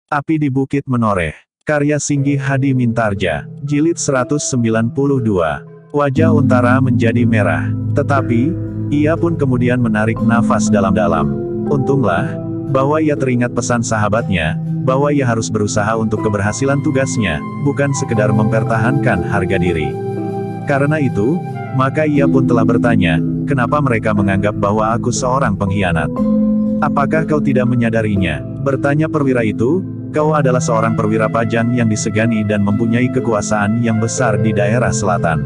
Api di Bukit Menoreh. Karya Singgih Hadi Mintarja. Jilid 192. Wajah Untara menjadi merah. Tetapi, ia pun kemudian menarik nafas dalam-dalam. Untunglah, bahwa ia teringat pesan sahabatnya, bahwa ia harus berusaha untuk keberhasilan tugasnya, bukan sekedar mempertahankan harga diri. Karena itu, maka ia pun telah bertanya, kenapa mereka menganggap bahwa aku seorang pengkhianat? Apakah kau tidak menyadarinya? Bertanya perwira itu, kau adalah seorang perwira Pajang yang disegani dan mempunyai kekuasaan yang besar di daerah selatan.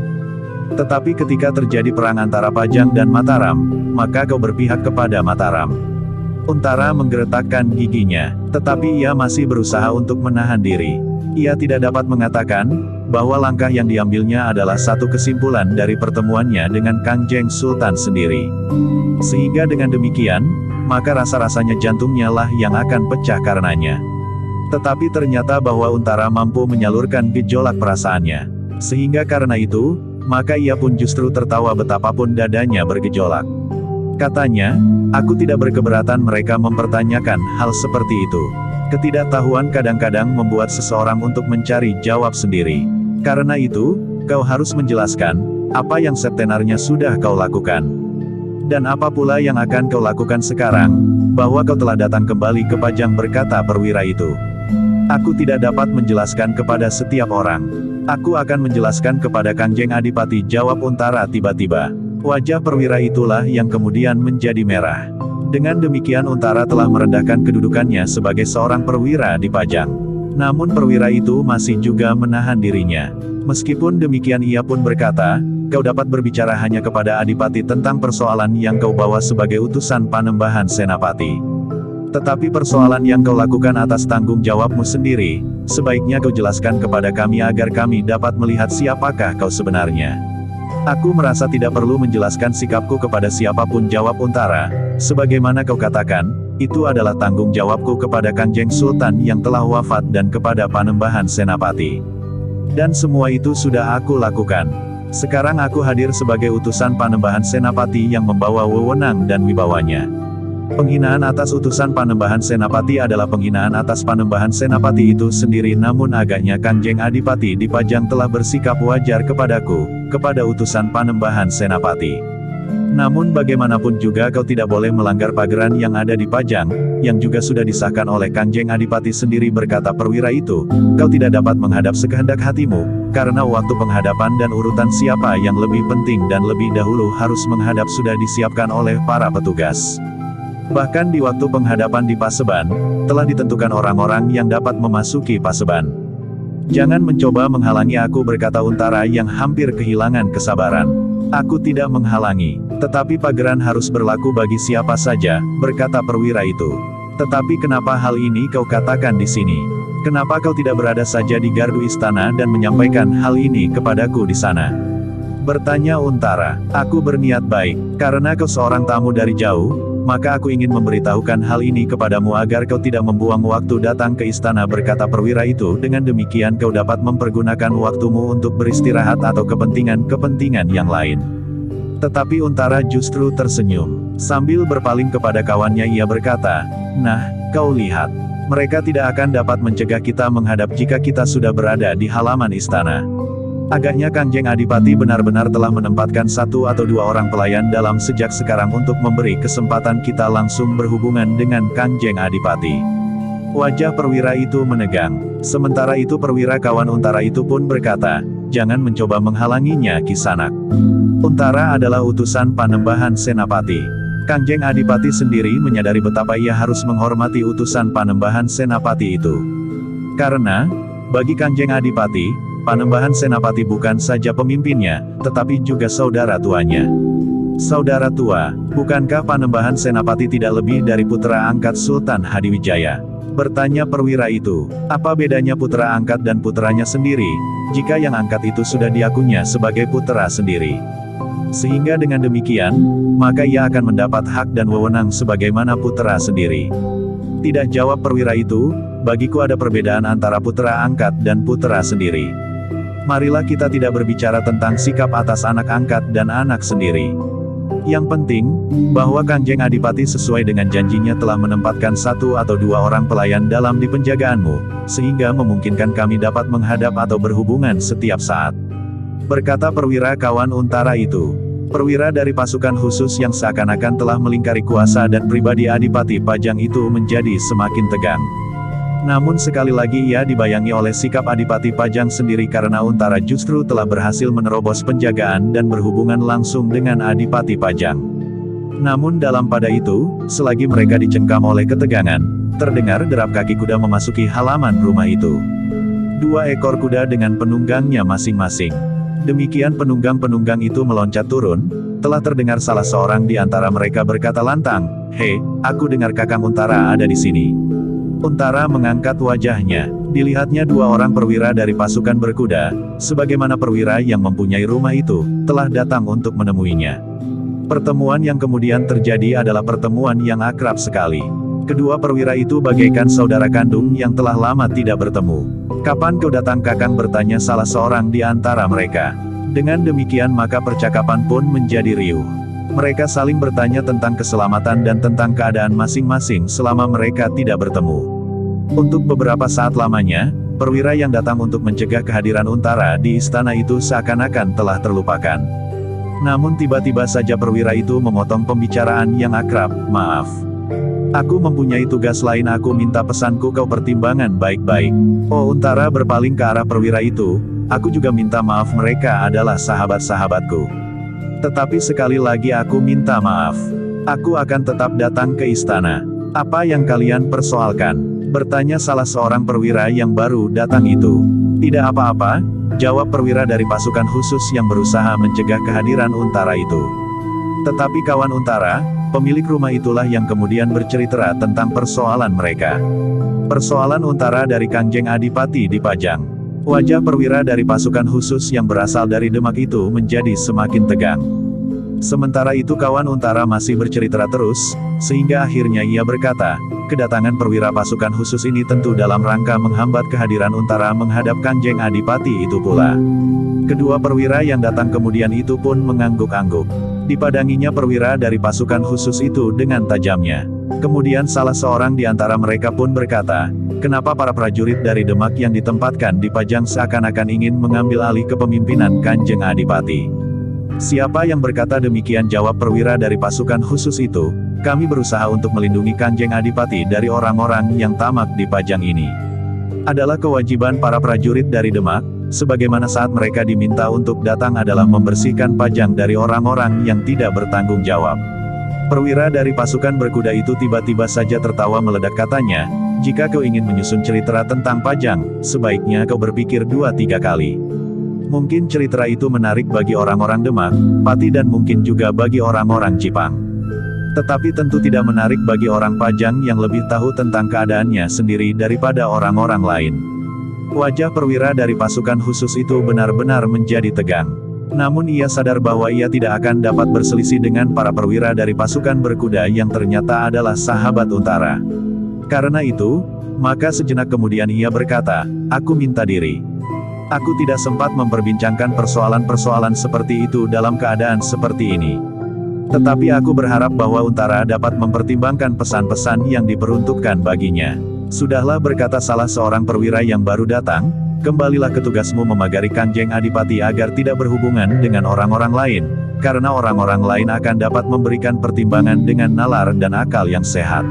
Tetapi ketika terjadi perang antara Pajang dan Mataram, maka kau berpihak kepada Mataram. Untara menggeretakkan giginya, tetapi ia masih berusaha untuk menahan diri. Ia tidak dapat mengatakan, bahwa langkah yang diambilnya adalah satu kesimpulan dari pertemuannya dengan Kangjeng Sultan sendiri. Sehingga dengan demikian, maka rasa-rasanya jantungnya lah yang akan pecah karenanya. Tetapi ternyata bahwa Untara mampu menyalurkan gejolak perasaannya. Sehingga karena itu, maka ia pun justru tertawa betapapun dadanya bergejolak. Katanya, aku tidak berkeberatan mereka mempertanyakan hal seperti itu. Ketidaktahuan kadang-kadang membuat seseorang untuk mencari jawab sendiri. Karena itu, kau harus menjelaskan, apa yang sebenarnya sudah kau lakukan. Dan apa pula yang akan kau lakukan sekarang, bahwa kau telah datang kembali ke Pajang, berkata perwira itu. Aku tidak dapat menjelaskan kepada setiap orang. Aku akan menjelaskan kepada Kangjeng Adipati, jawab Untara tiba-tiba. Wajah perwira itulah yang kemudian menjadi merah. Dengan demikian Untara telah merendahkan kedudukannya sebagai seorang perwira di Pajang. Namun perwira itu masih juga menahan dirinya. Meskipun demikian ia pun berkata, kau dapat berbicara hanya kepada Adipati tentang persoalan yang kau bawa sebagai utusan Panembahan Senapati. Tetapi persoalan yang kau lakukan atas tanggung jawabmu sendiri, sebaiknya kau jelaskan kepada kami agar kami dapat melihat siapakah kau sebenarnya. Aku merasa tidak perlu menjelaskan sikapku kepada siapapun, jawab Untara. Sebagaimana kau katakan, itu adalah tanggung jawabku kepada Kangjeng Sultan yang telah wafat dan kepada Panembahan Senapati. Dan semua itu sudah aku lakukan. Sekarang aku hadir sebagai utusan Panembahan Senapati yang membawa wewenang dan wibawanya. Penghinaan atas utusan Panembahan Senapati adalah penghinaan atas Panembahan Senapati itu sendiri, namun agaknya Kangjeng Adipati di Pajang telah bersikap wajar kepadaku, kepada utusan Panembahan Senapati. Namun bagaimanapun juga kau tidak boleh melanggar pageran yang ada di Pajang, yang juga sudah disahkan oleh Kangjeng Adipati sendiri, berkata perwira itu. Kau tidak dapat menghadap sekehendak hatimu, karena waktu penghadapan dan urutan siapa yang lebih penting dan lebih dahulu harus menghadap sudah disiapkan oleh para petugas. Bahkan di waktu penghadapan di Paseban, telah ditentukan orang-orang yang dapat memasuki Paseban. Jangan mencoba menghalangi aku, berkata Untara yang hampir kehilangan kesabaran. Aku tidak menghalangi, tetapi pageran harus berlaku bagi siapa saja, berkata perwira itu. Tetapi kenapa hal ini kau katakan di sini? Kenapa kau tidak berada saja di gardu istana dan menyampaikan hal ini kepadaku di sana? Bertanya Untara. Aku berniat baik, karena kau seorang tamu dari jauh, maka aku ingin memberitahukan hal ini kepadamu agar kau tidak membuang waktu datang ke istana, berkata perwira itu. Dengan demikian kau dapat mempergunakan waktumu untuk beristirahat atau kepentingan-kepentingan yang lain. Tetapi Untara justru tersenyum. Sambil berpaling kepada kawannya ia berkata, nah, kau lihat. Mereka tidak akan dapat mencegah kita menghadap jika kita sudah berada di halaman istana. Agaknya Kangjeng Adipati benar-benar telah menempatkan satu atau dua orang pelayan dalam sejak sekarang untuk memberi kesempatan kita langsung berhubungan dengan Kangjeng Adipati. Wajah perwira itu menegang. Sementara itu perwira kawan Untara itu pun berkata, jangan mencoba menghalanginya Kisanak. Untara adalah utusan Panembahan Senapati. Kangjeng Adipati sendiri menyadari betapa ia harus menghormati utusan Panembahan Senapati itu. Karena, bagi Kangjeng Adipati, Panembahan Senapati bukan saja pemimpinnya, tetapi juga saudara tuanya. Saudara tua, bukankah Panembahan Senapati tidak lebih dari putra angkat Sultan Hadiwijaya? Bertanya perwira itu. Apa bedanya putra angkat dan putranya sendiri, jika yang angkat itu sudah diakunya sebagai putra sendiri? Sehingga dengan demikian, maka ia akan mendapat hak dan wewenang sebagaimana putra sendiri. Tidak, jawab perwira itu, bagiku ada perbedaan antara putra angkat dan putra sendiri. Marilah kita tidak berbicara tentang sikap atas anak angkat dan anak sendiri. Yang penting, bahwa Kanjeng Adipati sesuai dengan janjinya telah menempatkan 1 atau 2 orang pelayan dalam di penjagaanmu, sehingga memungkinkan kami dapat menghadap atau berhubungan setiap saat. Berkata perwira kawan Untara itu. Perwira dari pasukan khusus yang seakan-akan telah melingkari kuasa dan pribadi Adipati Pajang itu menjadi semakin tegang. Namun sekali lagi ia dibayangi oleh sikap Adipati Pajang sendiri karena Untara justru telah berhasil menerobos penjagaan dan berhubungan langsung dengan Adipati Pajang. Namun dalam pada itu, selagi mereka dicengkam oleh ketegangan, terdengar derap kaki kuda memasuki halaman rumah itu. 2 ekor kuda dengan penunggangnya masing-masing. Demikian penunggang-penunggang itu meloncat turun, telah terdengar salah seorang di antara mereka berkata lantang, "Hei, aku dengar Kakang Untara ada di sini." Untara mengangkat wajahnya, dilihatnya 2 orang perwira dari pasukan berkuda, sebagaimana perwira yang mempunyai rumah itu, telah datang untuk menemuinya. Pertemuan yang kemudian terjadi adalah pertemuan yang akrab sekali. Kedua perwira itu bagaikan saudara kandung yang telah lama tidak bertemu. "Kapan kau datang Kakang?" bertanya salah seorang di antara mereka. Dengan demikian maka percakapan pun menjadi riuh. Mereka saling bertanya tentang keselamatan dan tentang keadaan masing-masing selama mereka tidak bertemu. Untuk beberapa saat lamanya, perwira yang datang untuk mencegah kehadiran Untara di istana itu seakan-akan telah terlupakan. Namun tiba-tiba saja perwira itu memotong pembicaraan yang akrab, "Maaf. Aku mempunyai tugas lain, aku minta pesanku kau pertimbangan baik-baik." Oh, Untara berpaling ke arah perwira itu, "Aku juga minta maaf, mereka adalah sahabat-sahabatku. Tetapi sekali lagi aku minta maaf. Aku akan tetap datang ke istana." "Apa yang kalian persoalkan?" bertanya salah seorang perwira yang baru datang itu. "Tidak apa-apa," jawab perwira dari pasukan khusus yang berusaha mencegah kehadiran Untara itu. Tetapi kawan Untara, pemilik rumah itulah yang kemudian bercerita tentang persoalan mereka. Persoalan Untara dari Kanjeng Adipati di Pajang. Wajah perwira dari pasukan khusus yang berasal dari Demak itu menjadi semakin tegang. Sementara itu kawan Untara masih bercerita terus, sehingga akhirnya ia berkata, "Kedatangan perwira pasukan khusus ini tentu dalam rangka menghambat kehadiran Untara menghadap Kanjeng Adipati itu pula." Kedua perwira yang datang kemudian itu pun mengangguk-angguk. Dipadanginya perwira dari pasukan khusus itu dengan tajamnya. Kemudian salah seorang di antara mereka pun berkata, "Kenapa para prajurit dari Demak yang ditempatkan di Pajang seakan-akan ingin mengambil alih kepemimpinan Kanjeng Adipati?" "Siapa yang berkata demikian?" jawab perwira dari pasukan khusus itu. "Kami berusaha untuk melindungi Kanjeng Adipati dari orang-orang yang tamak di Pajang ini. Adalah kewajiban para prajurit dari Demak, sebagaimana saat mereka diminta untuk datang adalah membersihkan Pajang dari orang-orang yang tidak bertanggung jawab." Perwira dari pasukan berkuda itu tiba-tiba saja tertawa meledak, katanya, "Jika kau ingin menyusun cerita tentang Pajang, sebaiknya kau berpikir 2-3 kali. Mungkin cerita itu menarik bagi orang-orang Demak, Pati dan mungkin juga bagi orang-orang Jipang. Tetapi tentu tidak menarik bagi orang Pajang yang lebih tahu tentang keadaannya sendiri daripada orang-orang lain." Wajah perwira dari pasukan khusus itu benar-benar menjadi tegang. Namun ia sadar bahwa ia tidak akan dapat berselisih dengan para perwira dari pasukan berkuda yang ternyata adalah sahabat Untara. Karena itu, maka sejenak kemudian ia berkata, "Aku minta diri. Aku tidak sempat memperbincangkan persoalan-persoalan seperti itu dalam keadaan seperti ini. Tetapi aku berharap bahwa Untara dapat mempertimbangkan pesan-pesan yang diperuntukkan baginya." "Sudahlah," berkata salah seorang perwira yang baru datang, "kembalilah ke tugasmu memagari Kanjeng Adipati agar tidak berhubungan dengan orang-orang lain, karena orang-orang lain akan dapat memberikan pertimbangan dengan nalar dan akal yang sehat."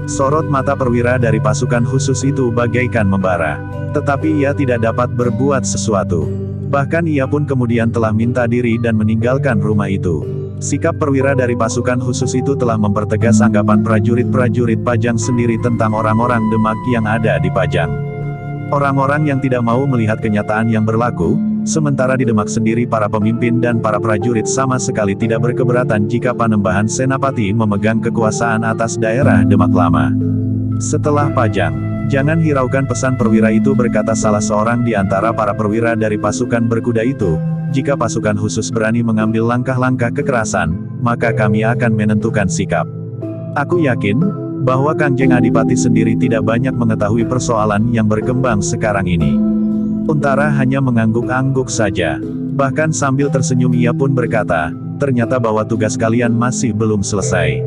Sorot mata perwira dari pasukan khusus itu bagaikan membara. Tetapi ia tidak dapat berbuat sesuatu. Bahkan ia pun kemudian telah minta diri dan meninggalkan rumah itu. Sikap perwira dari pasukan khusus itu telah mempertegas anggapan prajurit-prajurit Pajang sendiri tentang orang-orang Demak yang ada di Pajang. Orang-orang yang tidak mau melihat kenyataan yang berlaku, sementara di Demak sendiri para pemimpin dan para prajurit sama sekali tidak berkeberatan jika Panembahan Senapati memegang kekuasaan atas daerah Demak Lama. Setelah Pajang, "Jangan hiraukan pesan perwira itu," berkata salah seorang di antara para perwira dari pasukan berkuda itu. "Jika pasukan khusus berani mengambil langkah-langkah kekerasan, maka kami akan menentukan sikap. Aku yakin bahwa Kanjeng Adipati sendiri tidak banyak mengetahui persoalan yang berkembang sekarang ini." Untara hanya mengangguk-angguk saja. Bahkan sambil tersenyum ia pun berkata, ternyata bahwa tugas kalian masih belum selesai.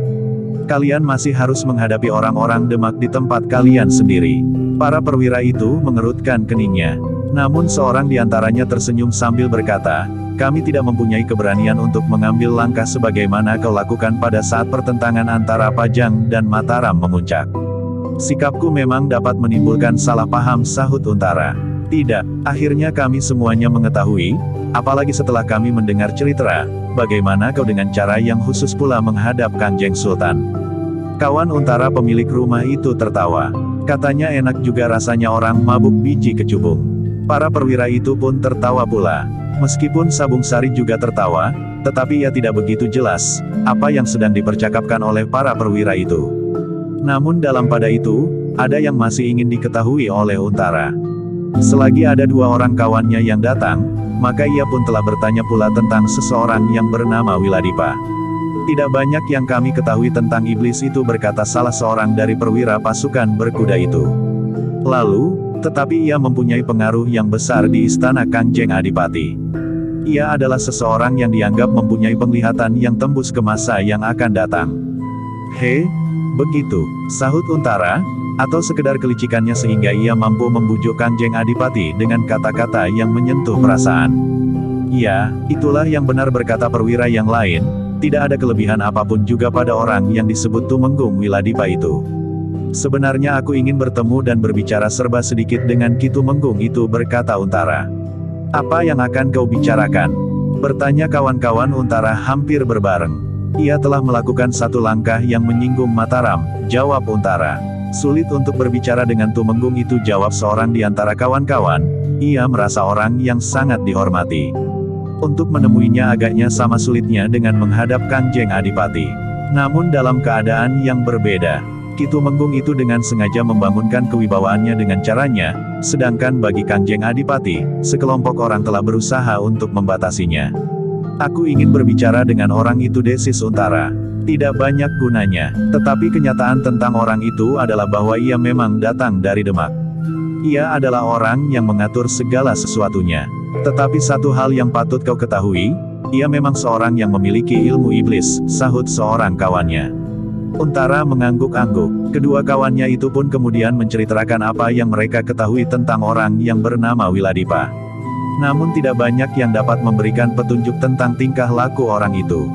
Kalian masih harus menghadapi orang-orang Demak di tempat kalian sendiri. Para perwira itu mengerutkan keningnya. Namun seorang di antaranya tersenyum sambil berkata, kami tidak mempunyai keberanian untuk mengambil langkah sebagaimana kau lakukan pada saat pertentangan antara Pajang dan Mataram memuncak. Sikapku memang dapat menimbulkan salah paham, sahut Untara. Tidak, akhirnya kami semuanya mengetahui, apalagi setelah kami mendengar cerita, bagaimana kau dengan cara yang khusus pula menghadap Kanjeng Sultan. Kawan Untara pemilik rumah itu tertawa. Katanya enak juga rasanya orang mabuk biji kecubung. Para perwira itu pun tertawa pula. Meskipun Sabung Sari juga tertawa, tetapi ia tidak begitu jelas, apa yang sedang dipercakapkan oleh para perwira itu. Namun dalam pada itu, ada yang masih ingin diketahui oleh Untara. Selagi ada dua orang kawannya yang datang, maka ia pun telah bertanya pula tentang seseorang yang bernama Wiladipa. Tidak banyak yang kami ketahui tentang iblis itu, berkata salah seorang dari perwira pasukan berkuda itu. Lalu, tetapi ia mempunyai pengaruh yang besar di istana Kanjeng Adipati. Ia adalah seseorang yang dianggap mempunyai penglihatan yang tembus ke masa yang akan datang. He, begitu, sahut Untara, atau sekedar kelicikannya sehingga ia mampu membujuk Kanjeng Adipati dengan kata-kata yang menyentuh perasaan. Ya, itulah yang benar, berkata perwira yang lain, tidak ada kelebihan apapun juga pada orang yang disebut Tumenggung Wiladipa itu. Sebenarnya aku ingin bertemu dan berbicara serba sedikit dengan Ki Tumenggung itu, berkata Untara. Apa yang akan kau bicarakan? Bertanya kawan-kawan Untara hampir berbareng. Ia telah melakukan satu langkah yang menyinggung Mataram, jawab Untara. Sulit untuk berbicara dengan Tumenggung itu, jawab seorang di antara kawan-kawan. Ia merasa orang yang sangat dihormati. Untuk menemuinya agaknya sama sulitnya dengan menghadap Kanjeng Adipati. Namun dalam keadaan yang berbeda. Ki Tumenggung itu dengan sengaja membangunkan kewibawaannya dengan caranya, sedangkan bagi Kanjeng Adipati, sekelompok orang telah berusaha untuk membatasinya. Aku ingin berbicara dengan orang itu, desis Untara. Tidak banyak gunanya, tetapi kenyataan tentang orang itu adalah bahwa ia memang datang dari Demak. Ia adalah orang yang mengatur segala sesuatunya. Tetapi satu hal yang patut kau ketahui, ia memang seorang yang memiliki ilmu iblis, sahut seorang kawannya. Untara mengangguk-angguk. Kedua kawannya itu pun kemudian menceritakan apa yang mereka ketahui tentang orang yang bernama Wiladipa. Namun tidak banyak yang dapat memberikan petunjuk tentang tingkah laku orang itu.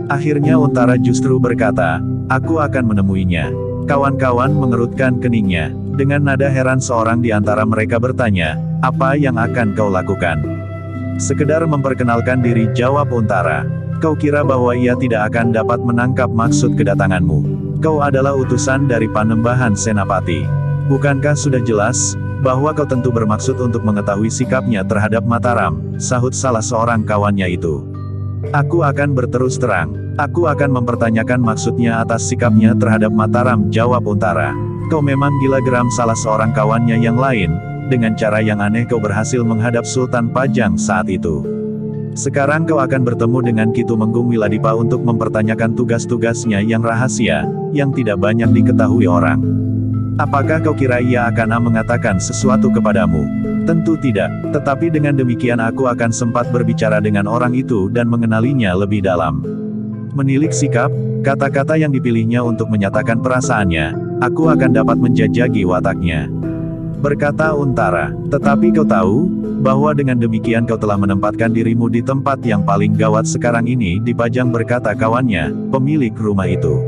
Akhirnya Untara justru berkata, aku akan menemuinya. Kawan-kawan mengerutkan keningnya. Dengan nada heran seorang di antara mereka bertanya, apa yang akan kau lakukan? Sekedar memperkenalkan diri, jawab Untara. Kau kira bahwa ia tidak akan dapat menangkap maksud kedatanganmu? Kau adalah utusan dari Panembahan Senapati. Bukankah sudah jelas, bahwa kau tentu bermaksud untuk mengetahui sikapnya terhadap Mataram, sahut salah seorang kawannya itu. Aku akan berterus terang. Aku akan mempertanyakan maksudnya atas sikapnya terhadap Mataram, jawab Untara. Kau memang gila, geram salah seorang kawannya yang lain. Dengan cara yang aneh kau berhasil menghadap Sultan Pajang saat itu. Sekarang kau akan bertemu dengan Ki Tumenggung Wiladipa untuk mempertanyakan tugas-tugasnya yang rahasia, yang tidak banyak diketahui orang. Apakah kau kira ia akan mengatakan sesuatu kepadamu? Tentu tidak, tetapi dengan demikian aku akan sempat berbicara dengan orang itu dan mengenalinya lebih dalam. Menilik sikap, kata-kata yang dipilihnya untuk menyatakan perasaannya, aku akan dapat menjajaki wataknya. Berkata Untara, tetapi kau tahu, bahwa dengan demikian kau telah menempatkan dirimu di tempat yang paling gawat sekarang ini di Pajang, berkata kawannya, pemilik rumah itu.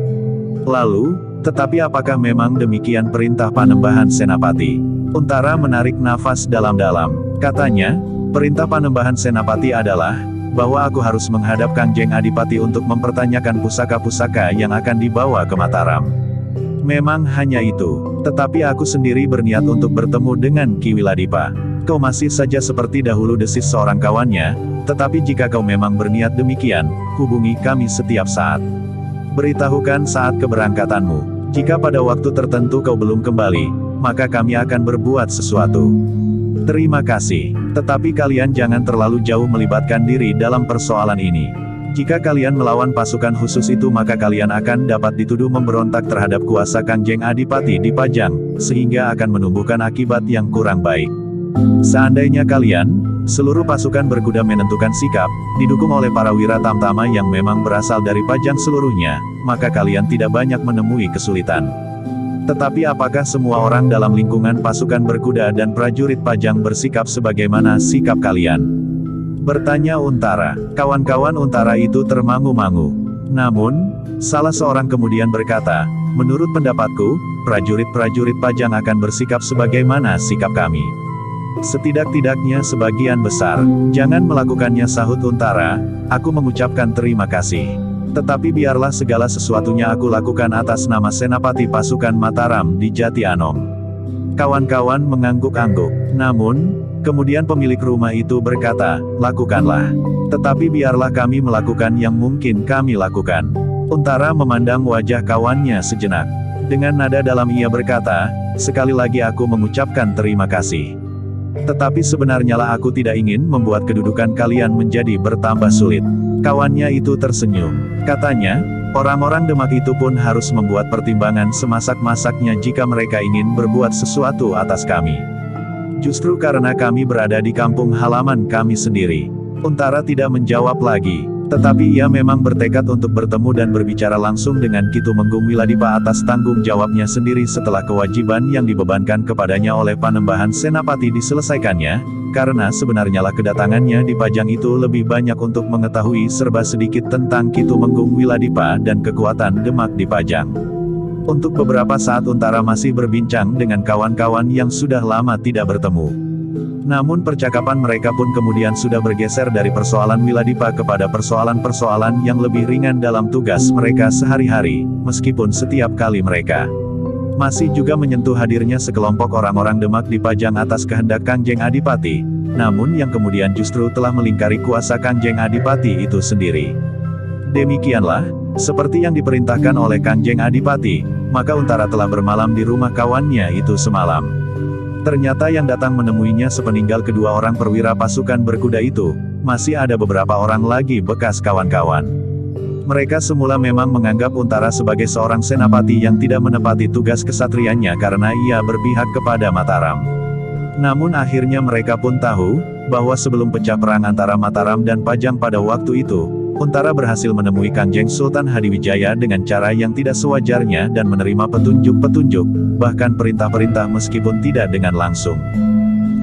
Lalu, tetapi apakah memang demikian perintah Panembahan Senapati? Untara menarik nafas dalam-dalam. Katanya, perintah Panembahan Senapati adalah, bahwa aku harus menghadap Kanjeng Adipati untuk mempertanyakan pusaka-pusaka yang akan dibawa ke Mataram. Memang hanya itu, tetapi aku sendiri berniat untuk bertemu dengan Ki Wiladipa. Kau masih saja seperti dahulu, desis seorang kawannya, tetapi jika kau memang berniat demikian, hubungi kami setiap saat. Beritahukan saat keberangkatanmu. Jika pada waktu tertentu kau belum kembali, maka kami akan berbuat sesuatu. Terima kasih. Tetapi kalian jangan terlalu jauh melibatkan diri dalam persoalan ini. Jika kalian melawan pasukan khusus itu, maka kalian akan dapat dituduh memberontak terhadap kuasa Kanjeng Adipati di Pajang, sehingga akan menumbuhkan akibat yang kurang baik. Seandainya kalian Seluruh pasukan berkuda menentukan sikap, didukung oleh para wira tamtama yang memang berasal dari Pajang seluruhnya, maka kalian tidak banyak menemui kesulitan. Tetapi apakah semua orang dalam lingkungan pasukan berkuda dan prajurit Pajang bersikap sebagaimana sikap kalian? Bertanya Untara. Kawan-kawan Untara itu termangu-mangu. Namun, salah seorang kemudian berkata, menurut pendapatku, prajurit-prajurit Pajang akan bersikap sebagaimana sikap kami. Setidak-tidaknya sebagian besar. Jangan melakukannya, sahut Untara, aku mengucapkan terima kasih. Tetapi biarlah segala sesuatunya aku lakukan atas nama Senapati Pasukan Mataram di Jati Anom. Kawan-kawan mengangguk-angguk. Namun, kemudian pemilik rumah itu berkata, lakukanlah. Tetapi biarlah kami melakukan yang mungkin kami lakukan. Untara memandang wajah kawannya sejenak. Dengan nada dalam ia berkata, sekali lagi aku mengucapkan terima kasih. Tetapi sebenarnya lah aku tidak ingin membuat kedudukan kalian menjadi bertambah sulit. Kawannya itu tersenyum. Katanya, orang-orang Demak itu pun harus membuat pertimbangan semasak-masaknya jika mereka ingin berbuat sesuatu atas kami. Justru karena kami berada di kampung halaman kami sendiri. Untara tidak menjawab lagi. Tetapi ia memang bertekad untuk bertemu dan berbicara langsung dengan Ki Tumenggung Wiladipa atas tanggung jawabnya sendiri setelah kewajiban yang dibebankan kepadanya oleh Panembahan Senapati diselesaikannya, karena sebenarnya lah kedatangannya di Pajang itu lebih banyak untuk mengetahui serba sedikit tentang Ki Tumenggung Wiladipa dan kekuatan Demak di Pajang. Untuk beberapa saat Untara masih berbincang dengan kawan-kawan yang sudah lama tidak bertemu. Namun percakapan mereka pun kemudian sudah bergeser dari persoalan Wiladipa kepada persoalan-persoalan yang lebih ringan dalam tugas mereka sehari-hari, meskipun setiap kali mereka masih juga menyentuh hadirnya sekelompok orang-orang Demak di Pajang atas kehendak Kangjeng Adipati, namun yang kemudian justru telah melingkari kuasa Kangjeng Adipati itu sendiri. Demikianlah, seperti yang diperintahkan oleh Kangjeng Adipati, maka Untara telah bermalam di rumah kawannya itu semalam. Ternyata yang datang menemuinya sepeninggal kedua orang perwira pasukan berkuda itu, masih ada beberapa orang lagi bekas kawan-kawan. Mereka semula memang menganggap Untara sebagai seorang senapati yang tidak menepati tugas kesatriannya karena ia berpihak kepada Mataram. Namun akhirnya mereka pun tahu, bahwa sebelum pecah perang antara Mataram dan Pajang pada waktu itu, Untara berhasil menemui Kangjeng Sultan Hadiwijaya dengan cara yang tidak sewajarnya dan menerima petunjuk-petunjuk, bahkan perintah-perintah meskipun tidak dengan langsung.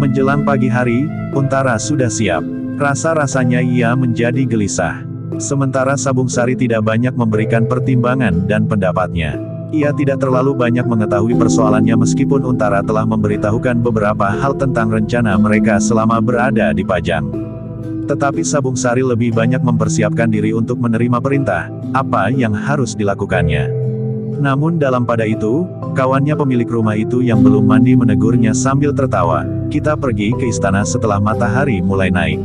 Menjelang pagi hari, Untara sudah siap. Rasa-rasanya ia menjadi gelisah. Sementara Sabung Sari tidak banyak memberikan pertimbangan dan pendapatnya. Ia tidak terlalu banyak mengetahui persoalannya meskipun Untara telah memberitahukan beberapa hal tentang rencana mereka selama berada di Pajang. Tetapi Sabung Sari lebih banyak mempersiapkan diri untuk menerima perintah, apa yang harus dilakukannya. Namun dalam pada itu, kawannya pemilik rumah itu yang belum mandi menegurnya sambil tertawa, kita pergi ke istana setelah matahari mulai naik.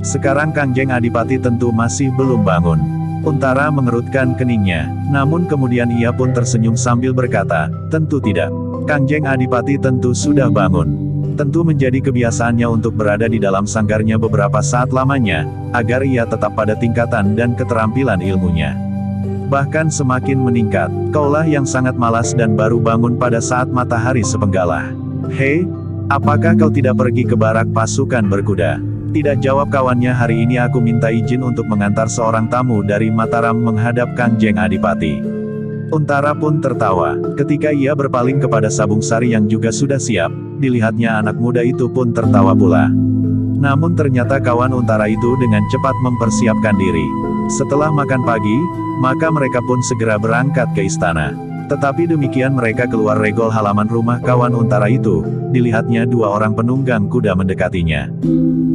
Sekarang Kangjeng Adipati tentu masih belum bangun. Untara mengerutkan keningnya, namun kemudian ia pun tersenyum sambil berkata, tentu tidak. Kangjeng Adipati tentu sudah bangun. Tentu menjadi kebiasaannya untuk berada di dalam sanggarnya beberapa saat lamanya, agar ia tetap pada tingkatan dan keterampilan ilmunya. Bahkan semakin meningkat. Kaulah yang sangat malas dan baru bangun pada saat matahari sepenggalah. Hei, apakah kau tidak pergi ke barak pasukan berkuda? Tidak, jawab kawannya, hari ini aku minta izin untuk mengantar seorang tamu dari Mataram menghadap Kangjeng Adipati. Untara pun tertawa. Ketika ia berpaling kepada Sabung Sari yang juga sudah siap, dilihatnya anak muda itu pun tertawa pula. Namun ternyata kawan Untara itu dengan cepat mempersiapkan diri. Setelah makan pagi, maka mereka pun segera berangkat ke istana. Tetapi demikian mereka keluar regol halaman rumah kawan Untara itu, dilihatnya dua orang penunggang kuda mendekatinya.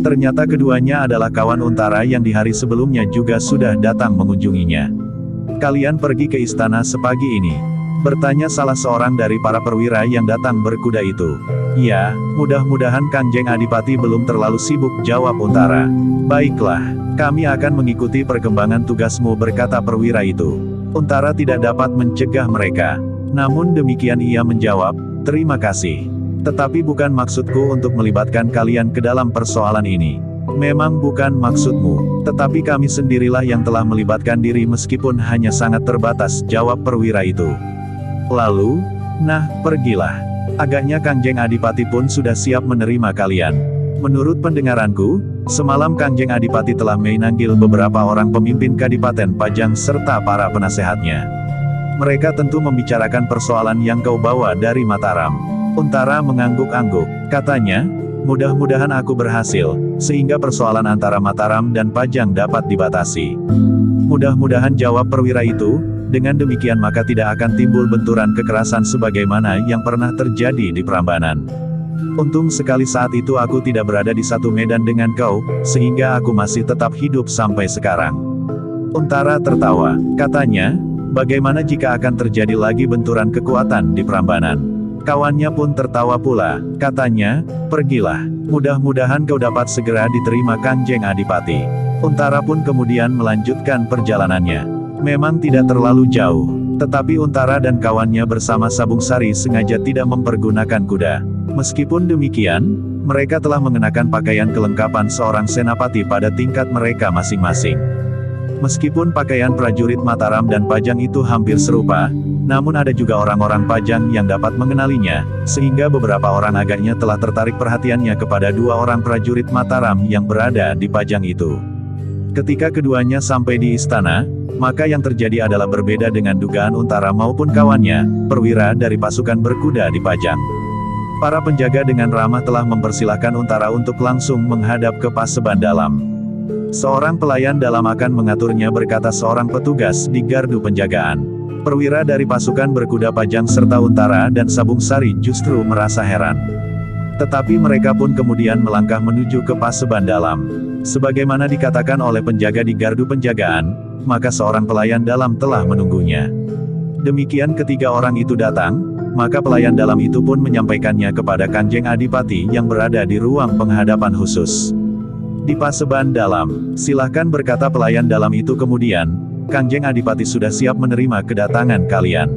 Ternyata keduanya adalah kawan Untara yang di hari sebelumnya juga sudah datang mengunjunginya. Kalian pergi ke istana sepagi ini? Bertanya salah seorang dari para perwira yang datang berkuda itu. Ya, mudah-mudahan Kangjeng Adipati belum terlalu sibuk, jawab Untara. Baiklah, kami akan mengikuti perkembangan tugasmu, berkata perwira itu. Untara tidak dapat mencegah mereka. Namun demikian ia menjawab, terima kasih. Tetapi bukan maksudku untuk melibatkan kalian ke dalam persoalan ini. Memang bukan maksudmu, tetapi kami sendirilah yang telah melibatkan diri meskipun hanya sangat terbatas, jawab perwira itu. Lalu, nah, pergilah. Agaknya Kangjeng Adipati pun sudah siap menerima kalian. Menurut pendengaranku, semalam Kangjeng Adipati telah menanggil beberapa orang pemimpin Kadipaten Pajang serta para penasehatnya. Mereka tentu membicarakan persoalan yang kau bawa dari Mataram. Untara mengangguk-angguk. Katanya, mudah-mudahan aku berhasil, sehingga persoalan antara Mataram dan Pajang dapat dibatasi. Mudah-mudahan, jawab perwira itu. Dengan demikian maka tidak akan timbul benturan kekerasan sebagaimana yang pernah terjadi di Prambanan. Untung sekali saat itu aku tidak berada di satu medan dengan kau, sehingga aku masih tetap hidup sampai sekarang. Untara tertawa. Katanya, bagaimana jika akan terjadi lagi benturan kekuatan di Prambanan? Kawannya pun tertawa pula. Katanya, pergilah. Mudah-mudahan kau dapat segera diterima Kangjeng Adipati. Untara pun kemudian melanjutkan perjalanannya. Memang tidak terlalu jauh, tetapi Untara dan kawannya bersama Sabung Sari sengaja tidak mempergunakan kuda. Meskipun demikian, mereka telah mengenakan pakaian kelengkapan seorang senapati pada tingkat mereka masing-masing. Meskipun pakaian prajurit Mataram dan Pajang itu hampir serupa, namun ada juga orang-orang Pajang yang dapat mengenalinya, sehingga beberapa orang agaknya telah tertarik perhatiannya kepada dua orang prajurit Mataram yang berada di Pajang itu. Ketika keduanya sampai di istana, maka yang terjadi adalah berbeda dengan dugaan Untara maupun kawannya, perwira dari pasukan berkuda di Pajang. Para penjaga dengan ramah telah mempersilahkan Untara untuk langsung menghadap ke Paseban Dalam. Seorang pelayan dalam akan mengaturnya, berkata seorang petugas di gardu penjagaan. Perwira dari pasukan berkuda Pajang serta Untara dan Sabung Sari justru merasa heran. Tetapi mereka pun kemudian melangkah menuju ke Paseban Dalam. Sebagaimana dikatakan oleh penjaga di gardu penjagaan, maka seorang pelayan dalam telah menunggunya. Demikian ketiga orang itu datang, maka pelayan dalam itu pun menyampaikannya kepada Kangjeng Adipati yang berada di ruang penghadapan khusus. Di Paseban Dalam, silahkan, berkata pelayan dalam itu kemudian, Kangjeng Adipati sudah siap menerima kedatangan kalian.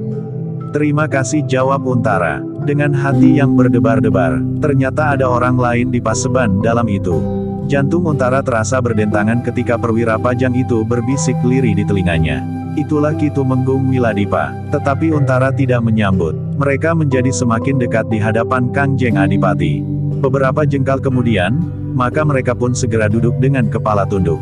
Terima kasih, jawab Untara, dengan hati yang berdebar-debar. Ternyata ada orang lain di Paseban Dalam itu. Jantung Untara terasa berdentangan ketika perwira Pajang itu berbisik lirih di telinganya. Itulah Ki Tumenggung Wiladipa. Tetapi Untara tidak menyambut. Mereka menjadi semakin dekat di hadapan Kangjeng Adipati. Beberapa jengkal kemudian, maka mereka pun segera duduk dengan kepala tunduk.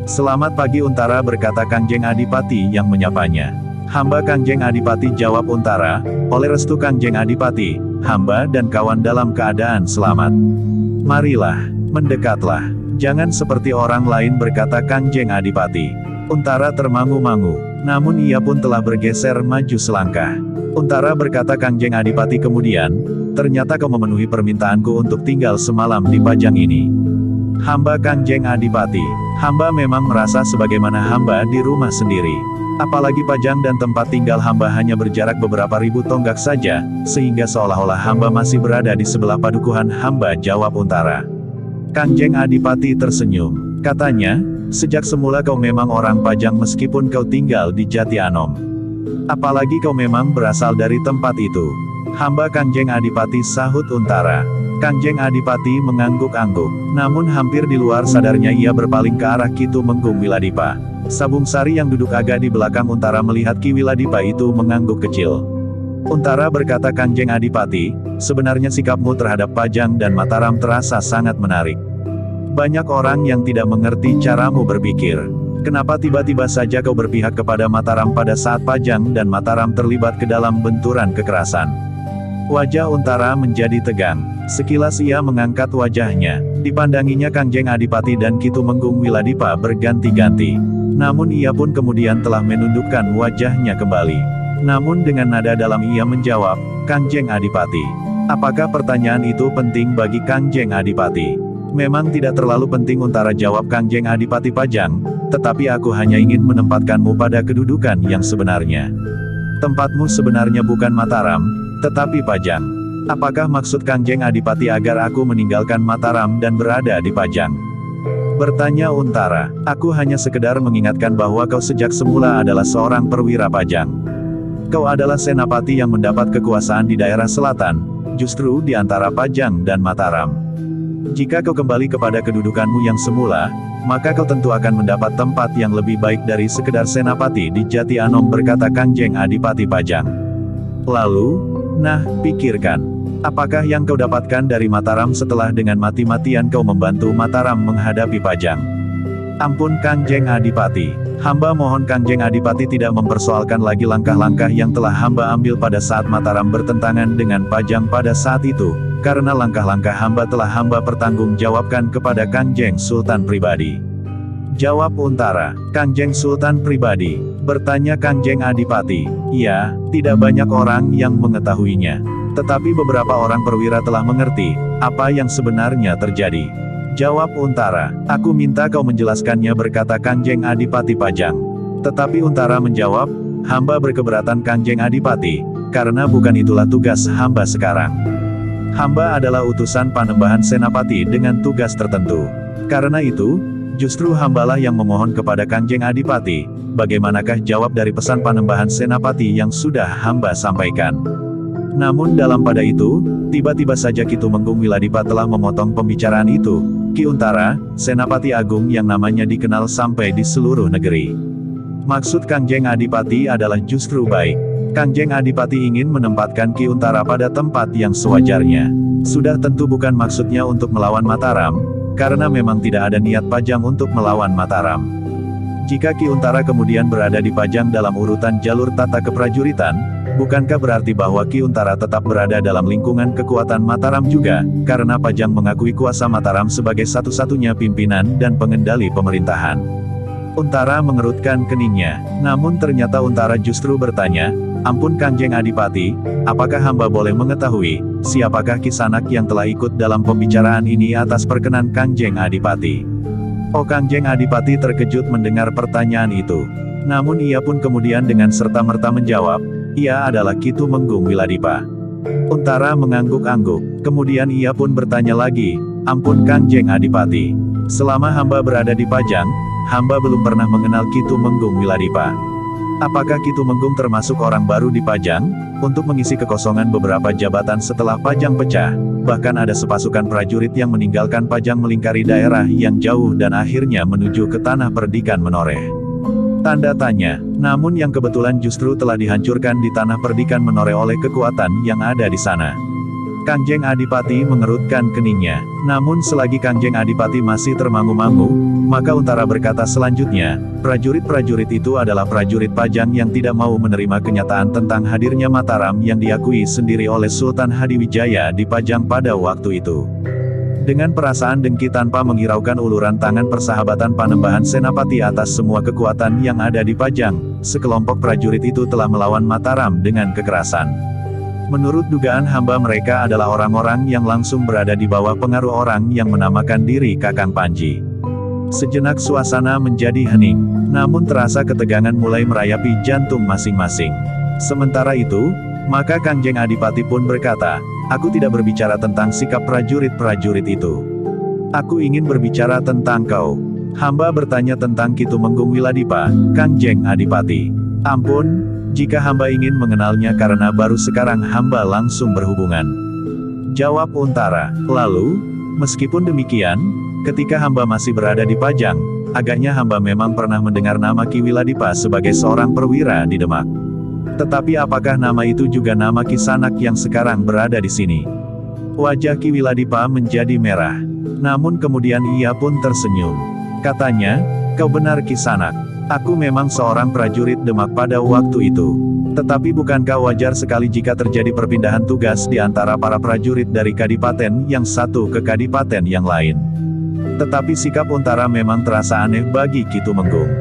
Selamat pagi Untara, berkata Kangjeng Adipati yang menyapanya. Hamba Kangjeng Adipati, jawab Untara, oleh restu Kangjeng Adipati, hamba dan kawan dalam keadaan selamat. Marilah, mendekatlah. Jangan seperti orang lain, berkata Kangjeng Adipati. Untara termangu-mangu, namun ia pun telah bergeser maju selangkah. Untara, berkata Kangjeng Adipati kemudian, ternyata kau memenuhi permintaanku untuk tinggal semalam di Pajang ini. Hamba Kangjeng Adipati, hamba memang merasa sebagaimana hamba di rumah sendiri. Apalagi Pajang dan tempat tinggal hamba hanya berjarak beberapa ribu tonggak saja, sehingga seolah-olah hamba masih berada di sebelah padukuhan hamba, jawab Untara. Kangjeng Adipati tersenyum. Katanya, sejak semula kau memang orang Pajang meskipun kau tinggal di Jati Anom. Apalagi kau memang berasal dari tempat itu. Hamba Kangjeng Adipati, sahut Untara. Kangjeng Adipati mengangguk-angguk. Namun hampir di luar sadarnya ia berpaling ke arah Ki Tumenggung Wiladipa. Sabung Sari yang duduk agak di belakang Untara melihat Ki Wiladipa itu mengangguk kecil. Untara, berkata Kangjeng Adipati, sebenarnya sikapmu terhadap Pajang dan Mataram terasa sangat menarik. Banyak orang yang tidak mengerti caramu berpikir. Kenapa tiba-tiba saja kau berpihak kepada Mataram pada saat Pajang dan Mataram terlibat ke dalam benturan kekerasan? Wajah Untara menjadi tegang. Sekilas ia mengangkat wajahnya. Dipandanginya Kangjeng Adipati dan Ki Tumenggung Wiladipa berganti-ganti. Namun ia pun kemudian telah menundukkan wajahnya kembali. Namun dengan nada dalam ia menjawab, Kangjeng Adipati. Apakah pertanyaan itu penting bagi Kangjeng Adipati? Memang tidak terlalu penting, Untara, jawab Kangjeng Adipati Pajang, tetapi aku hanya ingin menempatkanmu pada kedudukan yang sebenarnya. Tempatmu sebenarnya bukan Mataram, tetapi Pajang. Apakah maksud Kangjeng Adipati agar aku meninggalkan Mataram dan berada di Pajang? Bertanya Untara. Aku hanya sekedar mengingatkan bahwa kau sejak semula adalah seorang perwira Pajang. Kau adalah senapati yang mendapat kekuasaan di daerah selatan, justru di antara Pajang dan Mataram. Jika kau kembali kepada kedudukanmu yang semula, maka kau tentu akan mendapat tempat yang lebih baik dari sekedar senapati di Jati Anom, berkata Kangjeng Adipati Pajang. Lalu, nah, pikirkan. Apakah yang kau dapatkan dari Mataram setelah dengan mati-matian kau membantu Mataram menghadapi Pajang? Ampun Kangjeng Adipati. Hamba mohon Kangjeng Adipati tidak mempersoalkan lagi langkah-langkah yang telah hamba ambil pada saat Mataram bertentangan dengan Pajang pada saat itu, karena langkah-langkah hamba telah hamba pertanggungjawabkan kepada Kangjeng Sultan pribadi. Jawab Untara. Kangjeng Sultan pribadi, bertanya Kangjeng Adipati. Ya, tidak banyak orang yang mengetahuinya. Tetapi beberapa orang perwira telah mengerti apa yang sebenarnya terjadi. Jawab Untara. Aku minta kau menjelaskannya, berkata Kangjeng Adipati Pajang. Tetapi Untara menjawab, hamba berkeberatan Kangjeng Adipati, karena bukan itulah tugas hamba sekarang. Hamba adalah utusan Panembahan Senapati dengan tugas tertentu. Karena itu, justru hambalah yang memohon kepada Kangjeng Adipati, bagaimanakah jawab dari pesan Panembahan Senapati yang sudah hamba sampaikan. Namun dalam pada itu, tiba-tiba saja Ki Tumenggung Wiladipa telah memotong pembicaraan itu. Ki Untara, Senapati Agung yang namanya dikenal sampai di seluruh negeri. Maksud Kangjeng Adipati adalah justru baik. Kangjeng Adipati ingin menempatkan Ki Untara pada tempat yang sewajarnya. Sudah tentu bukan maksudnya untuk melawan Mataram, karena memang tidak ada niat Pajang untuk melawan Mataram. Jika Ki Untara kemudian berada di Pajang dalam urutan jalur tata keprajuritan, bukankah berarti bahwa Ki Untara tetap berada dalam lingkungan kekuatan Mataram juga, karena Pajang mengakui kuasa Mataram sebagai satu-satunya pimpinan dan pengendali pemerintahan. Untara mengerutkan keningnya, namun ternyata Untara justru bertanya, ampun Kangjeng Adipati, apakah hamba boleh mengetahui, siapakah Kisanak yang telah ikut dalam pembicaraan ini atas perkenan Kangjeng Adipati? Oh, Kangjeng Adipati terkejut mendengar pertanyaan itu. Namun ia pun kemudian dengan serta-merta menjawab, ia adalah Ki Tumenggung Wiladipa. Untara mengangguk-angguk, kemudian ia pun bertanya lagi, ampun Kangjeng Adipati, selama hamba berada di Pajang, hamba belum pernah mengenal Ki Tumenggung Wiladipa. Apakah Ki Tumenggung termasuk orang baru di Pajang, untuk mengisi kekosongan beberapa jabatan setelah Pajang pecah? Bahkan ada sepasukan prajurit yang meninggalkan Pajang melingkari daerah yang jauh dan akhirnya menuju ke tanah perdikan Menoreh. Tanda tanya. Namun yang kebetulan justru telah dihancurkan di tanah perdikan Menoreh oleh kekuatan yang ada di sana. Kangjeng Adipati mengerutkan keningnya. Namun selagi Kangjeng Adipati masih termangu-mangu, maka Untara berkata selanjutnya, prajurit-prajurit itu adalah prajurit Pajang yang tidak mau menerima kenyataan tentang hadirnya Mataram yang diakui sendiri oleh Sultan Hadiwijaya di Pajang pada waktu itu. Dengan perasaan dengki tanpa menghiraukan uluran tangan persahabatan Panembahan Senapati atas semua kekuatan yang ada di Pajang, sekelompok prajurit itu telah melawan Mataram dengan kekerasan. Menurut dugaan hamba, mereka adalah orang-orang yang langsung berada di bawah pengaruh orang yang menamakan diri Kakang Panji. Sejenak suasana menjadi hening, namun terasa ketegangan mulai merayapi jantung masing-masing. Sementara itu, maka Kangjeng Adipati pun berkata, aku tidak berbicara tentang sikap prajurit-prajurit itu. Aku ingin berbicara tentang kau. Hamba bertanya tentang Ki Tumenggung Wiladipa, Kangjeng Adipati. Ampun, jika hamba ingin mengenalnya karena baru sekarang hamba langsung berhubungan. Jawab Untara. Lalu, meskipun demikian, ketika hamba masih berada di Pajang, agaknya hamba memang pernah mendengar nama Ki Wiladipa sebagai seorang perwira di Demak. Tetapi apakah nama itu juga nama Kisanak yang sekarang berada di sini? Wajah Ki Wiladipa menjadi merah. Namun kemudian ia pun tersenyum. Katanya, kau benar Kisanak. Aku memang seorang prajurit Demak pada waktu itu. Tetapi bukankah wajar sekali jika terjadi perpindahan tugas di antara para prajurit dari kadipaten yang satu ke kadipaten yang lain? Tetapi sikap Untara memang terasa aneh bagi Ki Tumenggung.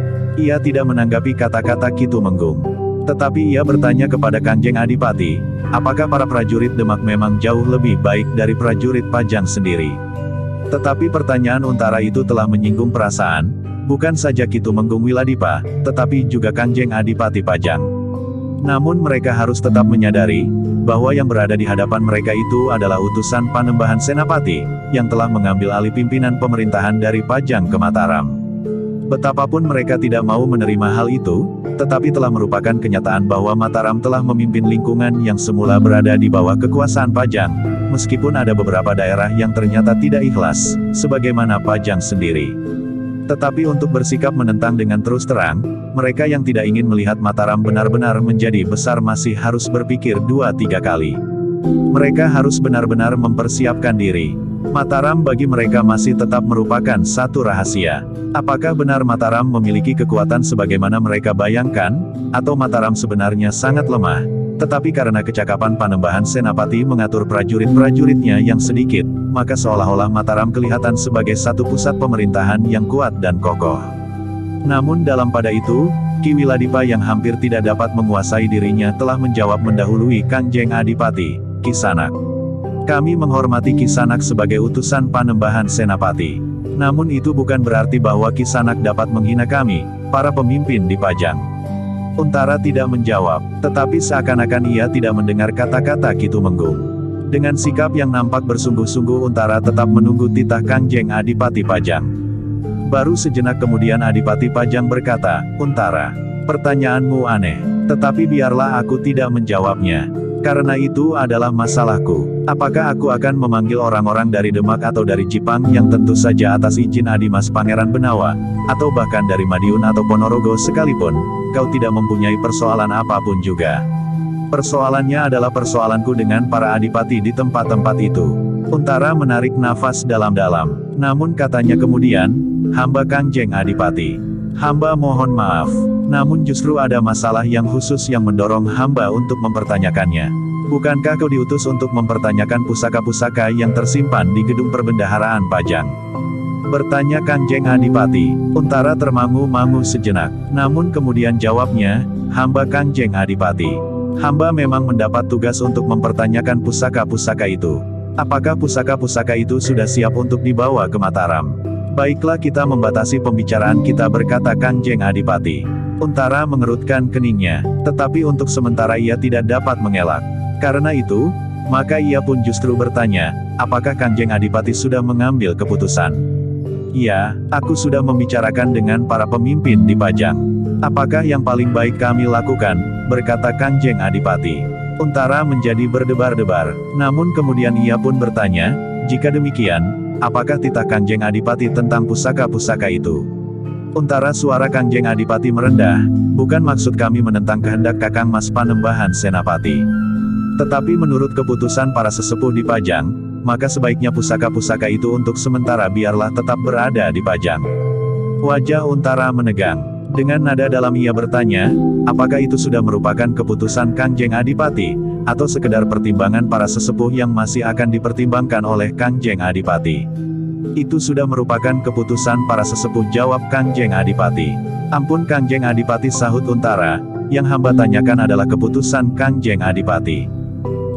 Ia tidak menanggapi kata-kata Ki Tumenggung. Tetapi ia bertanya kepada Kangjeng Adipati, apakah para prajurit Demak memang jauh lebih baik dari prajurit Pajang sendiri? Tetapi pertanyaan Untara itu telah menyinggung perasaan, bukan saja Ki Tumenggung Wiladipa, tetapi juga Kangjeng Adipati Pajang. Namun mereka harus tetap menyadari, bahwa yang berada di hadapan mereka itu adalah utusan Panembahan Senapati, yang telah mengambil alih pimpinan pemerintahan dari Pajang ke Mataram. Betapapun mereka tidak mau menerima hal itu, tetapi telah merupakan kenyataan bahwa Mataram telah memimpin lingkungan yang semula berada di bawah kekuasaan Pajang, meskipun ada beberapa daerah yang ternyata tidak ikhlas, sebagaimana Pajang sendiri. Tetapi untuk bersikap menentang dengan terus terang, mereka yang tidak ingin melihat Mataram benar-benar menjadi besar masih harus berpikir 2-3 kali. Mereka harus benar-benar mempersiapkan diri. Mataram bagi mereka masih tetap merupakan satu rahasia. Apakah benar Mataram memiliki kekuatan sebagaimana mereka bayangkan, atau Mataram sebenarnya sangat lemah, tetapi karena kecakapan Panembahan Senapati mengatur prajurit-prajuritnya yang sedikit, maka seolah-olah Mataram kelihatan sebagai satu pusat pemerintahan yang kuat dan kokoh. Namun dalam pada itu, Ki Wiladipa yang hampir tidak dapat menguasai dirinya telah menjawab mendahului Kanjeng Adipati, Kisanak. Kami menghormati Kisanak sebagai utusan Panembahan Senapati. Namun itu bukan berarti bahwa Kisanak dapat menghina kami, para pemimpin di Pajang. Untara tidak menjawab, tetapi seakan-akan ia tidak mendengar kata-kata Ki Tumenggung. Dengan sikap yang nampak bersungguh-sungguh Untara tetap menunggu titah Kanjeng Adipati Pajang. Baru sejenak kemudian Adipati Pajang berkata, "Untara, pertanyaanmu aneh, tetapi biarlah aku tidak menjawabnya. Karena itu adalah masalahku. Apakah aku akan memanggil orang-orang dari Demak atau dari Jipang yang tentu saja atas izin Adimas Pangeran Benawa, atau bahkan dari Madiun atau Ponorogo sekalipun, kau tidak mempunyai persoalan apapun juga. Persoalannya adalah persoalanku dengan para adipati di tempat-tempat itu." Untara menarik nafas dalam-dalam. Namun katanya kemudian, "Hamba Kanjeng Adipati. Hamba mohon maaf. Namun justru ada masalah yang khusus yang mendorong hamba untuk mempertanyakannya. Bukankah kau diutus untuk mempertanyakan pusaka-pusaka yang tersimpan di gedung perbendaharaan Pajang?" bertanya Kanjeng Adipati. Untara termangu-mangu sejenak. Namun kemudian jawabnya, "Hamba Kanjeng Adipati. Hamba memang mendapat tugas untuk mempertanyakan pusaka-pusaka itu. Apakah pusaka-pusaka itu sudah siap untuk dibawa ke Mataram?" "Baiklah kita membatasi pembicaraan kita," berkata Kanjeng Adipati. Untara mengerutkan keningnya, tetapi untuk sementara ia tidak dapat mengelak. Karena itu, maka ia pun justru bertanya, "Apakah Kanjeng Adipati sudah mengambil keputusan?" "Ya, aku sudah membicarakan dengan para pemimpin di Pajang." "Apakah yang paling baik kami lakukan?" berkata Kanjeng Adipati. Untara menjadi berdebar-debar, namun kemudian ia pun bertanya, "Jika demikian, apakah titah Kanjeng Adipati tentang pusaka-pusaka itu?" Untara suara Kanjeng Adipati merendah, "Bukan maksud kami menentang kehendak Kakang Mas Panembahan Senapati. Tetapi menurut keputusan para sesepuh di Pajang, maka sebaiknya pusaka-pusaka itu untuk sementara biarlah tetap berada di Pajang." Wajah Untara menegang. Dengan nada dalam ia bertanya, "Apakah itu sudah merupakan keputusan Kanjeng Adipati, atau sekedar pertimbangan para sesepuh yang masih akan dipertimbangkan oleh Kanjeng Adipati?" "Itu sudah merupakan keputusan para sesepuh," jawab Kanjeng Adipati. "Ampun Kanjeng Adipati," sahut Untara, "yang hamba tanyakan adalah keputusan Kanjeng Adipati.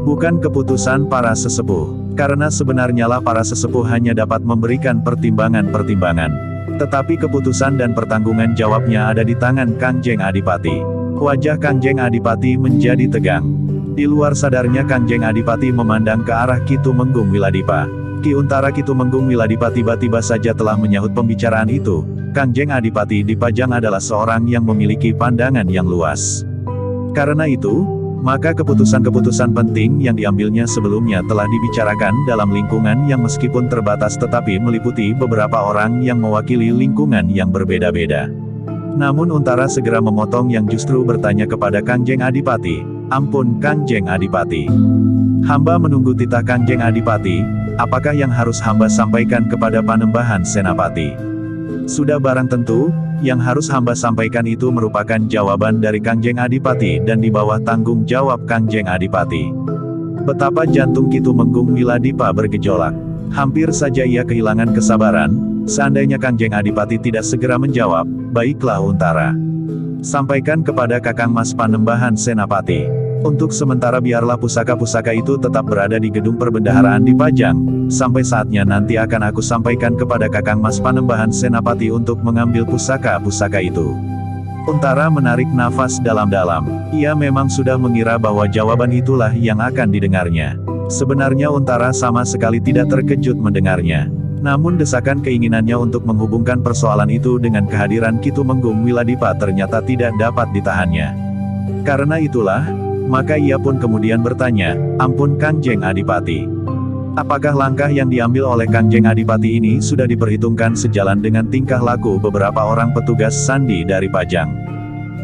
Bukan keputusan para sesepuh. Karena sebenarnya lah para sesepuh hanya dapat memberikan pertimbangan-pertimbangan. Tetapi keputusan dan pertanggungan jawabnya ada di tangan Kanjeng Adipati." Wajah Kanjeng Adipati menjadi tegang. Di luar sadarnya Kanjeng Adipati memandang ke arah Ki Tumenggung Wiladipa. Ki Untara Ki Tumenggung Wiladipa tiba-tiba saja telah menyahut pembicaraan itu. Kanjeng Adipati di Pajang adalah seorang yang memiliki pandangan yang luas. Karena itu, maka keputusan-keputusan penting yang diambilnya sebelumnya telah dibicarakan dalam lingkungan yang meskipun terbatas tetapi meliputi beberapa orang yang mewakili lingkungan yang berbeda-beda. Namun Untara segera memotong yang justru bertanya kepada Kanjeng Adipati, "Ampun Kanjeng Adipati. Hamba menunggu titah Kanjeng Adipati, apakah yang harus hamba sampaikan kepada Panembahan Senapati?" "Sudah barang tentu, yang harus hamba sampaikan itu merupakan jawaban dari Kanjeng Adipati dan di bawah tanggung jawab Kanjeng Adipati." Betapa jantung Ki Tumenggung Wiladipa bergejolak. Hampir saja ia kehilangan kesabaran, seandainya Kanjeng Adipati tidak segera menjawab, "Baiklah Untara. Sampaikan kepada Kakang Mas Panembahan Senapati. Untuk sementara biarlah pusaka-pusaka itu tetap berada di gedung perbendaharaan di Pajang, sampai saatnya nanti akan aku sampaikan kepada Kakang Mas Panembahan Senapati untuk mengambil pusaka-pusaka itu." Untara menarik nafas dalam-dalam. Ia memang sudah mengira bahwa jawaban itulah yang akan didengarnya. Sebenarnya Untara sama sekali tidak terkejut mendengarnya. Namun desakan keinginannya untuk menghubungkan persoalan itu dengan kehadiran Ki Tumenggung Wiladipa ternyata tidak dapat ditahannya. Karena itulah, maka ia pun kemudian bertanya, "Ampun Kanjeng Adipati. Apakah langkah yang diambil oleh Kanjeng Adipati ini sudah diperhitungkan sejalan dengan tingkah laku beberapa orang petugas sandi dari Pajang?"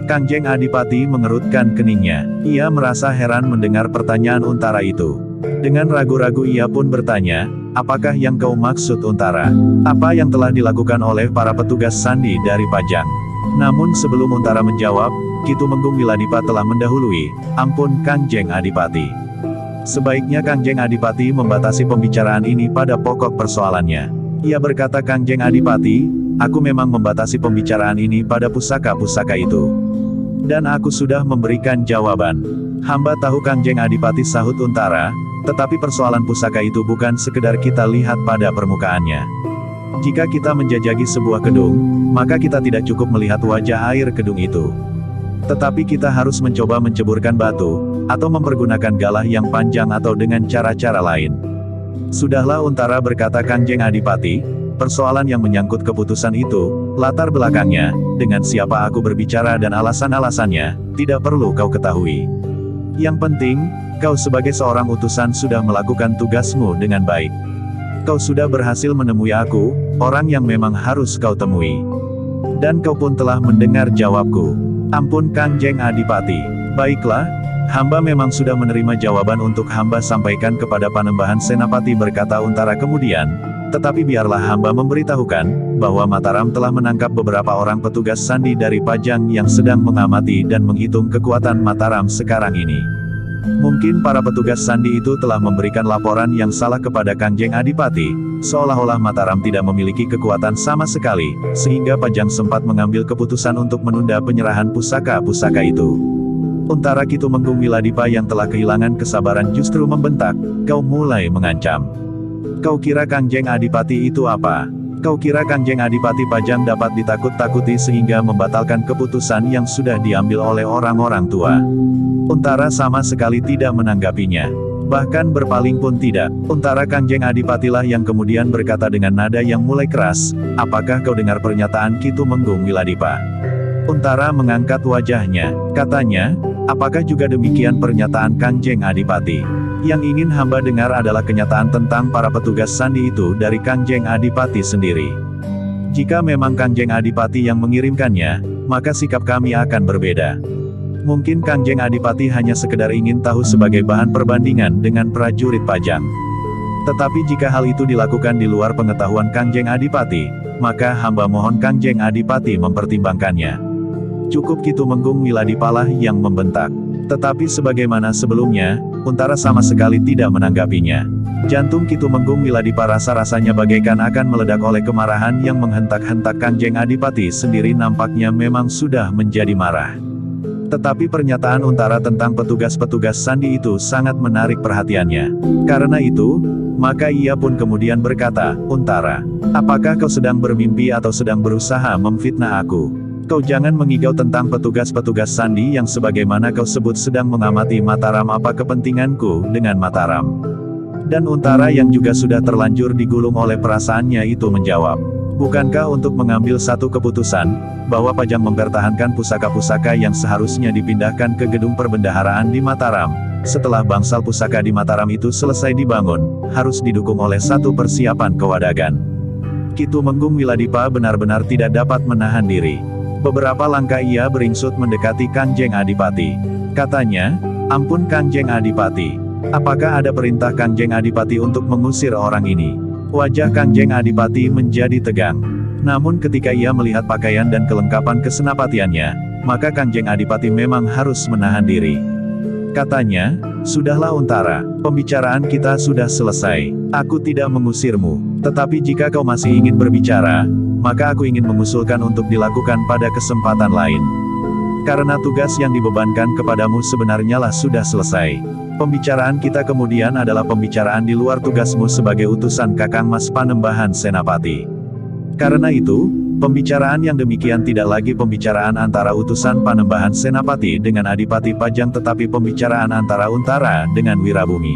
Kanjeng Adipati mengerutkan keningnya. Ia merasa heran mendengar pertanyaan Untara itu. Dengan ragu-ragu ia pun bertanya, apakah yang kau maksud Untara? Apa yang telah dilakukan oleh para petugas sandi dari Pajang? Namun sebelum Untara menjawab, Kitumenggung Wiladipa telah mendahului, ampun Kangjeng Adipati. Sebaiknya Kangjeng Adipati membatasi pembicaraan ini pada pokok persoalannya. Ia berkata, Kangjeng Adipati, aku memang membatasi pembicaraan ini pada pusaka-pusaka itu. Dan aku sudah memberikan jawaban. Hamba tahu Kangjeng Adipati, sahut Untara, tetapi persoalan pusaka itu bukan sekedar kita lihat pada permukaannya. Jika kita menjajaki sebuah gedung, maka kita tidak cukup melihat wajah air gedung itu. Tetapi kita harus mencoba menceburkan batu, atau mempergunakan galah yang panjang atau dengan cara-cara lain. Sudahlah Untara, berkata Kangjeng Adipati, persoalan yang menyangkut keputusan itu, latar belakangnya, dengan siapa aku berbicara dan alasan-alasannya, tidak perlu kau ketahui. Yang penting, kau sebagai seorang utusan sudah melakukan tugasmu dengan baik. Kau sudah berhasil menemui aku, orang yang memang harus kau temui. Dan kau pun telah mendengar jawabku. Ampun Kangjeng Adipati. Baiklah, hamba memang sudah menerima jawaban untuk hamba sampaikan kepada Panembahan Senapati, berkata Untara kemudian. Tetapi biarlah hamba memberitahukan, bahwa Mataram telah menangkap beberapa orang petugas sandi dari Pajang yang sedang mengamati dan menghitung kekuatan Mataram sekarang ini. Mungkin para petugas sandi itu telah memberikan laporan yang salah kepada Kangjeng Adipati, seolah-olah Mataram tidak memiliki kekuatan sama sekali, sehingga Pajang sempat mengambil keputusan untuk menunda penyerahan pusaka-pusaka itu. Untara Kitumenggung Wiladipa yang telah kehilangan kesabaran justru membentak, kau mulai mengancam. Kau kira Kangjeng Adipati itu apa? Kau kira Kangjeng Adipati Pajang dapat ditakut-takuti sehingga membatalkan keputusan yang sudah diambil oleh orang-orang tua? Untara sama sekali tidak menanggapinya. Bahkan berpaling pun tidak. Untara Kangjeng Adipatilah yang kemudian berkata dengan nada yang mulai keras, apakah kau dengar pernyataan Kitumenggung Wiladipa? Untara mengangkat wajahnya. Katanya, apakah juga demikian pernyataan Kangjeng Adipati? Yang ingin hamba dengar adalah kenyataan tentang para petugas sandi itu dari Kangjeng Adipati sendiri. Jika memang Kangjeng Adipati yang mengirimkannya, maka sikap kami akan berbeda. Mungkin Kangjeng Adipati hanya sekedar ingin tahu sebagai bahan perbandingan dengan prajurit Pajang. Tetapi jika hal itu dilakukan di luar pengetahuan Kangjeng Adipati, maka hamba mohon Kangjeng Adipati mempertimbangkannya. Cukup Kitumenggung Wiladipalah yang membentak. Tetapi sebagaimana sebelumnya, Untara sama sekali tidak menanggapinya. Jantung Kitumenggung Wiladipa rasa-rasanya bagaikan akan meledak oleh kemarahan yang menghentak-hentak Kangjeng Adipati sendiri, nampaknya memang sudah menjadi marah. Tetapi pernyataan Untara tentang petugas-petugas sandi itu sangat menarik perhatiannya. Karena itu, maka ia pun kemudian berkata, Untara, apakah kau sedang bermimpi atau sedang berusaha memfitnah aku? Kau jangan mengigau tentang petugas-petugas sandi yang sebagaimana kau sebut sedang mengamati Mataram. Apa kepentinganku dengan Mataram? Dan Untara yang juga sudah terlanjur digulung oleh perasaannya itu menjawab, bukankah untuk mengambil satu keputusan, bahwa Pajang mempertahankan pusaka-pusaka yang seharusnya dipindahkan ke gedung perbendaharaan di Mataram, setelah bangsal pusaka di Mataram itu selesai dibangun, harus didukung oleh satu persiapan kewadagan. Kitumenggung Wiladipa benar-benar tidak dapat menahan diri. Beberapa langkah ia beringsut mendekati Kangjeng Adipati. Katanya, ampun Kangjeng Adipati. Apakah ada perintah Kangjeng Adipati untuk mengusir orang ini? Wajah Kangjeng Adipati menjadi tegang. Namun ketika ia melihat pakaian dan kelengkapan kesenapatiannya, maka Kangjeng Adipati memang harus menahan diri. Katanya, sudahlah Untara, pembicaraan kita sudah selesai. Aku tidak mengusirmu. Tetapi jika kau masih ingin berbicara, maka aku ingin mengusulkan untuk dilakukan pada kesempatan lain. Karena tugas yang dibebankan kepadamu sebenarnya lah sudah selesai. Pembicaraan kita kemudian adalah pembicaraan di luar tugasmu sebagai utusan Kakang Mas Panembahan Senapati. Karena itu, pembicaraan yang demikian tidak lagi pembicaraan antara utusan Panembahan Senapati dengan Adipati Pajang, tetapi pembicaraan antara Untara dengan Wirabumi.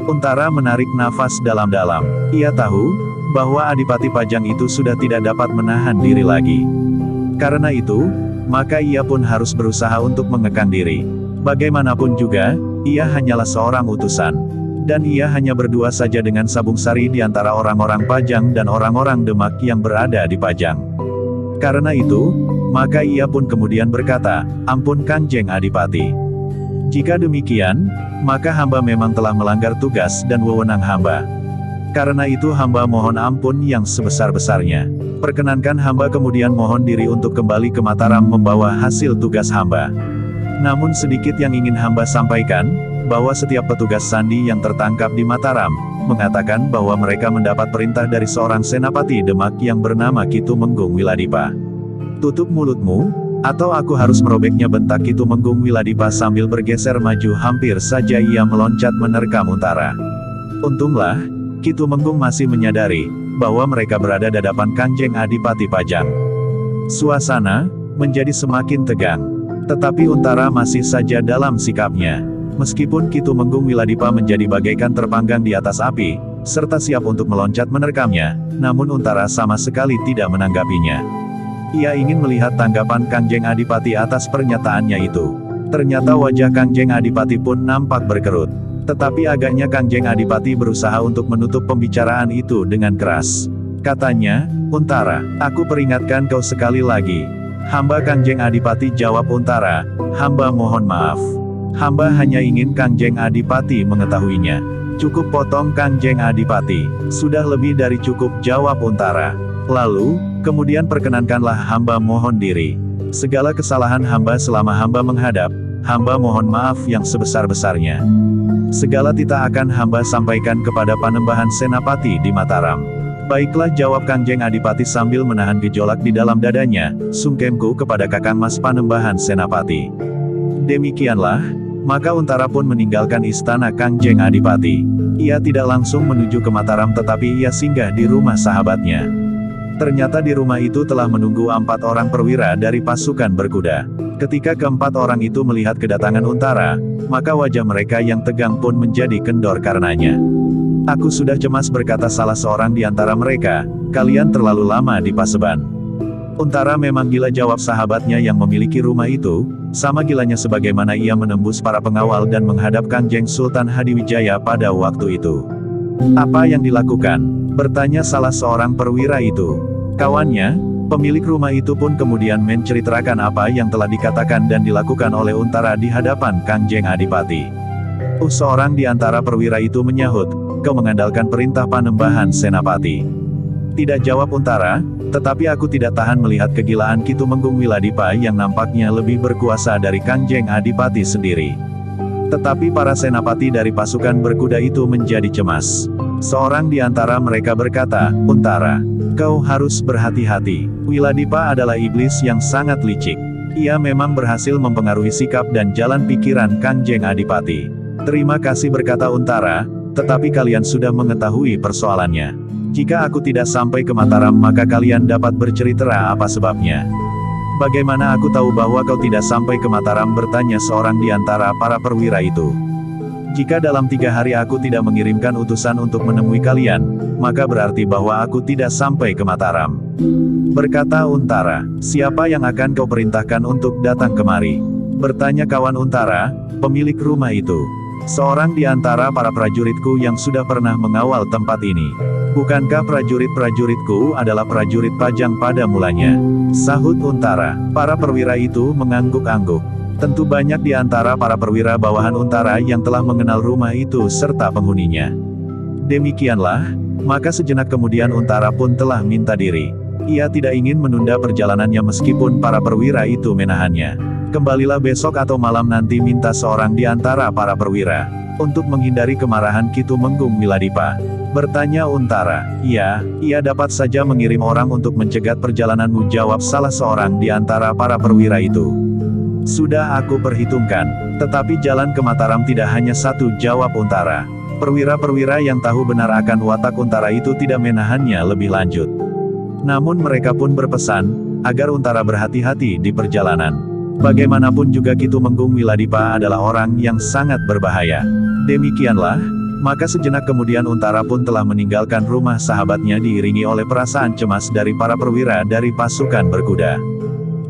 Untara menarik nafas dalam-dalam. Ia tahu bahwa Adipati Pajang itu sudah tidak dapat menahan diri lagi. Karena itu, maka ia pun harus berusaha untuk mengekang diri. Bagaimanapun juga, ia hanyalah seorang utusan. Dan ia hanya berdua saja dengan Sabung Sari di antara orang-orang Pajang dan orang-orang Demak yang berada di Pajang. Karena itu, maka ia pun kemudian berkata, ampun Kangjeng Adipati. Jika demikian, maka hamba memang telah melanggar tugas dan wewenang hamba. Karena itu hamba mohon ampun yang sebesar-besarnya. Perkenankan hamba kemudian mohon diri untuk kembali ke Mataram membawa hasil tugas hamba. Namun sedikit yang ingin hamba sampaikan, bahwa setiap petugas sandi yang tertangkap di Mataram, mengatakan bahwa mereka mendapat perintah dari seorang senapati Demak yang bernama Ki Tumenggung Wiladipa. Tutup mulutmu, atau aku harus merobeknya, bentak Ki Tumenggung Wiladipa sambil bergeser maju. Hampir saja ia meloncat menerkam Untara. Untunglah, Ki Tumenggung masih menyadari, bahwa mereka berada di hadapan Kanjeng Adipati Pajang. Suasana menjadi semakin tegang. Tetapi Untara masih saja dalam sikapnya. Meskipun Ki Tumenggung Wiladipa menjadi bagaikan terpanggang di atas api, serta siap untuk meloncat menerkamnya, namun Untara sama sekali tidak menanggapinya. Ia ingin melihat tanggapan Kanjeng Adipati atas pernyataannya itu. Ternyata wajah Kanjeng Adipati pun nampak berkerut. Tetapi agaknya Kanjeng Adipati berusaha untuk menutup pembicaraan itu dengan keras. Katanya, "Untara, aku peringatkan kau sekali lagi." "Hamba Kanjeng Adipati," jawab Untara, "hamba mohon maaf. Hamba hanya ingin Kanjeng Adipati mengetahuinya." "Cukup," potong Kanjeng Adipati. "Sudah lebih dari cukup," jawab Untara. Lalu, kemudian perkenankanlah hamba mohon diri. Segala kesalahan hamba selama hamba menghadap, hamba mohon maaf yang sebesar-besarnya. Segala titah akan hamba sampaikan kepada Panembahan Senapati di Mataram. "Baiklah," jawab Kanjeng Adipati sambil menahan gejolak di dalam dadanya, "sungkemku kepada Kakang Mas Panembahan Senapati." Demikianlah, maka Untara pun meninggalkan istana Kanjeng Adipati. Ia tidak langsung menuju ke Mataram tetapi ia singgah di rumah sahabatnya. Ternyata di rumah itu telah menunggu 4 orang perwira dari pasukan berkuda. Ketika keempat orang itu melihat kedatangan Untara, maka wajah mereka yang tegang pun menjadi kendor karenanya. "Aku sudah cemas," berkata salah seorang di antara mereka, "kalian terlalu lama di Paseban." "Untara memang gila," jawab sahabatnya yang memiliki rumah itu, "sama gilanya sebagaimana ia menembus para pengawal dan menghadap Kanjeng Sultan Hadiwijaya pada waktu itu." "Apa yang dilakukan?" bertanya salah seorang perwira itu. Kawannya, pemilik rumah itu pun kemudian menceritakan apa yang telah dikatakan dan dilakukan oleh Untara di hadapan Kanjeng Adipati. Seorang di antara perwira itu menyahut, "Kau mengandalkan perintah Panembahan Senapati." "Tidak," jawab Untara, "tetapi aku tidak tahan melihat kegilaan Ki Tumenggung Wiladipa yang nampaknya lebih berkuasa dari Kanjeng Adipati sendiri." Tetapi para senapati dari pasukan berkuda itu menjadi cemas. Seorang di antara mereka berkata, "Untara, kau harus berhati-hati. Wiladipa adalah iblis yang sangat licik. Ia memang berhasil mempengaruhi sikap dan jalan pikiran Kanjeng Adipati." "Terima kasih," berkata Untara, "tetapi kalian sudah mengetahui persoalannya. Jika aku tidak sampai ke Mataram maka kalian dapat bercerita apa sebabnya." "Bagaimana aku tahu bahwa kau tidak sampai ke Mataram?" bertanya seorang di antara para perwira itu. "Jika dalam 3 hari aku tidak mengirimkan utusan untuk menemui kalian, maka berarti bahwa aku tidak sampai ke Mataram," berkata Untara. "Siapa yang akan kau perintahkan untuk datang kemari?" bertanya kawan Untara, pemilik rumah itu. "Seorang di antara para prajuritku yang sudah pernah mengawal tempat ini." "Bukankah prajurit-prajuritku adalah prajurit Pajang pada mulanya?" sahut Untara. Para perwira itu mengangguk-angguk. Tentu banyak di antara para perwira bawahan Untara yang telah mengenal rumah itu serta penghuninya. Demikianlah, maka sejenak kemudian Untara pun telah minta diri. Ia tidak ingin menunda perjalanannya meskipun para perwira itu menahannya. "Kembalilah besok atau malam nanti," minta seorang di antara para perwira. "Untuk menghindari kemarahan Ki Tumenggung Wiladipa?" bertanya Untara. "Iya, ia dapat saja mengirim orang untuk mencegat perjalananmu," jawab salah seorang di antara para perwira itu. "Sudah aku perhitungkan. Tetapi jalan ke Mataram tidak hanya satu," jawab Untara. Perwira-perwira yang tahu benar akan watak Untara itu tidak menahannya lebih lanjut. Namun mereka pun berpesan, agar Untara berhati-hati di perjalanan. Bagaimanapun juga Ki Tumenggung Wiladipa adalah orang yang sangat berbahaya. Demikianlah, maka sejenak kemudian Untara pun telah meninggalkan rumah sahabatnya diiringi oleh perasaan cemas dari para perwira dari pasukan berkuda.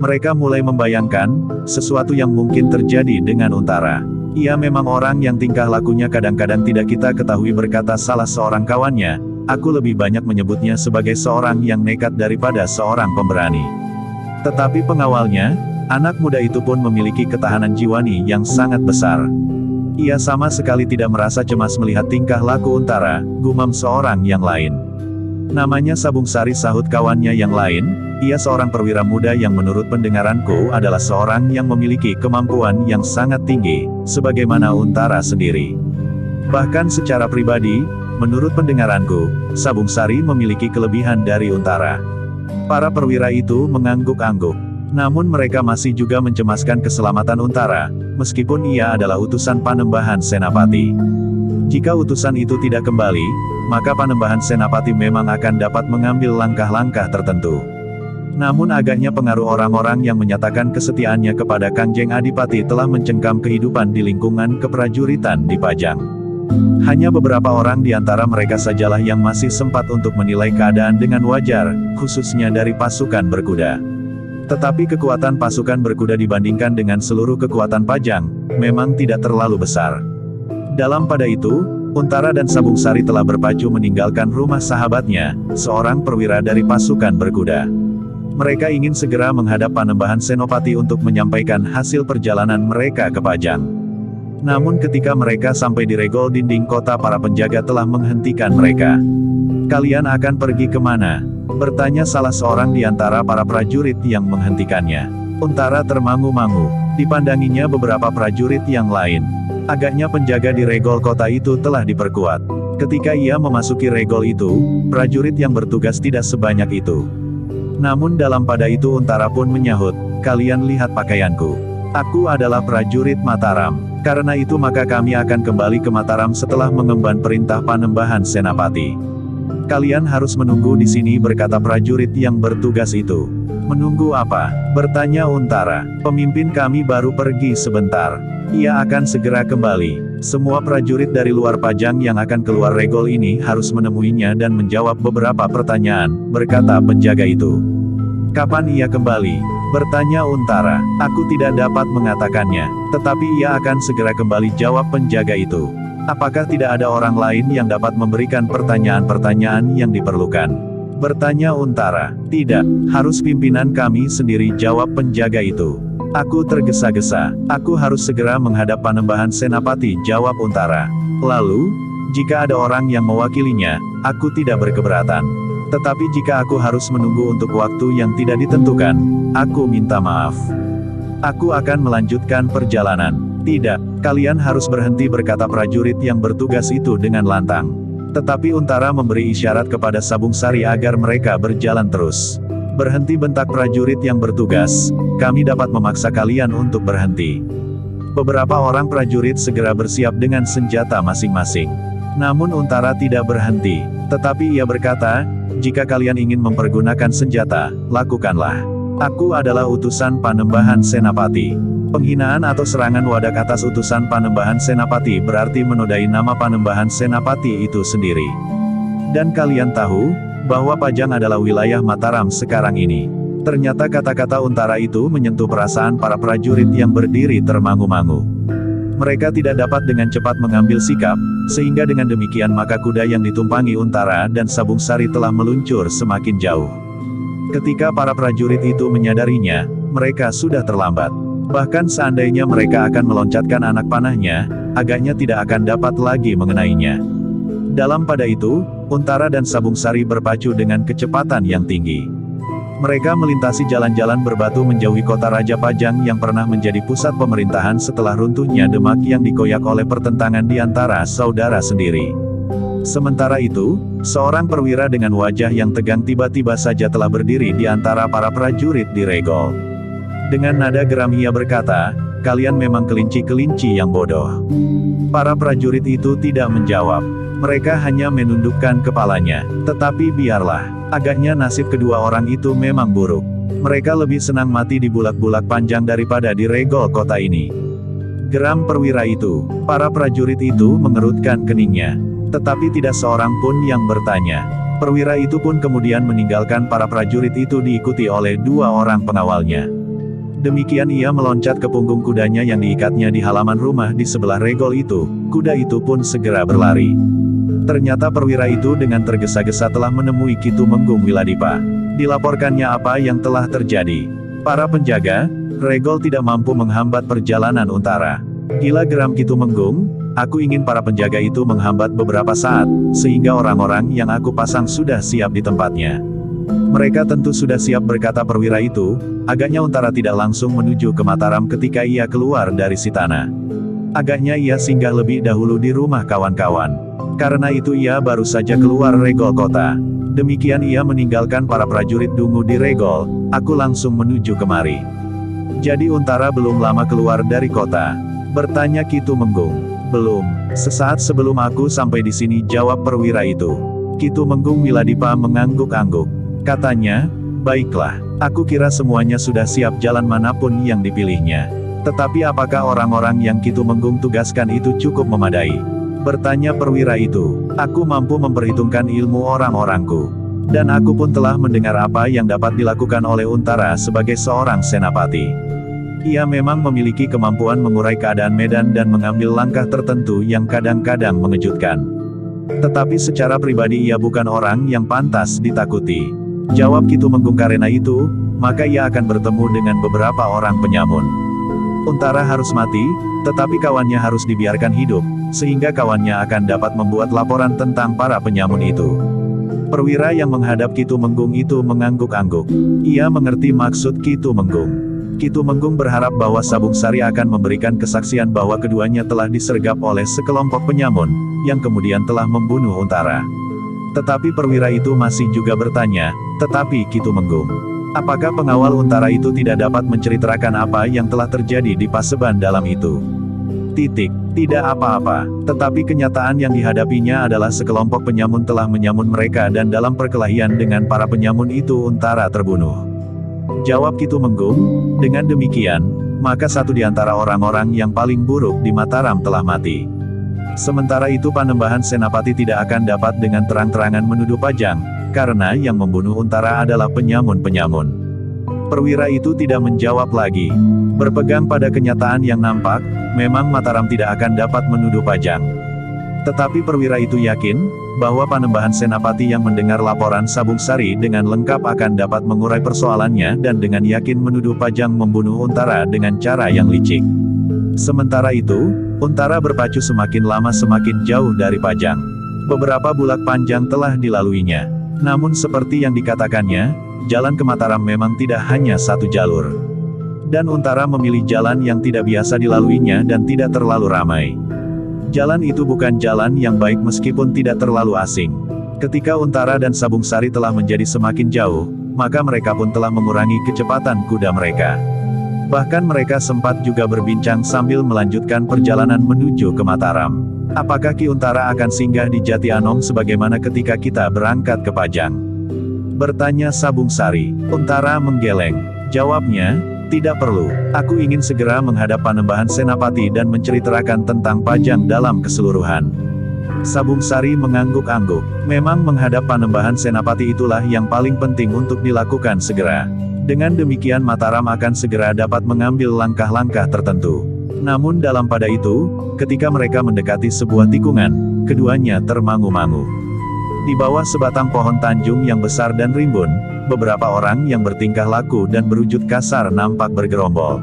Mereka mulai membayangkan sesuatu yang mungkin terjadi dengan Untara. "Ia memang orang yang tingkah lakunya kadang-kadang tidak kita ketahui," berkata salah seorang kawannya. "Aku lebih banyak menyebutnya sebagai seorang yang nekat daripada seorang pemberani." Tetapi pengawalnya, Anak muda itu pun memiliki ketahanan jiwani yang sangat besar. Ia sama sekali tidak merasa cemas melihat tingkah laku Untara, gumam seorang yang lain. Namanya Sabung Sari, sahut kawannya yang lain, ia seorang perwira muda yang menurut pendengaranku adalah seorang yang memiliki kemampuan yang sangat tinggi, sebagaimana Untara sendiri. Bahkan secara pribadi, menurut pendengaranku, Sabung Sari memiliki kelebihan dari Untara. Para perwira itu mengangguk-angguk. Namun mereka masih juga mencemaskan keselamatan Untara, meskipun ia adalah utusan Panembahan Senapati. Jika utusan itu tidak kembali, maka Panembahan Senapati memang akan dapat mengambil langkah-langkah tertentu. Namun agaknya pengaruh orang-orang yang menyatakan kesetiaannya kepada Kangjeng Adipati telah mencengkam kehidupan di lingkungan keprajuritan di Pajang. Hanya beberapa orang di antara mereka sajalah yang masih sempat untuk menilai keadaan dengan wajar, khususnya dari pasukan berkuda. Tetapi kekuatan pasukan berkuda dibandingkan dengan seluruh kekuatan Pajang, memang tidak terlalu besar. Dalam pada itu, Untara dan Sabung Sari telah berpacu meninggalkan rumah sahabatnya, seorang perwira dari pasukan berkuda. Mereka ingin segera menghadap Panembahan Senopati untuk menyampaikan hasil perjalanan mereka ke Pajang. Namun ketika mereka sampai di regol dinding kota, para penjaga telah menghentikan mereka. "Kalian akan pergi kemana?" bertanya salah seorang di antara para prajurit yang menghentikannya. Untara termangu-mangu, dipandanginya beberapa prajurit yang lain. Agaknya penjaga di regol kota itu telah diperkuat. Ketika ia memasuki regol itu, prajurit yang bertugas tidak sebanyak itu. Namun dalam pada itu Untara pun menyahut, "Kalian lihat pakaianku. Aku adalah prajurit Mataram. Karena itu maka kami akan kembali ke Mataram setelah mengemban perintah Panembahan Senapati. Kalian harus menunggu di sini," berkata prajurit yang bertugas itu. "Menunggu apa?" bertanya Untara. "Pemimpin kami baru pergi sebentar. Ia akan segera kembali. Semua prajurit dari luar Pajang yang akan keluar regol ini harus menemuinya dan menjawab beberapa pertanyaan," berkata penjaga itu. "Kapan ia kembali?" bertanya Untara. "Aku tidak dapat mengatakannya, tetapi ia akan segera kembali," jawab penjaga itu. "Apakah tidak ada orang lain yang dapat memberikan pertanyaan-pertanyaan yang diperlukan?" bertanya Untara. "Tidak, harus pimpinan kami sendiri," jawab penjaga itu. "Aku tergesa-gesa. Aku harus segera menghadap Panembahan Senapati," jawab Untara. "Lalu, jika ada orang yang mewakilinya, aku tidak berkeberatan. Tetapi jika aku harus menunggu untuk waktu yang tidak ditentukan, aku minta maaf. Aku akan melanjutkan perjalanan." "Tidak, kalian harus berhenti," berkata prajurit yang bertugas itu dengan lantang. Tetapi Untara memberi isyarat kepada Sabung Sari agar mereka berjalan terus. "Berhenti," bentak prajurit yang bertugas, "kami dapat memaksa kalian untuk berhenti." Beberapa orang prajurit segera bersiap dengan senjata masing-masing. Namun Untara tidak berhenti, tetapi ia berkata, "Jika kalian ingin mempergunakan senjata, lakukanlah. Aku adalah utusan Panembahan Senapati. Penghinaan atau serangan wadak atas utusan Panembahan Senapati berarti menodai nama Panembahan Senapati itu sendiri. Dan kalian tahu, bahwa Pajang adalah wilayah Mataram sekarang ini." Ternyata kata-kata Untara itu menyentuh perasaan para prajurit yang berdiri termangu-mangu. Mereka tidak dapat dengan cepat mengambil sikap, sehingga dengan demikian maka kuda yang ditumpangi Untara dan Sabung Sari telah meluncur semakin jauh. Ketika para prajurit itu menyadarinya, mereka sudah terlambat. Bahkan seandainya mereka akan meloncatkan anak panahnya, agaknya tidak akan dapat lagi mengenainya. Dalam pada itu, Untara dan Sabung Sari berpacu dengan kecepatan yang tinggi. Mereka melintasi jalan-jalan berbatu menjauhi kota Raja Pajang yang pernah menjadi pusat pemerintahan setelah runtuhnya Demak yang dikoyak oleh pertentangan di antara saudara sendiri. Sementara itu, seorang perwira dengan wajah yang tegang tiba-tiba saja telah berdiri di antara para prajurit di regol. Dengan nada geram ia berkata, "Kalian memang kelinci-kelinci yang bodoh." Para prajurit itu tidak menjawab. Mereka hanya menundukkan kepalanya. Tetapi biarlah, agaknya nasib kedua orang itu memang buruk. Mereka lebih senang mati di bulak-bulak panjang daripada di regol kota ini. Geram perwira itu. Para prajurit itu mengerutkan keningnya. Tetapi tidak seorang pun yang bertanya. Perwira itu pun kemudian meninggalkan para prajurit itu diikuti oleh dua orang pengawalnya. Demikian ia meloncat ke punggung kudanya yang diikatnya di halaman rumah di sebelah regol itu. Kuda itu pun segera berlari. Ternyata perwira itu dengan tergesa-gesa telah menemui Ki Tumenggung Wiladipa. Dilaporkannya apa yang telah terjadi. Para penjaga, Regol tidak mampu menghambat perjalanan Untara. Gila, geram Ki Tumenggung, aku ingin para penjaga itu menghambat beberapa saat, sehingga orang-orang yang aku pasang sudah siap di tempatnya. Mereka tentu sudah siap, berkata perwira itu. Agaknya Untara tidak langsung menuju ke Mataram ketika ia keluar dari Sitana. Agaknya ia singgah lebih dahulu di rumah kawan-kawan. Karena itu ia baru saja keluar Regol kota. Demikian ia meninggalkan para prajurit dungu di Regol. Aku langsung menuju kemari. Jadi Untara belum lama keluar dari kota? Bertanya Ki Tumenggung. Belum. Sesaat sebelum aku sampai di sini, jawab perwira itu. Ki Tumenggung Miladipa mengangguk-angguk. Katanya, baiklah, aku kira semuanya sudah siap jalan manapun yang dipilihnya. Tetapi apakah orang-orang yang Ki Tumenggung tugaskan itu cukup memadai? Bertanya perwira itu. Aku mampu memperhitungkan ilmu orang-orangku. Dan aku pun telah mendengar apa yang dapat dilakukan oleh Untara sebagai seorang senapati. Ia memang memiliki kemampuan mengurai keadaan medan dan mengambil langkah tertentu yang kadang-kadang mengejutkan. Tetapi secara pribadi ia bukan orang yang pantas ditakuti. Jawab Ki Tumenggung. Karena itu, maka ia akan bertemu dengan beberapa orang penyamun. Untara harus mati, tetapi kawannya harus dibiarkan hidup, sehingga kawannya akan dapat membuat laporan tentang para penyamun itu. Perwira yang menghadap Ki Tumenggung itu mengangguk-angguk. Ia mengerti maksud Ki Tumenggung. Ki Tumenggung berharap bahwa Sabung Sari akan memberikan kesaksian bahwa keduanya telah disergap oleh sekelompok penyamun, yang kemudian telah membunuh Untara. Tetapi perwira itu masih juga bertanya, tetapi Ki Tumenggung, apakah pengawal Untara itu tidak dapat menceritakan apa yang telah terjadi di Paseban dalam itu? Tidak apa-apa, tetapi kenyataan yang dihadapinya adalah sekelompok penyamun telah menyamun mereka dan dalam perkelahian dengan para penyamun itu Untara terbunuh. Jawab Ki Tumenggung. Dengan demikian, maka satu di antara orang-orang yang paling buruk di Mataram telah mati. Sementara itu Panembahan Senapati tidak akan dapat dengan terang-terangan menuduh Pajang, karena yang membunuh Untara adalah penyamun-penyamun. Perwira itu tidak menjawab lagi. Berpegang pada kenyataan yang nampak, memang Mataram tidak akan dapat menuduh Pajang. Tetapi perwira itu yakin, bahwa Panembahan Senapati yang mendengar laporan Sabung Sari dengan lengkap akan dapat mengurai persoalannya dan dengan yakin menuduh Pajang membunuh Untara dengan cara yang licik. Sementara itu, Untara berpacu semakin lama semakin jauh dari Pajang. Beberapa bulak panjang telah dilaluinya. Namun seperti yang dikatakannya, jalan ke Mataram memang tidak hanya satu jalur. Dan Untara memilih jalan yang tidak biasa dilaluinya dan tidak terlalu ramai. Jalan itu bukan jalan yang baik meskipun tidak terlalu asing. Ketika Untara dan Sabung Sari telah menjadi semakin jauh, maka mereka pun telah mengurangi kecepatan kuda mereka. Bahkan mereka sempat juga berbincang sambil melanjutkan perjalanan menuju ke Mataram. Apakah Ki Untara akan singgah di Jati Anom sebagaimana ketika kita berangkat ke Pajang? Bertanya Sabung Sari. Untara menggeleng. Jawabnya, tidak perlu. Aku ingin segera menghadap Panembahan Senapati dan menceritakan tentang Pajang dalam keseluruhan. Sabung Sari mengangguk-angguk. Memang menghadap Panembahan Senapati itulah yang paling penting untuk dilakukan segera. Dengan demikian Mataram akan segera dapat mengambil langkah-langkah tertentu. Namun dalam pada itu, ketika mereka mendekati sebuah tikungan, keduanya termangu-mangu. Di bawah sebatang pohon tanjung yang besar dan rimbun, beberapa orang yang bertingkah laku dan berwujud kasar nampak bergerombol.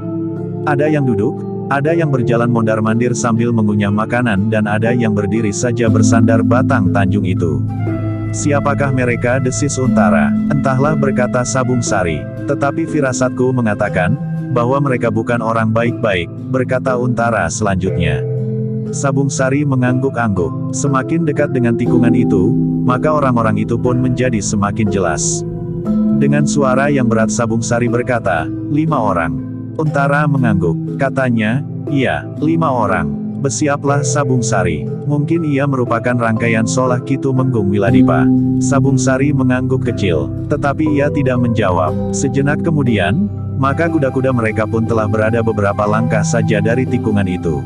Ada yang duduk, ada yang berjalan mondar-mandir sambil mengunyah makanan dan ada yang berdiri saja bersandar batang tanjung itu. Siapakah mereka? Desis Untara. Entahlah, berkata Sabung Sari. Tetapi firasatku mengatakan, bahwa mereka bukan orang baik-baik, berkata Untara selanjutnya. Sabung Sari mengangguk-angguk. Semakin dekat dengan tikungan itu, maka orang-orang itu pun menjadi semakin jelas. Dengan suara yang berat Sabung Sari berkata, 5 orang. Untara mengangguk. Katanya, iya, 5 orang. Bersiaplah Sabung Sari. Mungkin ia merupakan rangkaian solah Ki Tumenggung Miladipa. Sabung Sari mengangguk kecil. Tetapi ia tidak menjawab. Sejenak kemudian, maka kuda-kuda mereka pun telah berada beberapa langkah saja dari tikungan itu.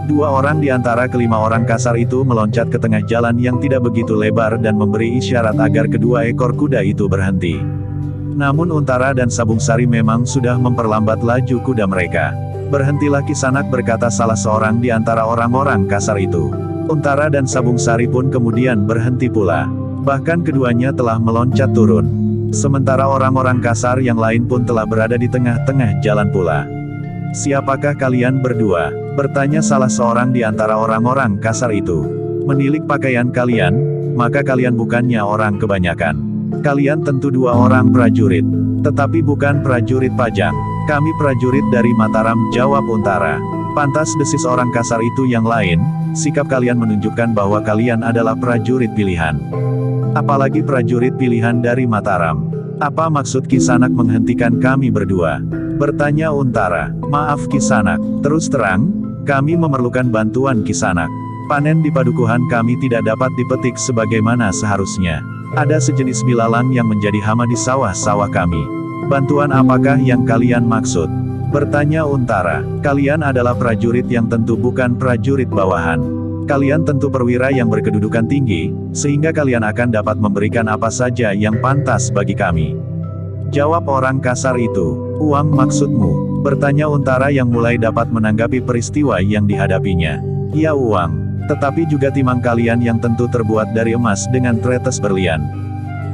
2 orang di antara kelima orang kasar itu meloncat ke tengah jalan yang tidak begitu lebar dan memberi isyarat agar kedua ekor kuda itu berhenti. Namun Untara dan Sabung Sari memang sudah memperlambat laju kuda mereka. Berhentilah Kisanak, berkata salah seorang di antara orang-orang kasar itu. Untara dan Sabung Sari pun kemudian berhenti pula. Bahkan keduanya telah meloncat turun. Sementara orang-orang kasar yang lain pun telah berada di tengah-tengah jalan pula. "Siapakah kalian berdua?" bertanya salah seorang di antara orang-orang kasar itu. "Menilik pakaian kalian, maka kalian bukannya orang kebanyakan. Kalian tentu 2 orang prajurit. Tetapi bukan prajurit Pajang. Kami prajurit dari Mataram," jawab Untara. "Pantas," desis orang kasar itu yang lain, "sikap kalian menunjukkan bahwa kalian adalah prajurit pilihan. Apalagi prajurit pilihan dari Mataram. Apa maksud Kisanak menghentikan kami berdua?" bertanya Untara. "Maaf Kisanak, terus terang, kami memerlukan bantuan Kisanak. Panen di padukuhan kami tidak dapat dipetik sebagaimana seharusnya. Ada sejenis bilalang yang menjadi hama di sawah-sawah kami. Bantuan apakah yang kalian maksud?" bertanya Untara. "Kalian adalah prajurit yang tentu bukan prajurit bawahan. Kalian tentu perwira yang berkedudukan tinggi, sehingga kalian akan dapat memberikan apa saja yang pantas bagi kami," jawab orang kasar itu. "Uang maksudmu?" bertanya Untara yang mulai dapat menanggapi peristiwa yang dihadapinya. "Ya uang, tetapi juga timang kalian yang tentu terbuat dari emas dengan tretes berlian.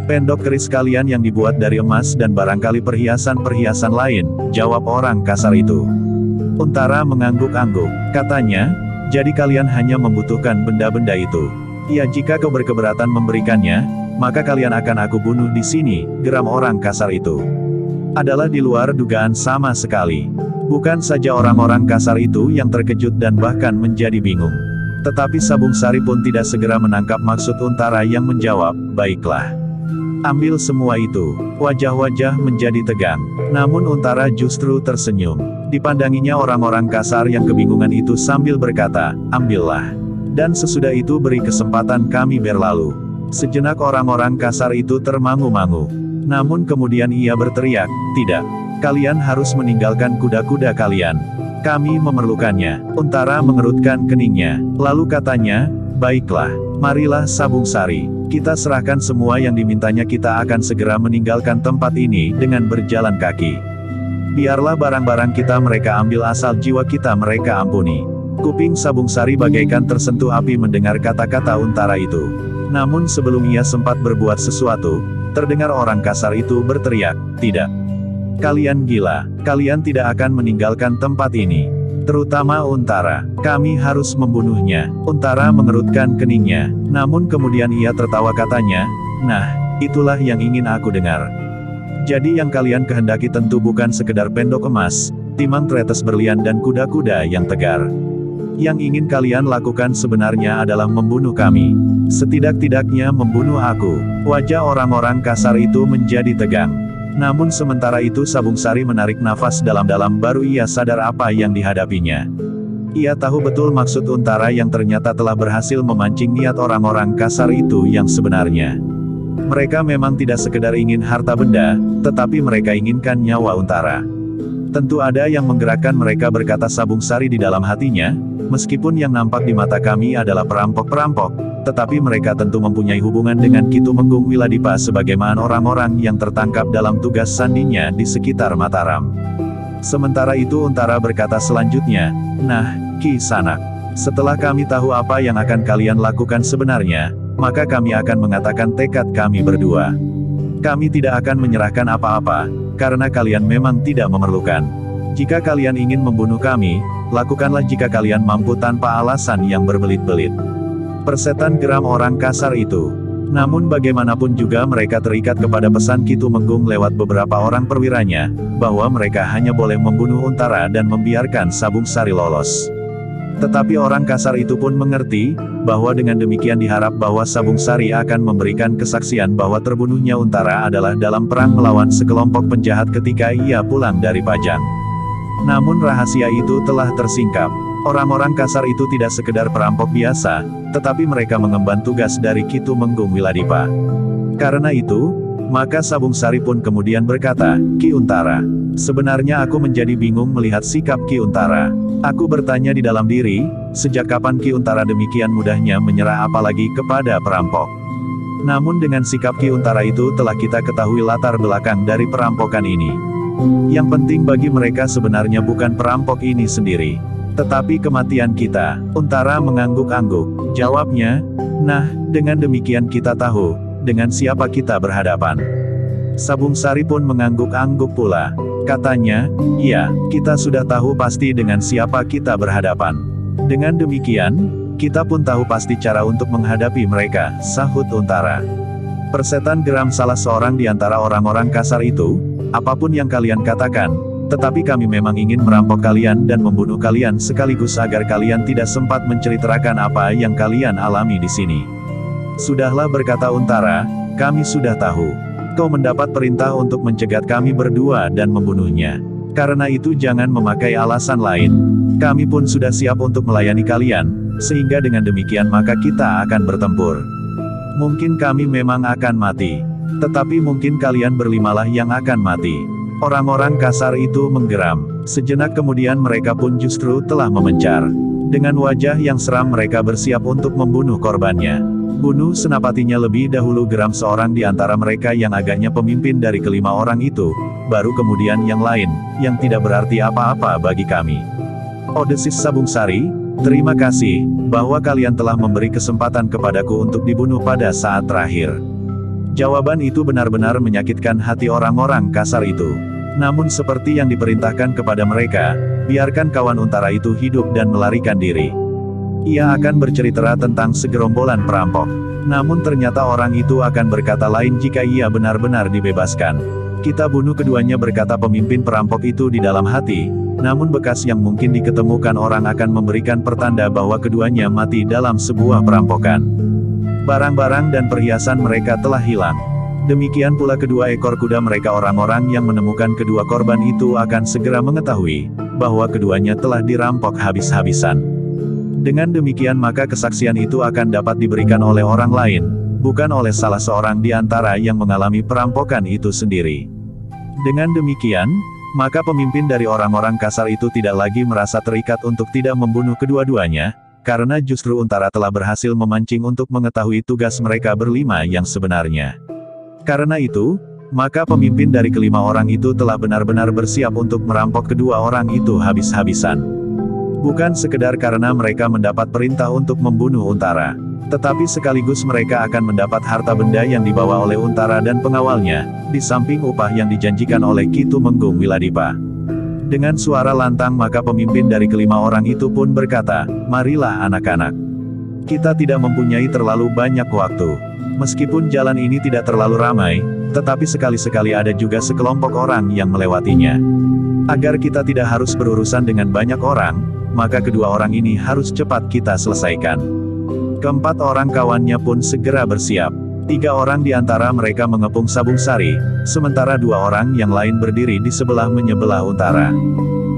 Pendok keris kalian yang dibuat dari emas dan barangkali perhiasan-perhiasan lain," jawab orang kasar itu. Untara mengangguk-angguk. Katanya, "Jadi kalian hanya membutuhkan benda-benda itu?" "Ya, jika kau berkeberatan memberikannya, maka kalian akan aku bunuh di sini," geram orang kasar itu. Adalah di luar dugaan sama sekali. Bukan saja orang-orang kasar itu yang terkejut dan bahkan menjadi bingung. Tetapi Sabung Sari pun tidak segera menangkap maksud Untara yang menjawab, "Baiklah. Ambil semua itu." Wajah-wajah menjadi tegang. Namun Untara justru tersenyum. Dipandanginya orang-orang kasar yang kebingungan itu sambil berkata, "Ambillah. Dan sesudah itu beri kesempatan kami berlalu." Sejenak orang-orang kasar itu termangu-mangu. Namun kemudian ia berteriak, "Tidak. Kalian harus meninggalkan kuda-kuda kalian. Kami memerlukannya." Untara mengerutkan keningnya. Lalu katanya, "Baiklah. Marilah Sabung Sari. Kita serahkan semua yang dimintanya, kita akan segera meninggalkan tempat ini dengan berjalan kaki. Biarlah barang-barang kita mereka ambil, asal jiwa kita mereka ampuni." Kuping Sabung Sari bagaikan tersentuh api mendengar kata-kata Untara itu. Namun sebelum ia sempat berbuat sesuatu, terdengar orang kasar itu berteriak, "Tidak. Kalian gila. Kalian tidak akan meninggalkan tempat ini. Terutama Untara. Kami harus membunuhnya." Untara mengerutkan keningnya. Namun kemudian ia tertawa, katanya, "Nah, itulah yang ingin aku dengar. Jadi yang kalian kehendaki tentu bukan sekedar pendok emas, timang tretes berlian dan kuda-kuda yang tegar. Yang ingin kalian lakukan sebenarnya adalah membunuh kami. Setidak-tidaknya membunuh aku." Wajah orang-orang kasar itu menjadi tegang. Namun sementara itu Sabung Sari menarik nafas dalam-dalam, baru ia sadar apa yang dihadapinya. Ia tahu betul maksud Untara yang ternyata telah berhasil memancing niat orang-orang kasar itu yang sebenarnya. Mereka memang tidak sekedar ingin harta benda, tetapi mereka inginkan nyawa Untara. Tentu ada yang menggerakkan mereka, berkata Sabung Sari di dalam hatinya, "Meskipun yang nampak di mata kami adalah perampok-perampok, tetapi mereka tentu mempunyai hubungan dengan Ki Tumenggung Wiladipa sebagaimana orang-orang yang tertangkap dalam tugas sandinya di sekitar Mataram." Sementara itu Untara berkata selanjutnya, "Nah, Ki Sanak, setelah kami tahu apa yang akan kalian lakukan sebenarnya, maka kami akan mengatakan tekad kami berdua. Kami tidak akan menyerahkan apa-apa, karena kalian memang tidak memerlukan. Jika kalian ingin membunuh kami, lakukanlah jika kalian mampu tanpa alasan yang berbelit-belit." Persetan geram orang kasar itu. Namun bagaimanapun juga mereka terikat kepada pesan Ki Tumenggung lewat beberapa orang perwiranya, bahwa mereka hanya boleh membunuh Untara dan membiarkan Sabung Sari lolos. Tetapi orang kasar itu pun mengerti, bahwa dengan demikian diharap bahwa Sabung Sari akan memberikan kesaksian bahwa terbunuhnya Untara adalah dalam perang melawan sekelompok penjahat ketika ia pulang dari Pajang. Namun rahasia itu telah tersingkap. Orang-orang kasar itu tidak sekedar perampok biasa, tetapi mereka mengemban tugas dari Ki Tumenggung Wiladipa. Karena itu, maka Sabung Sari pun kemudian berkata, "Ki Untara, sebenarnya aku menjadi bingung melihat sikap Ki Untara. Aku bertanya di dalam diri, sejak kapan Ki Untara demikian mudahnya menyerah apalagi kepada perampok? Namun dengan sikap Ki Untara itu telah kita ketahui latar belakang dari perampokan ini. Yang penting bagi mereka sebenarnya bukan perampok ini sendiri, tetapi kematian kita." Untara mengangguk-angguk. Jawabnya, "Nah, dengan demikian kita tahu, dengan siapa kita berhadapan. Sabung Sari pun mengangguk-angguk pula. Katanya, "Iya, kita sudah tahu pasti dengan siapa kita berhadapan. Dengan demikian, kita pun tahu pasti cara untuk menghadapi mereka," sahut Untara. "Persetan," geram salah seorang di antara orang-orang kasar itu, "apapun yang kalian katakan, tetapi kami memang ingin merampok kalian dan membunuh kalian sekaligus agar kalian tidak sempat menceritakan apa yang kalian alami di sini." "Sudahlah," berkata Untara, "kami sudah tahu. Kau mendapat perintah untuk mencegat kami berdua dan membunuhnya. Karena itu jangan memakai alasan lain. Kami pun sudah siap untuk melayani kalian, sehingga dengan demikian maka kita akan bertempur. Mungkin kami memang akan mati, tetapi mungkin kalian berlimalah yang akan mati." Orang-orang kasar itu menggeram. Sejenak kemudian mereka pun justru telah memencar. Dengan wajah yang seram mereka bersiap untuk membunuh korbannya. "Bunuh senapatinya lebih dahulu," geram seorang di antara mereka yang agaknya pemimpin dari kelima orang itu, "baru kemudian yang lain, yang tidak berarti apa-apa bagi kami." "Oh," desis Sabung Sari, "terima kasih, bahwa kalian telah memberi kesempatan kepadaku untuk dibunuh pada saat terakhir." Jawaban itu benar-benar menyakitkan hati orang-orang kasar itu. Namun seperti yang diperintahkan kepada mereka, biarkan kawan Untara itu hidup dan melarikan diri. Ia akan bercerita tentang segerombolan perampok. Namun ternyata orang itu akan berkata lain jika ia benar-benar dibebaskan. "Kita bunuh keduanya," berkata pemimpin perampok itu di dalam hati, namun bekas yang mungkin diketemukan orang akan memberikan pertanda bahwa keduanya mati dalam sebuah perampokan. Barang-barang dan perhiasan mereka telah hilang. Demikian pula kedua ekor kuda mereka. Orang-orang yang menemukan kedua korban itu akan segera mengetahui bahwa keduanya telah dirampok habis-habisan. Dengan demikian maka kesaksian itu akan dapat diberikan oleh orang lain, bukan oleh salah seorang di antara yang mengalami perampokan itu sendiri. Dengan demikian, maka pemimpin dari orang-orang kasar itu tidak lagi merasa terikat untuk tidak membunuh kedua-duanya, karena justru Untara telah berhasil memancing untuk mengetahui tugas mereka berlima yang sebenarnya. Karena itu, maka pemimpin dari kelima orang itu telah benar-benar bersiap untuk merampok kedua orang itu habis-habisan. Bukan sekedar karena mereka mendapat perintah untuk membunuh Untara, tetapi sekaligus mereka akan mendapat harta benda yang dibawa oleh Untara dan pengawalnya, di samping upah yang dijanjikan oleh Ki Tumenggung Wiladipa. Dengan suara lantang maka pemimpin dari kelima orang itu pun berkata, "Marilah anak-anak. Kita tidak mempunyai terlalu banyak waktu. Meskipun jalan ini tidak terlalu ramai, tetapi sekali-sekali ada juga sekelompok orang yang melewatinya. Agar kita tidak harus berurusan dengan banyak orang, maka kedua orang ini harus cepat kita selesaikan." Keempat orang kawannya pun segera bersiap. 3 orang di antara mereka mengepung Sabung Sari, sementara 2 orang yang lain berdiri di menyebelah Untara.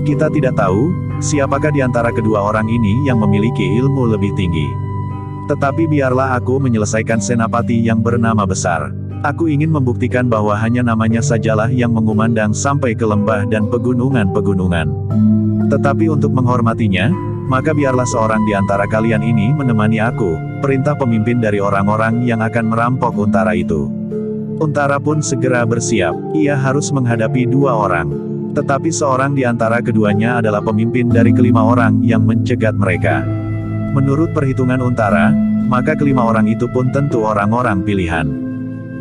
Kita tidak tahu, siapakah di antara kedua orang ini yang memiliki ilmu lebih tinggi. Tetapi biarlah aku menyelesaikan senapati yang bernama besar. Aku ingin membuktikan bahwa hanya namanya sajalah yang mengumandang sampai ke lembah dan pegunungan-pegunungan. Tetapi untuk menghormatinya, maka biarlah seorang di antara kalian ini menemani aku, perintah pemimpin dari orang-orang yang akan merampok Untara itu. Untara pun segera bersiap, ia harus menghadapi 2 orang. Tetapi seorang di antara keduanya adalah pemimpin dari kelima orang yang mencegat mereka. Menurut perhitungan Untara, maka kelima orang itu pun tentu orang-orang pilihan.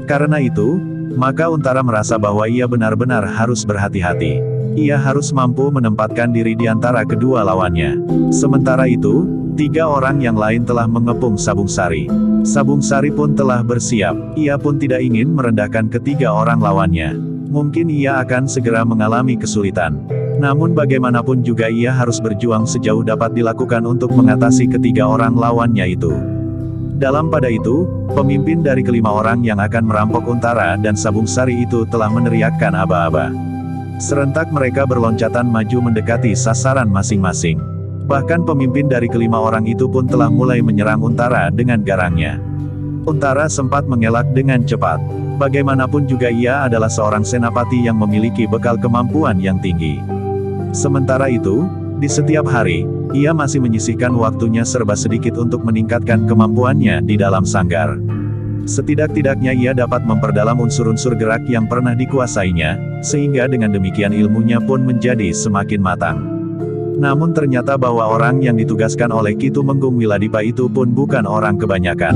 Karena itu, maka Untara merasa bahwa ia benar-benar harus berhati-hati. Ia harus mampu menempatkan diri di antara kedua lawannya. Sementara itu, 3 orang yang lain telah mengepung Sabung Sari. Sabung Sari pun telah bersiap, ia pun tidak ingin merendahkan ketiga orang lawannya. Mungkin ia akan segera mengalami kesulitan. Namun bagaimanapun juga ia harus berjuang sejauh dapat dilakukan untuk mengatasi ketiga orang lawannya itu. Dalam pada itu, pemimpin dari kelima orang yang akan merampok Untara dan Sabung Sari itu telah meneriakkan aba-aba. Serentak mereka berloncatan maju mendekati sasaran masing-masing. Bahkan pemimpin dari kelima orang itu pun telah mulai menyerang Untara dengan garangnya. Untara sempat mengelak dengan cepat. Bagaimanapun juga ia adalah seorang senapati yang memiliki bekal kemampuan yang tinggi. Sementara itu, di setiap hari, ia masih menyisihkan waktunya serba sedikit untuk meningkatkan kemampuannya di dalam sanggar. Setidak-tidaknya ia dapat memperdalam unsur-unsur gerak yang pernah dikuasainya, sehingga dengan demikian ilmunya pun menjadi semakin matang. Namun ternyata bahwa orang yang ditugaskan oleh Ki Tumenggung Wiladipa itu pun bukan orang kebanyakan.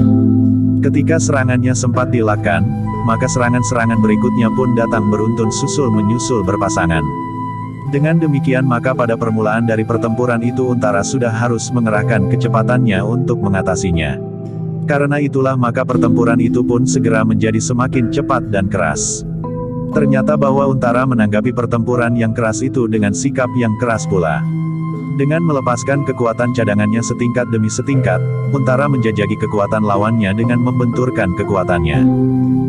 Ketika serangannya sempat dielakkan, maka serangan-serangan berikutnya pun datang beruntun susul menyusul berpasangan. Dengan demikian maka pada permulaan dari pertempuran itu Untara sudah harus mengerahkan kecepatannya untuk mengatasinya. Karena itulah maka pertempuran itu pun segera menjadi semakin cepat dan keras. Ternyata bahwa Untara menanggapi pertempuran yang keras itu dengan sikap yang keras pula. Dengan melepaskan kekuatan cadangannya setingkat demi setingkat, Untara menjajaki kekuatan lawannya dengan membenturkan kekuatannya.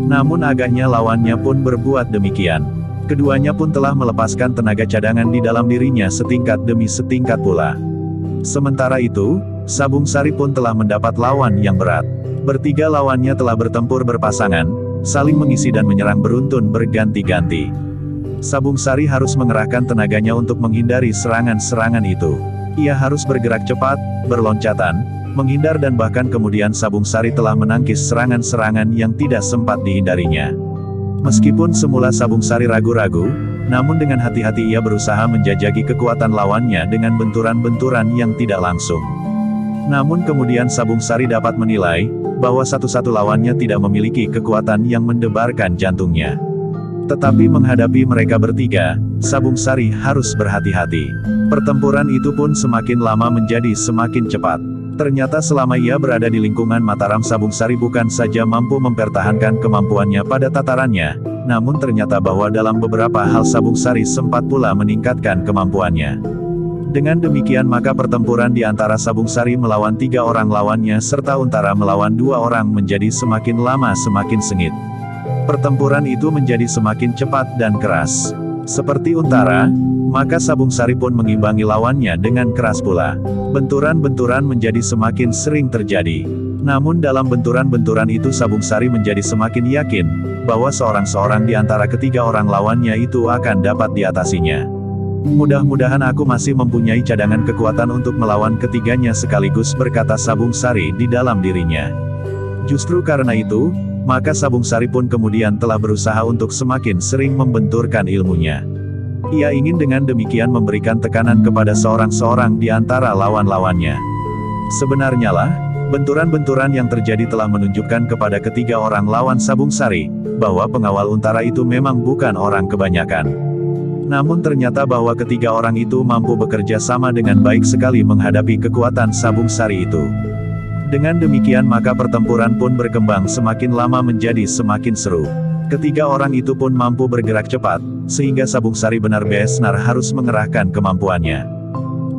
Namun agaknya lawannya pun berbuat demikian. Keduanya pun telah melepaskan tenaga cadangan di dalam dirinya setingkat demi setingkat pula. Sementara itu, Sabung Sari pun telah mendapat lawan yang berat. Bertiga lawannya telah bertempur berpasangan, saling mengisi dan menyerang beruntun berganti-ganti. Sabung Sari harus mengerahkan tenaganya untuk menghindari serangan-serangan itu. Ia harus bergerak cepat, berloncatan, menghindar dan bahkan kemudian Sabung Sari telah menangkis serangan-serangan yang tidak sempat dihindarinya. Meskipun semula Sabung Sari ragu-ragu, namun dengan hati-hati ia berusaha menjajaki kekuatan lawannya dengan benturan-benturan yang tidak langsung. Namun kemudian Sabung Sari dapat menilai, bahwa satu-satu lawannya tidak memiliki kekuatan yang mendebarkan jantungnya. Tetapi menghadapi mereka bertiga, Sabung Sari harus berhati-hati. Pertempuran itu pun semakin lama menjadi semakin cepat. Ternyata selama ia berada di lingkungan Mataram Sabung Sari bukan saja mampu mempertahankan kemampuannya pada tatarannya, namun ternyata bahwa dalam beberapa hal Sabung Sari sempat pula meningkatkan kemampuannya. Dengan demikian maka pertempuran di antara Sabung Sari melawan 3 orang lawannya serta Untara melawan 2 orang menjadi semakin lama semakin sengit. Pertempuran itu menjadi semakin cepat dan keras. Seperti Untara, maka Sabung Sari pun mengimbangi lawannya dengan keras pula. Benturan-benturan menjadi semakin sering terjadi. Namun dalam benturan-benturan itu Sabung Sari menjadi semakin yakin, bahwa seorang-seorang di antara ketiga orang lawannya itu akan dapat diatasinya. Mudah-mudahan aku masih mempunyai cadangan kekuatan untuk melawan ketiganya sekaligus, berkata Sabung Sari di dalam dirinya. Justru karena itu, maka Sabung Sari pun kemudian telah berusaha untuk semakin sering membenturkan ilmunya. Ia ingin dengan demikian memberikan tekanan kepada seorang-seorang di antara lawan-lawannya. Sebenarnya lah, benturan-benturan yang terjadi telah menunjukkan kepada ketiga orang lawan Sabung Sari, bahwa pengawal Untara itu memang bukan orang kebanyakan. Namun ternyata bahwa ketiga orang itu mampu bekerja sama dengan baik sekali menghadapi kekuatan Sabung Sari itu. Dengan demikian maka pertempuran pun berkembang semakin lama menjadi semakin seru. Ketiga orang itu pun mampu bergerak cepat, sehingga Sabung Sari benar-benar harus mengerahkan kemampuannya.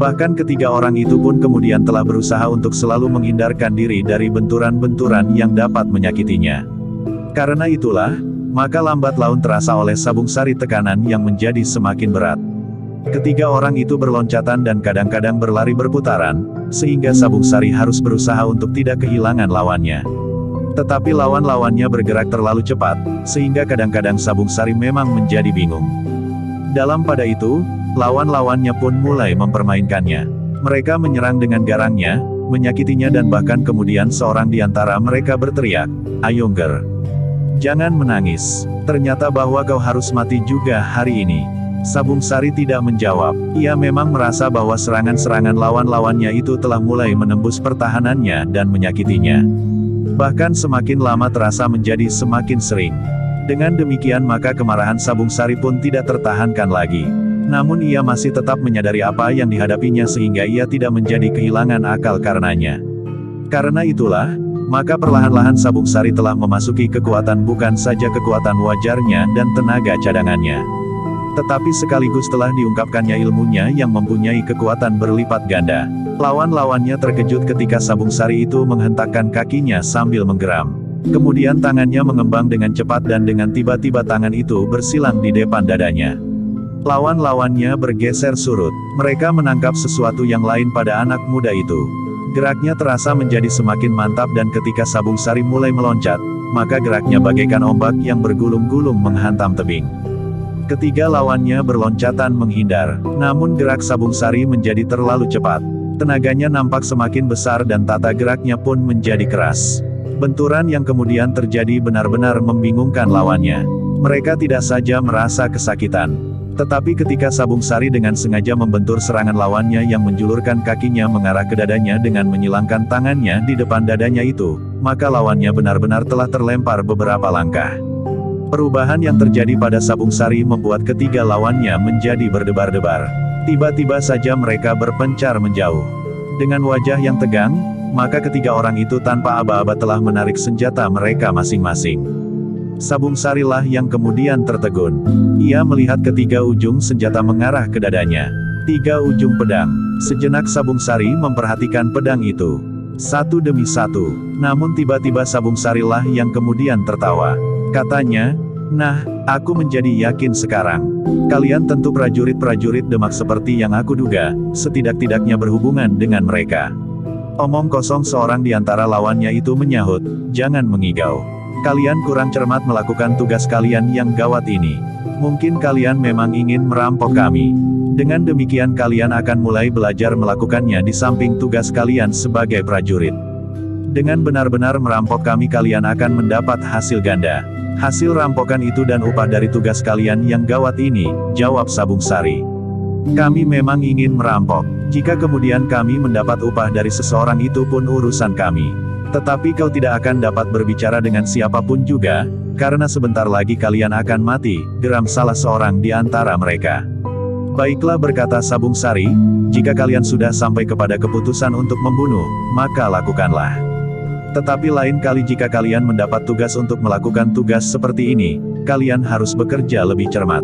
Bahkan ketiga orang itu pun kemudian telah berusaha untuk selalu menghindarkan diri dari benturan-benturan yang dapat menyakitinya. Karena itulah, maka lambat laun terasa oleh Sabung Sari tekanan yang menjadi semakin berat. Ketiga orang itu berloncatan dan kadang-kadang berlari berputaran, sehingga Sabung Sari harus berusaha untuk tidak kehilangan lawannya. Tetapi lawan-lawannya bergerak terlalu cepat, sehingga kadang-kadang Sabung Sari memang menjadi bingung. Dalam pada itu, lawan-lawannya pun mulai mempermainkannya. Mereka menyerang dengan garangnya, menyakitinya dan bahkan kemudian seorang di antara mereka berteriak, "Ayongger, jangan menangis. Ternyata bahwa kau harus mati juga hari ini." Sabung Sari tidak menjawab. Ia memang merasa bahwa serangan-serangan lawan-lawannya itu telah mulai menembus pertahanannya dan menyakitinya. Bahkan semakin lama terasa menjadi semakin sering. Dengan demikian maka kemarahan Sabung Sari pun tidak tertahankan lagi. Namun ia masih tetap menyadari apa yang dihadapinya sehingga ia tidak menjadi kehilangan akal karenanya. Karena itulah, maka perlahan-lahan Sabung Sari telah memasuki kekuatan bukan saja kekuatan wajarnya dan tenaga cadangannya. Tetapi sekaligus telah diungkapkannya ilmunya yang mempunyai kekuatan berlipat ganda. Lawan-lawannya terkejut ketika Sabung Sari itu menghentakkan kakinya sambil menggeram. Kemudian tangannya mengembang dengan cepat dan dengan tiba-tiba tangan itu bersilang di depan dadanya. Lawan-lawannya bergeser surut. Mereka menangkap sesuatu yang lain pada anak muda itu. Geraknya terasa menjadi semakin mantap dan ketika Sabung Sari mulai meloncat, maka geraknya bagaikan ombak yang bergulung-gulung menghantam tebing. Ketiga lawannya berloncatan menghindar, namun gerak Sabung Sari menjadi terlalu cepat. Tenaganya nampak semakin besar dan tata geraknya pun menjadi keras. Benturan yang kemudian terjadi benar-benar membingungkan lawannya. Mereka tidak saja merasa kesakitan, tetapi ketika Sabung Sari dengan sengaja membentur serangan lawannya yang menjulurkan kakinya mengarah ke dadanya dengan menyilangkan tangannya di depan dadanya itu, maka lawannya benar-benar telah terlempar beberapa langkah. Perubahan yang terjadi pada Sabung Sari membuat ketiga lawannya menjadi berdebar-debar. Tiba-tiba saja mereka berpencar menjauh. Dengan wajah yang tegang, maka ketiga orang itu tanpa aba-aba telah menarik senjata mereka masing-masing. Sabung Sarilah yang kemudian tertegun. Ia melihat ketiga ujung senjata mengarah ke dadanya. 3 ujung pedang. Sejenak Sabung Sari memperhatikan pedang itu. Satu demi satu. Namun tiba-tiba Sabung Sarilah yang kemudian tertawa. Katanya, "Nah, aku menjadi yakin sekarang. Kalian tentu prajurit-prajurit Demak seperti yang aku duga, setidak-tidaknya berhubungan dengan mereka." Omong kosong seorang di antara lawannya itu menyahut, "Jangan mengigau. Kalian kurang cermat melakukan tugas kalian yang gawat ini. Mungkin kalian memang ingin merampok kami. Dengan demikian kalian akan mulai belajar melakukannya di samping tugas kalian sebagai prajurit. Dengan benar-benar merampok kami kalian akan mendapat hasil ganda. Hasil rampokan itu dan upah dari tugas kalian yang gawat ini," jawab Sabung Sari. "Kami memang ingin merampok. Jika kemudian kami mendapat upah dari seseorang itu pun urusan kami. Tetapi kau tidak akan dapat berbicara dengan siapapun juga, karena sebentar lagi kalian akan mati," geram salah seorang di antara mereka. "Baiklah," berkata Sabung Sari, "jika kalian sudah sampai kepada keputusan untuk membunuh, maka lakukanlah. Tetapi lain kali jika kalian mendapat tugas untuk melakukan tugas seperti ini, kalian harus bekerja lebih cermat.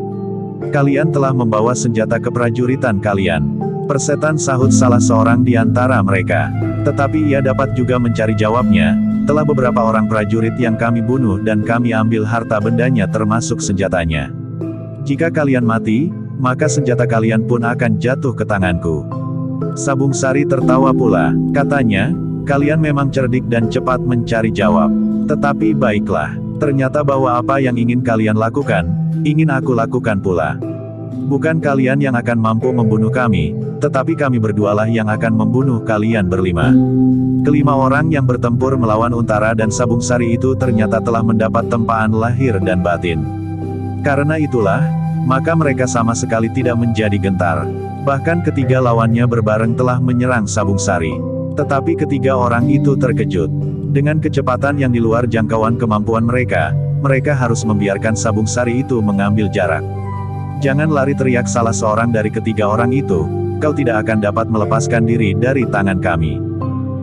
Kalian telah membawa senjata keprajuritan kalian." "Persetan," sahut salah seorang di antara mereka. Tetapi ia dapat juga mencari jawabnya, "Telah beberapa orang prajurit yang kami bunuh dan kami ambil harta bendanya termasuk senjatanya. Jika kalian mati, maka senjata kalian pun akan jatuh ke tanganku." Sabung Sari tertawa pula. Katanya, "Kalian memang cerdik dan cepat mencari jawab. Tetapi baiklah, ternyata bahwa apa yang ingin kalian lakukan, ingin aku lakukan pula. Bukan kalian yang akan mampu membunuh kami, tetapi kami berdualah yang akan membunuh kalian berlima." Kelima orang yang bertempur melawan Untara dan Sabung Sari itu ternyata telah mendapat tempaan lahir dan batin. Karena itulah, maka mereka sama sekali tidak menjadi gentar. Bahkan ketiga lawannya berbareng telah menyerang Sabung Sari. Tetapi ketiga orang itu terkejut. Dengan kecepatan yang di luar jangkauan kemampuan mereka, mereka harus membiarkan Sabung Sari itu mengambil jarak. "Jangan lari," teriak salah seorang dari ketiga orang itu, "kau tidak akan dapat melepaskan diri dari tangan kami."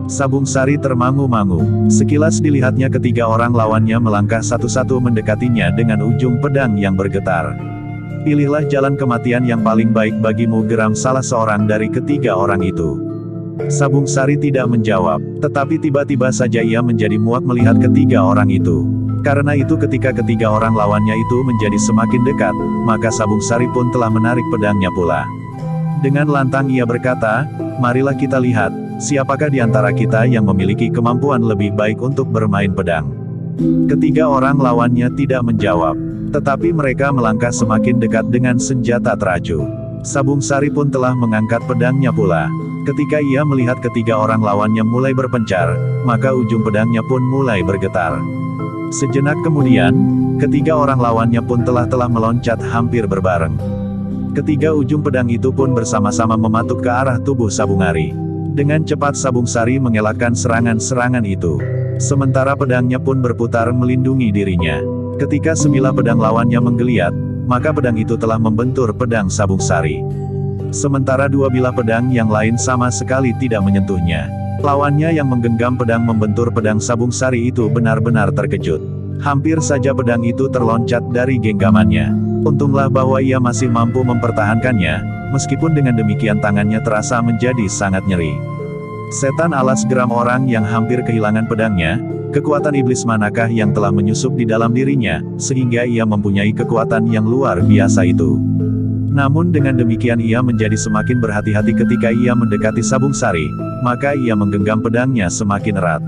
Sabung Sari termangu-mangu. Sekilas dilihatnya ketiga orang lawannya melangkah satu-satu mendekatinya dengan ujung pedang yang bergetar. "Pilihlah jalan kematian yang paling baik bagimu," geram salah seorang dari ketiga orang itu. Sabung Sari tidak menjawab, tetapi tiba-tiba saja ia menjadi muak melihat ketiga orang itu. Karena itu ketika ketiga orang lawannya itu menjadi semakin dekat, maka Sabung Sari pun telah menarik pedangnya pula. Dengan lantang ia berkata, "Marilah kita lihat, siapakah di antara kita yang memiliki kemampuan lebih baik untuk bermain pedang." Ketiga orang lawannya tidak menjawab, tetapi mereka melangkah semakin dekat dengan senjata teracu. Sabung Sari pun telah mengangkat pedangnya pula. Ketika ia melihat ketiga orang lawannya mulai berpencar, maka ujung pedangnya pun mulai bergetar. Sejenak kemudian, ketiga orang lawannya pun telah meloncat hampir berbareng. Ketiga ujung pedang itu pun bersama-sama mematuk ke arah tubuh Sabung Sari. Dengan cepat Sabung Sari mengelakkan serangan-serangan itu. Sementara pedangnya pun berputar melindungi dirinya. Ketika sebilah pedang lawannya menggeliat, maka pedang itu telah membentur pedang Sabung Sari. Sementara dua bilah pedang yang lain sama sekali tidak menyentuhnya. Lawannya yang menggenggam pedang membentur pedang Sabung Sari itu benar-benar terkejut. Hampir saja pedang itu terloncat dari genggamannya. Untunglah bahwa ia masih mampu mempertahankannya, meskipun dengan demikian tangannya terasa menjadi sangat nyeri. "Setan alas," geram orang yang hampir kehilangan pedangnya, "kekuatan iblis manakah yang telah menyusup di dalam dirinya, sehingga ia mempunyai kekuatan yang luar biasa itu?" Namun dengan demikian ia menjadi semakin berhati-hati ketika ia mendekati Sabung Sari, maka ia menggenggam pedangnya semakin erat.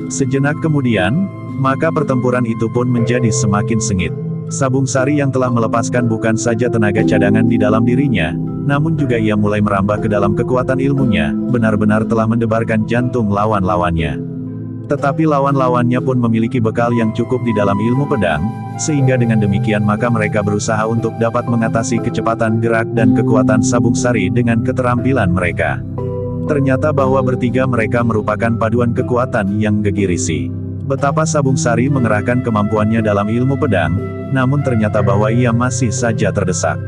Sejenak kemudian, maka pertempuran itu pun menjadi semakin sengit. Sabung Sari yang telah melepaskan bukan saja tenaga cadangan di dalam dirinya, namun juga ia mulai merambah ke dalam kekuatan ilmunya, benar-benar telah mendebarkan jantung lawan-lawannya. Tetapi lawan-lawannya pun memiliki bekal yang cukup di dalam ilmu pedang, sehingga dengan demikian maka mereka berusaha untuk dapat mengatasi kecepatan gerak dan kekuatan Sabung Sari dengan keterampilan mereka. Ternyata bahwa bertiga mereka merupakan paduan kekuatan yang gegirisi. Betapa Sabung Sari mengerahkan kemampuannya dalam ilmu pedang, namun ternyata bahwa ia masih saja terdesak.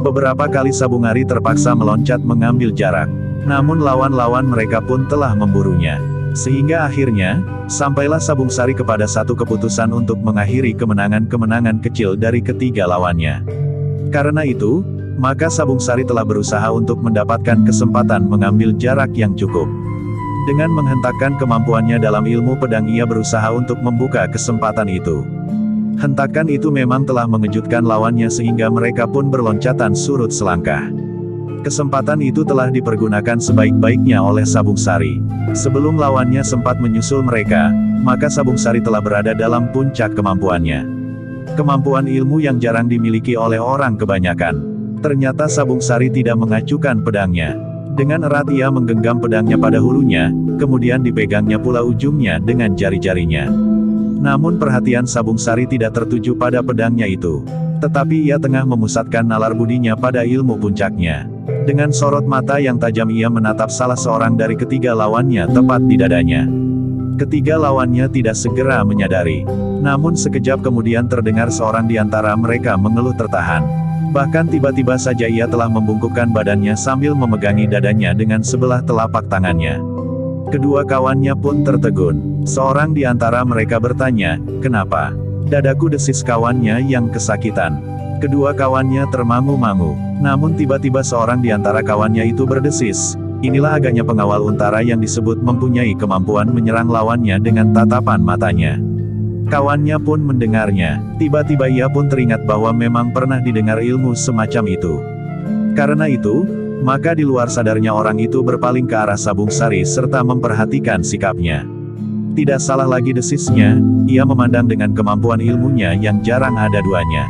Beberapa kali Sabung Sari terpaksa meloncat mengambil jarak. Namun lawan-lawan mereka pun telah memburunya. Sehingga akhirnya, sampailah Sabung Sari kepada satu keputusan untuk mengakhiri kemenangan-kemenangan kecil dari ketiga lawannya. Karena itu, maka Sabung Sari telah berusaha untuk mendapatkan kesempatan mengambil jarak yang cukup. Dengan menghentakkan kemampuannya dalam ilmu pedang, ia berusaha untuk membuka kesempatan itu. Hentakan itu memang telah mengejutkan lawannya sehingga mereka pun berloncatan surut selangkah. Kesempatan itu telah dipergunakan sebaik-baiknya oleh Sabung Sari. Sebelum lawannya sempat menyusul mereka, maka Sabung Sari telah berada dalam puncak kemampuannya. Kemampuan ilmu yang jarang dimiliki oleh orang kebanyakan. Ternyata Sabung Sari tidak mengacukan pedangnya. Dengan erat ia menggenggam pedangnya pada hulunya, kemudian dipegangnya pula ujungnya dengan jari-jarinya. Namun perhatian Sabung Sari tidak tertuju pada pedangnya itu. Tetapi ia tengah memusatkan nalar budinya pada ilmu puncaknya. Dengan sorot mata yang tajam ia menatap salah seorang dari ketiga lawannya tepat di dadanya. Ketiga lawannya tidak segera menyadari. Namun sekejap kemudian terdengar seorang di antara mereka mengeluh tertahan. Bahkan tiba-tiba saja ia telah membungkukkan badannya sambil memegangi dadanya dengan sebelah telapak tangannya. Kedua kawannya pun tertegun. Seorang di antara mereka bertanya, "Kenapa?" "Dadaku," desis kawannya yang kesakitan. Kedua kawannya termangu-mangu. Namun tiba-tiba seorang di antara kawannya itu berdesis, "Inilah agaknya pengawal Untara yang disebut mempunyai kemampuan menyerang lawannya dengan tatapan matanya." Kawannya pun mendengarnya. Tiba-tiba ia pun teringat bahwa memang pernah didengar ilmu semacam itu. Karena itu, maka di luar sadarnya orang itu berpaling ke arah Sabung Sari serta memperhatikan sikapnya. Tidak salah lagi desisnya, ia memandang dengan kemampuan ilmunya yang jarang ada duanya.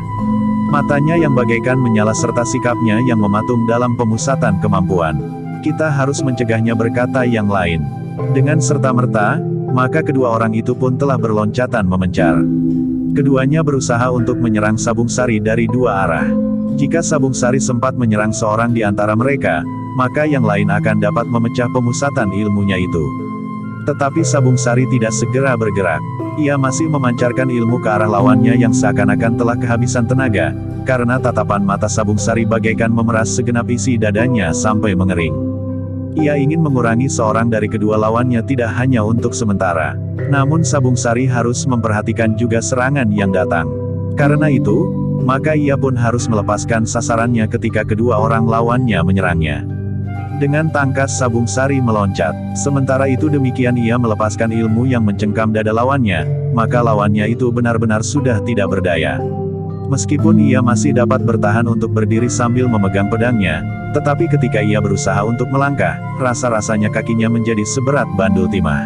Matanya yang bagaikan menyala serta sikapnya yang mematung dalam pemusatan kemampuan. Kita harus mencegahnya, berkata yang lain. Dengan serta-merta, maka kedua orang itu pun telah berloncatan memencar. Keduanya berusaha untuk menyerang Sabung Sari dari dua arah. Jika Sabung Sari sempat menyerang seorang di antara mereka, maka yang lain akan dapat memecah pemusatan ilmunya itu. Tetapi Sabung Sari tidak segera bergerak. Ia masih memancarkan ilmu ke arah lawannya yang seakan-akan telah kehabisan tenaga, karena tatapan mata Sabung Sari bagaikan memeras segenap isi dadanya sampai mengering. Ia ingin mengurangi seorang dari kedua lawannya tidak hanya untuk sementara. Namun Sabung Sari harus memperhatikan juga serangan yang datang. Karena itu, maka ia pun harus melepaskan sasarannya ketika kedua orang lawannya menyerangnya. Dengan tangkas Sabung Sari meloncat. Sementara itu demikian ia melepaskan ilmu yang mencengkam dada lawannya, maka lawannya itu benar-benar sudah tidak berdaya. Meskipun ia masih dapat bertahan untuk berdiri sambil memegang pedangnya, tetapi ketika ia berusaha untuk melangkah, rasa-rasanya kakinya menjadi seberat bandul timah.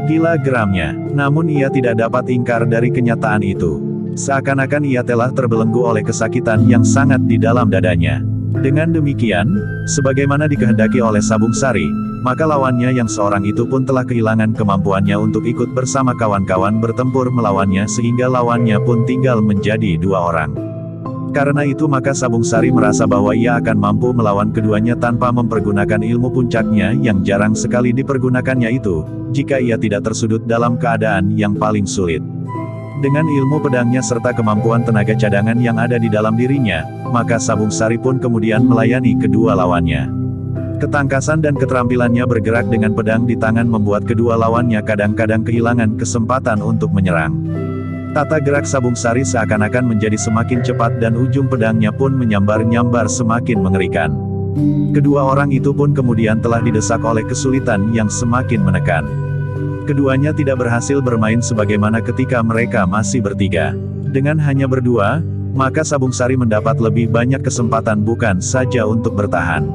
Gila geramnya, namun ia tidak dapat ingkar dari kenyataan itu. Seakan-akan ia telah terbelenggu oleh kesakitan yang sangat di dalam dadanya. Dengan demikian, sebagaimana dikehendaki oleh Sabung Sari, maka lawannya yang seorang itu pun telah kehilangan kemampuannya untuk ikut bersama kawan-kawan bertempur melawannya sehingga lawannya pun tinggal menjadi dua orang. Karena itu maka Sabung Sari merasa bahwa ia akan mampu melawan keduanya tanpa mempergunakan ilmu puncaknya yang jarang sekali dipergunakannya itu, jika ia tidak tersudut dalam keadaan yang paling sulit. Dengan ilmu pedangnya serta kemampuan tenaga cadangan yang ada di dalam dirinya, maka Sabung Sari pun kemudian melayani kedua lawannya. Ketangkasan dan keterampilannya bergerak dengan pedang di tangan membuat kedua lawannya kadang-kadang kehilangan kesempatan untuk menyerang. Tata gerak Sabung Sari seakan-akan menjadi semakin cepat dan ujung pedangnya pun menyambar-nyambar semakin mengerikan. Kedua orang itu pun kemudian telah didesak oleh kesulitan yang semakin menekan. Keduanya tidak berhasil bermain sebagaimana ketika mereka masih bertiga. Dengan hanya berdua, maka Sabung Sari mendapat lebih banyak kesempatan bukan saja untuk bertahan,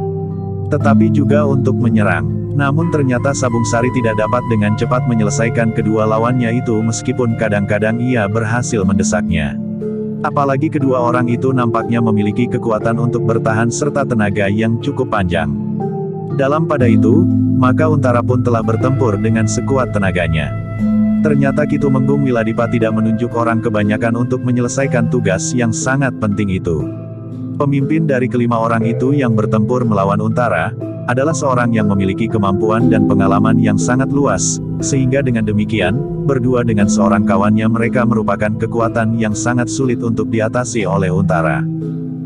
tetapi juga untuk menyerang. Namun ternyata Sabung Sari tidak dapat dengan cepat menyelesaikan kedua lawannya itu meskipun kadang-kadang ia berhasil mendesaknya. Apalagi kedua orang itu nampaknya memiliki kekuatan untuk bertahan serta tenaga yang cukup panjang. Dalam pada itu, maka Untara pun telah bertempur dengan sekuat tenaganya. Ternyata Ki Tumenggung Wiladipa tidak menunjuk orang kebanyakan untuk menyelesaikan tugas yang sangat penting itu. Pemimpin dari kelima orang itu yang bertempur melawan Untara, adalah seorang yang memiliki kemampuan dan pengalaman yang sangat luas, sehingga dengan demikian, berdua dengan seorang kawannya mereka merupakan kekuatan yang sangat sulit untuk diatasi oleh Untara.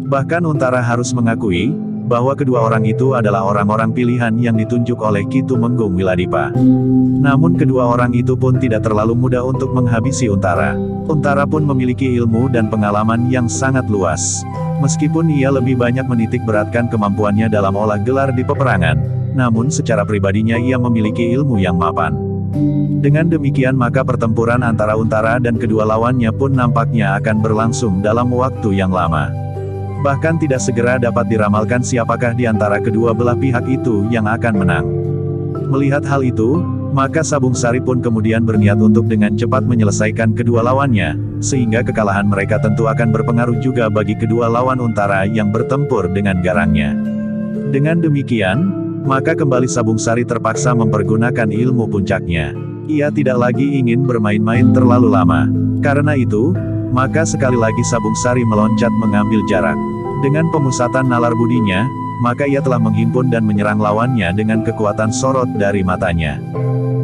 Bahkan Untara harus mengakui, bahwa kedua orang itu adalah orang-orang pilihan yang ditunjuk oleh Ki Tumenggung Wiladipa. Namun kedua orang itu pun tidak terlalu mudah untuk menghabisi Untara. Untara pun memiliki ilmu dan pengalaman yang sangat luas. Meskipun ia lebih banyak menitik beratkan kemampuannya dalam olah gelar di peperangan, namun secara pribadinya ia memiliki ilmu yang mapan. Dengan demikian maka pertempuran antara Untara dan kedua lawannya pun nampaknya akan berlangsung dalam waktu yang lama. Bahkan tidak segera dapat diramalkan siapakah di antara kedua belah pihak itu yang akan menang. Melihat hal itu, maka Sabung Sari pun kemudian berniat untuk dengan cepat menyelesaikan kedua lawannya, sehingga kekalahan mereka tentu akan berpengaruh juga bagi kedua lawan Untara yang bertempur dengan garangnya. Dengan demikian, maka kembali Sabung Sari terpaksa mempergunakan ilmu puncaknya. Ia tidak lagi ingin bermain-main terlalu lama. Karena itu, maka sekali lagi Sabung Sari meloncat mengambil jarak. Dengan pemusatan nalar budinya, maka ia telah menghimpun dan menyerang lawannya dengan kekuatan sorot dari matanya.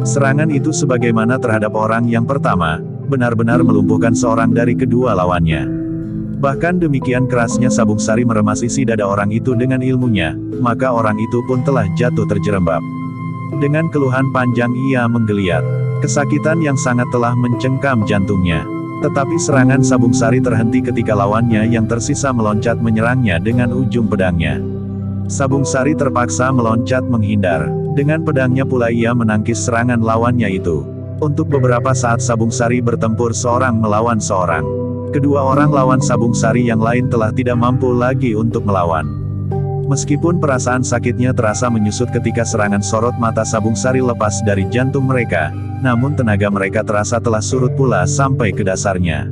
Serangan itu sebagaimana terhadap orang yang pertama, benar-benar melumpuhkan seorang dari kedua lawannya. Bahkan demikian kerasnya Sabung Sari meremas isi dada orang itu dengan ilmunya, maka orang itu pun telah jatuh terjerembab. Dengan keluhan panjang ia menggeliat. Kesakitan yang sangat telah mencengkam jantungnya. Tetapi serangan Sabung Sari terhenti ketika lawannya yang tersisa meloncat menyerangnya dengan ujung pedangnya. Sabung Sari terpaksa meloncat menghindar. Dengan pedangnya pula ia menangkis serangan lawannya itu. Untuk beberapa saat Sabung Sari bertempur seorang melawan seorang. Kedua orang lawan Sabung Sari yang lain telah tidak mampu lagi untuk melawan. Meskipun perasaan sakitnya terasa menyusut ketika serangan sorot mata Sabung Sari lepas dari jantung mereka, namun tenaga mereka terasa telah surut pula sampai ke dasarnya.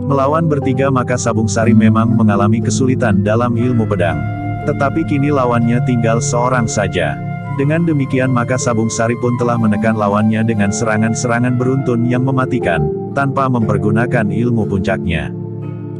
Melawan bertiga maka Sabung Sari memang mengalami kesulitan dalam ilmu pedang. Tetapi kini lawannya tinggal seorang saja. Dengan demikian maka Sabung Sari pun telah menekan lawannya dengan serangan-serangan beruntun yang mematikan, tanpa mempergunakan ilmu puncaknya.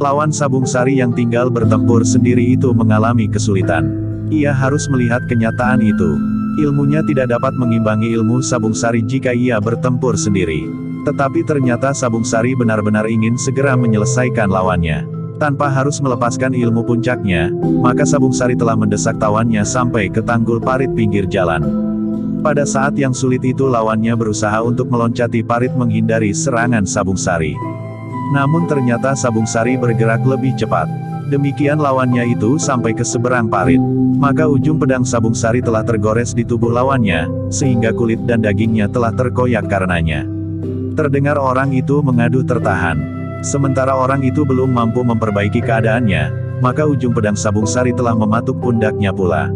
Lawan Sabung Sari yang tinggal bertempur sendiri itu mengalami kesulitan. Ia harus melihat kenyataan itu. Ilmunya tidak dapat mengimbangi ilmu Sabung Sari jika ia bertempur sendiri. Tetapi ternyata Sabung Sari benar-benar ingin segera menyelesaikan lawannya. Tanpa harus melepaskan ilmu puncaknya, maka Sabung Sari telah mendesak tawannya sampai ke tanggul parit pinggir jalan. Pada saat yang sulit itu lawannya berusaha untuk meloncati parit menghindari serangan Sabung Sari. Namun ternyata Sabung Sari bergerak lebih cepat. Demikian lawannya itu sampai ke seberang parit. Maka ujung pedang Sabung Sari telah tergores di tubuh lawannya, sehingga kulit dan dagingnya telah terkoyak karenanya. Terdengar orang itu mengadu tertahan. Sementara orang itu belum mampu memperbaiki keadaannya, maka ujung pedang Sabung Sari telah mematuk pundaknya pula.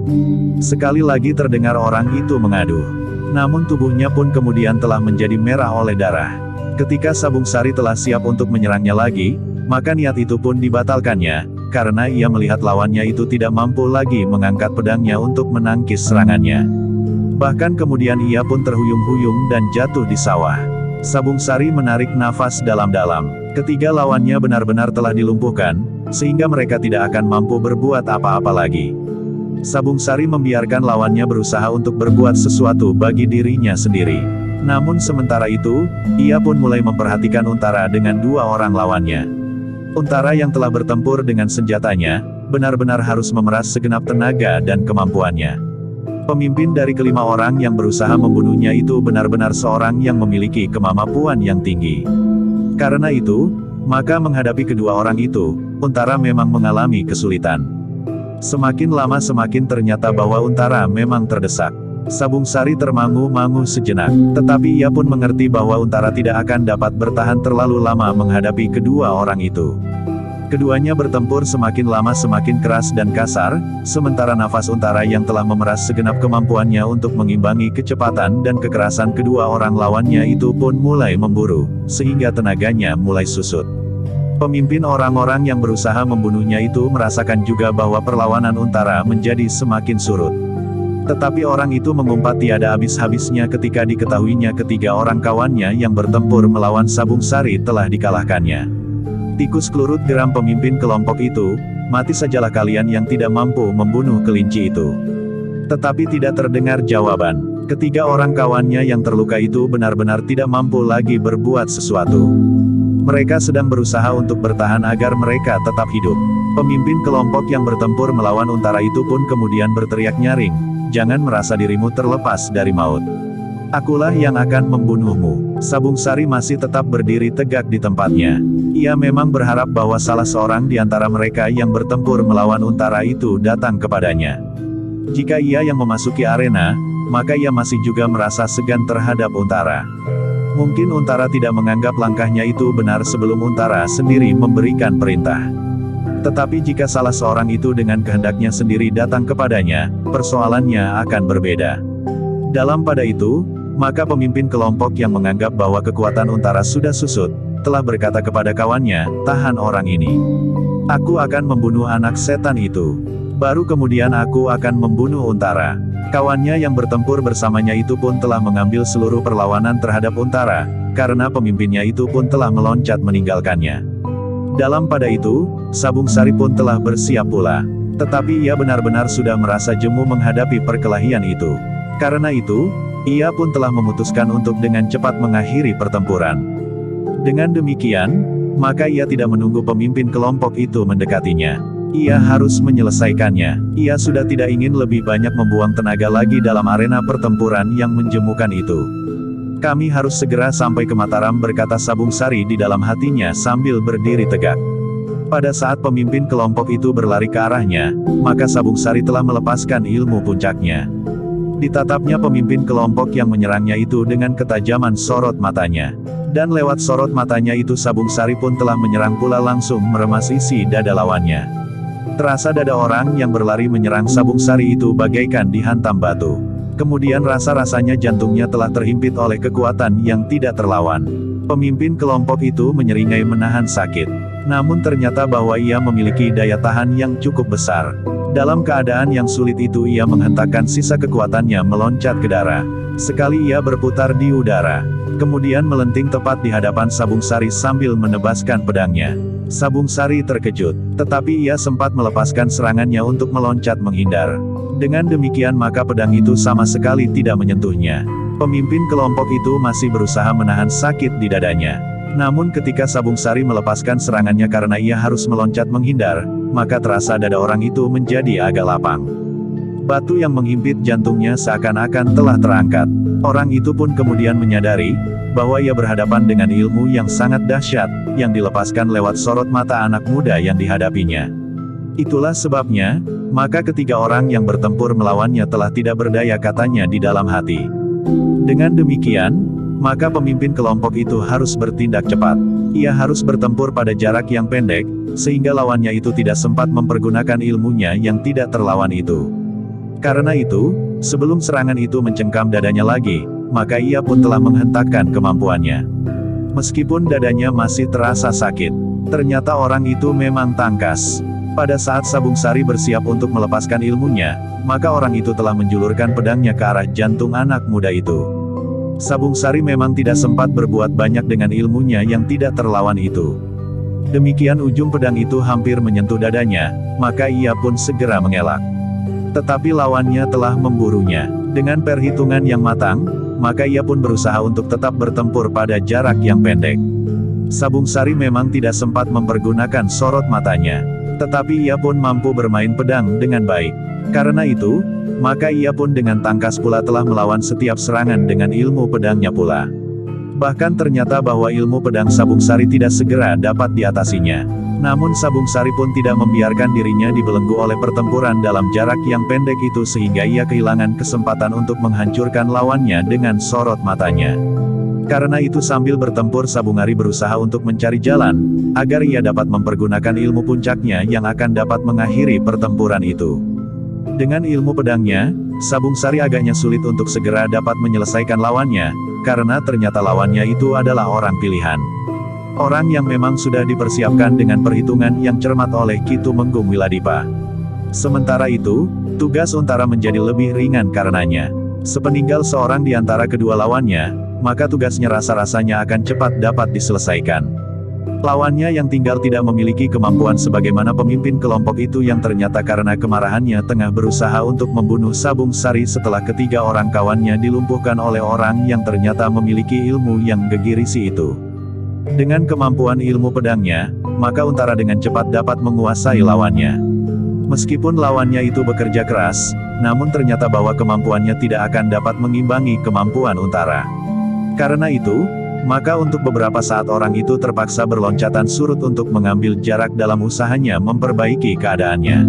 Sekali lagi terdengar orang itu mengadu. Namun tubuhnya pun kemudian telah menjadi merah oleh darah. Ketika Sabung Sari telah siap untuk menyerangnya lagi, maka niat itu pun dibatalkannya, karena ia melihat lawannya itu tidak mampu lagi mengangkat pedangnya untuk menangkis serangannya. Bahkan kemudian ia pun terhuyung-huyung dan jatuh di sawah. Sabung Sari menarik nafas dalam-dalam. Ketiga lawannya benar-benar telah dilumpuhkan, sehingga mereka tidak akan mampu berbuat apa-apa lagi. Sabung Sari membiarkan lawannya berusaha untuk berbuat sesuatu bagi dirinya sendiri. Namun sementara itu, ia pun mulai memperhatikan Untara dengan dua orang lawannya. Untara yang telah bertempur dengan senjatanya, benar-benar harus memeras segenap tenaga dan kemampuannya. Pemimpin dari kelima orang yang berusaha membunuhnya itu benar-benar seorang yang memiliki kemampuan yang tinggi. Karena itu, maka menghadapi kedua orang itu, Untara memang mengalami kesulitan. Semakin lama semakin ternyata bahwa Untara memang terdesak. Sabung Sari termangu-mangu sejenak, tetapi ia pun mengerti bahwa Untara tidak akan dapat bertahan terlalu lama menghadapi kedua orang itu. Keduanya bertempur semakin lama semakin keras dan kasar, sementara nafas Untara yang telah memeras segenap kemampuannya untuk mengimbangi kecepatan dan kekerasan kedua orang lawannya itu pun mulai memburu, sehingga tenaganya mulai susut. Pemimpin orang-orang yang berusaha membunuhnya itu merasakan juga bahwa perlawanan Untara menjadi semakin surut. Tetapi orang itu mengumpat tiada habis-habisnya ketika diketahuinya ketiga orang kawannya yang bertempur melawan Sabung Sari telah dikalahkannya. Tikus Klurut geram pemimpin kelompok itu, mati sajalah kalian yang tidak mampu membunuh kelinci itu." Tetapi tidak terdengar jawaban. Ketiga orang kawannya yang terluka itu benar-benar tidak mampu lagi berbuat sesuatu. Mereka sedang berusaha untuk bertahan agar mereka tetap hidup. Pemimpin kelompok yang bertempur melawan untara itu pun kemudian berteriak nyaring, "Jangan merasa dirimu terlepas dari maut. Akulah yang akan membunuhmu." Sabung Sari masih tetap berdiri tegak di tempatnya. Ia memang berharap bahwa salah seorang di antara mereka yang bertempur melawan untara itu datang kepadanya. Jika ia yang memasuki arena, maka ia masih juga merasa segan terhadap untara. Mungkin untara tidak menganggap langkahnya itu benar sebelum untara sendiri memberikan perintah. Tetapi jika salah seorang itu dengan kehendaknya sendiri datang kepadanya, persoalannya akan berbeda. Dalam pada itu, maka pemimpin kelompok yang menganggap bahwa kekuatan untara sudah susut, telah berkata kepada kawannya, "Tahan orang ini. Aku akan membunuh anak setan itu. Baru kemudian aku akan membunuh untara." Kawannya yang bertempur bersamanya itu pun telah mengambil seluruh perlawanan terhadap untara, karena pemimpinnya itu pun telah meloncat meninggalkannya. Dalam pada itu, Sabung Sari pun telah bersiap pula. Tetapi ia benar-benar sudah merasa jemu menghadapi perkelahian itu. Karena itu, ia pun telah memutuskan untuk dengan cepat mengakhiri pertempuran. Dengan demikian, maka ia tidak menunggu pemimpin kelompok itu mendekatinya. Ia harus menyelesaikannya. Ia sudah tidak ingin lebih banyak membuang tenaga lagi dalam arena pertempuran yang menjemukan itu. "Kami harus segera sampai ke Mataram," berkata Sabung Sari di dalam hatinya sambil berdiri tegak. Pada saat pemimpin kelompok itu berlari ke arahnya, maka Sabung Sari telah melepaskan ilmu puncaknya. Ditatapnya pemimpin kelompok yang menyerangnya itu dengan ketajaman sorot matanya. Dan lewat sorot matanya itu Sabung Sari pun telah menyerang pula langsung meremas isi dada lawannya. Terasa dada orang yang berlari menyerang Sabung Sari itu bagaikan dihantam batu. Kemudian rasa-rasanya jantungnya telah terhimpit oleh kekuatan yang tidak terlawan. Pemimpin kelompok itu menyeringai menahan sakit. Namun ternyata bahwa ia memiliki daya tahan yang cukup besar. Dalam keadaan yang sulit itu ia menghentakkan sisa kekuatannya meloncat ke darah. Sekali ia berputar di udara. Kemudian melenting tepat di hadapan Sabung Sari sambil menebaskan pedangnya. Sabung Sari terkejut, tetapi ia sempat melepaskan serangannya untuk meloncat menghindar. Dengan demikian maka pedang itu sama sekali tidak menyentuhnya. Pemimpin kelompok itu masih berusaha menahan sakit di dadanya. Namun ketika Sabung Sari melepaskan serangannya karena ia harus meloncat menghindar, maka terasa dada orang itu menjadi agak lapang. Batu yang menghimpit jantungnya seakan-akan telah terangkat. Orang itu pun kemudian menyadari bahwa ia berhadapan dengan ilmu yang sangat dahsyat, yang dilepaskan lewat sorot mata anak muda yang dihadapinya. Itulah sebabnya, maka ketiga orang yang bertempur melawannya telah tidak berdaya, katanya di dalam hati. Dengan demikian, maka pemimpin kelompok itu harus bertindak cepat. Ia harus bertempur pada jarak yang pendek, sehingga lawannya itu tidak sempat mempergunakan ilmunya yang tidak terlawan itu. Karena itu, sebelum serangan itu mencengkam dadanya lagi, maka ia pun telah menghentakkan kemampuannya. Meskipun dadanya masih terasa sakit, ternyata orang itu memang tangkas. Pada saat Sabung Sari bersiap untuk melepaskan ilmunya, maka orang itu telah menjulurkan pedangnya ke arah jantung anak muda itu. Sabung Sari memang tidak sempat berbuat banyak dengan ilmunya yang tidak terlawan itu. Demikian ujung pedang itu hampir menyentuh dadanya, maka ia pun segera mengelak. Tetapi lawannya telah memburunya. Dengan perhitungan yang matang, maka ia pun berusaha untuk tetap bertempur pada jarak yang pendek. Sabung Sari memang tidak sempat mempergunakan sorot matanya. Tetapi ia pun mampu bermain pedang dengan baik. Karena itu, maka ia pun dengan tangkas pula telah melawan setiap serangan dengan ilmu pedangnya pula. Bahkan ternyata bahwa ilmu pedang Sabung Sari tidak segera dapat diatasinya. Namun Sabung Sari pun tidak membiarkan dirinya dibelenggu oleh pertempuran dalam jarak yang pendek itu sehingga ia kehilangan kesempatan untuk menghancurkan lawannya dengan sorot matanya. Karena itu sambil bertempur Sabung Sari berusaha untuk mencari jalan, agar ia dapat mempergunakan ilmu puncaknya yang akan dapat mengakhiri pertempuran itu. Dengan ilmu pedangnya, Sabung Sari agaknya sulit untuk segera dapat menyelesaikan lawannya, karena ternyata lawannya itu adalah orang pilihan. Orang yang memang sudah dipersiapkan dengan perhitungan yang cermat oleh Ki Tumenggung Wiladipa. Sementara itu, tugas Untara menjadi lebih ringan karenanya. Sepeninggal seorang di antara kedua lawannya, maka tugasnya rasa-rasanya akan cepat dapat diselesaikan. Lawannya yang tinggal tidak memiliki kemampuan sebagaimana pemimpin kelompok itu yang ternyata karena kemarahannya tengah berusaha untuk membunuh Sabung Sari setelah ketiga orang kawannya dilumpuhkan oleh orang yang ternyata memiliki ilmu yang gegirisi itu. Dengan kemampuan ilmu pedangnya, maka Untara dengan cepat dapat menguasai lawannya. Meskipun lawannya itu bekerja keras, namun ternyata bahwa kemampuannya tidak akan dapat mengimbangi kemampuan Untara. Karena itu, maka untuk beberapa saat orang itu terpaksa berloncatan surut untuk mengambil jarak dalam usahanya memperbaiki keadaannya.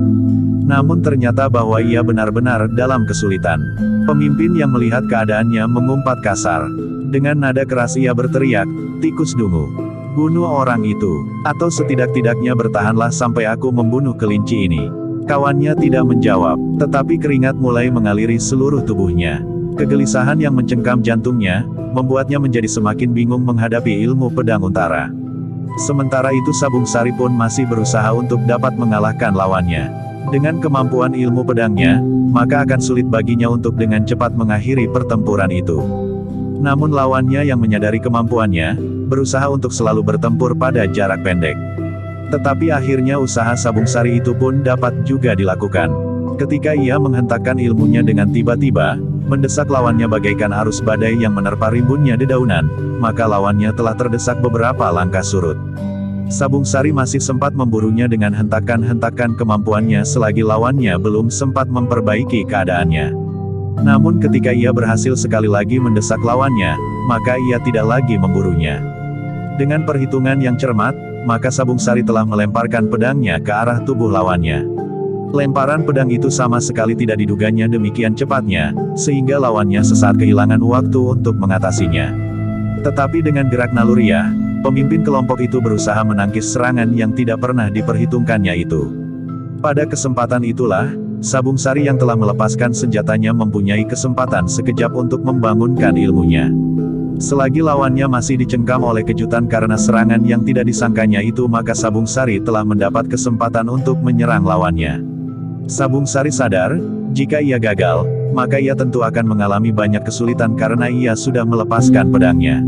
Namun ternyata bahwa ia benar-benar dalam kesulitan. Pemimpin yang melihat keadaannya mengumpat kasar. Dengan nada keras ia berteriak, "Tikus dungu, bunuh orang itu, atau setidak-tidaknya bertahanlah sampai aku membunuh kelinci ini." Kawannya tidak menjawab, tetapi keringat mulai mengaliri seluruh tubuhnya. Kegelisahan yang mencengkam jantungnya, membuatnya menjadi semakin bingung menghadapi ilmu pedang Untara. Sementara itu Sabung Sari pun masih berusaha untuk dapat mengalahkan lawannya. Dengan kemampuan ilmu pedangnya, maka akan sulit baginya untuk dengan cepat mengakhiri pertempuran itu. Namun lawannya yang menyadari kemampuannya, berusaha untuk selalu bertempur pada jarak pendek. Tetapi akhirnya usaha Sabung Sari itu pun dapat juga dilakukan. Ketika ia menghentakkan ilmunya dengan tiba-tiba, mendesak lawannya bagaikan arus badai yang menerpa rimbunnya dedaunan, maka lawannya telah terdesak beberapa langkah surut. Sabung Sari masih sempat memburunya dengan hentakan-hentakan kemampuannya selagi lawannya belum sempat memperbaiki keadaannya. Namun ketika ia berhasil sekali lagi mendesak lawannya, maka ia tidak lagi memburunya. Dengan perhitungan yang cermat, maka Sabung Sari telah melemparkan pedangnya ke arah tubuh lawannya. Lemparan pedang itu sama sekali tidak diduganya demikian cepatnya, sehingga lawannya sesaat kehilangan waktu untuk mengatasinya. Tetapi dengan gerak naluriah, pemimpin kelompok itu berusaha menangkis serangan yang tidak pernah diperhitungkannya itu. Pada kesempatan itulah, Sabung Sari yang telah melepaskan senjatanya mempunyai kesempatan sekejap untuk membangunkan ilmunya. Selagi lawannya masih dicengkam oleh kejutan karena serangan yang tidak disangkanya itu, maka Sabung Sari telah mendapat kesempatan untuk menyerang lawannya. Sabung Sari sadar, jika ia gagal, maka ia tentu akan mengalami banyak kesulitan karena ia sudah melepaskan pedangnya.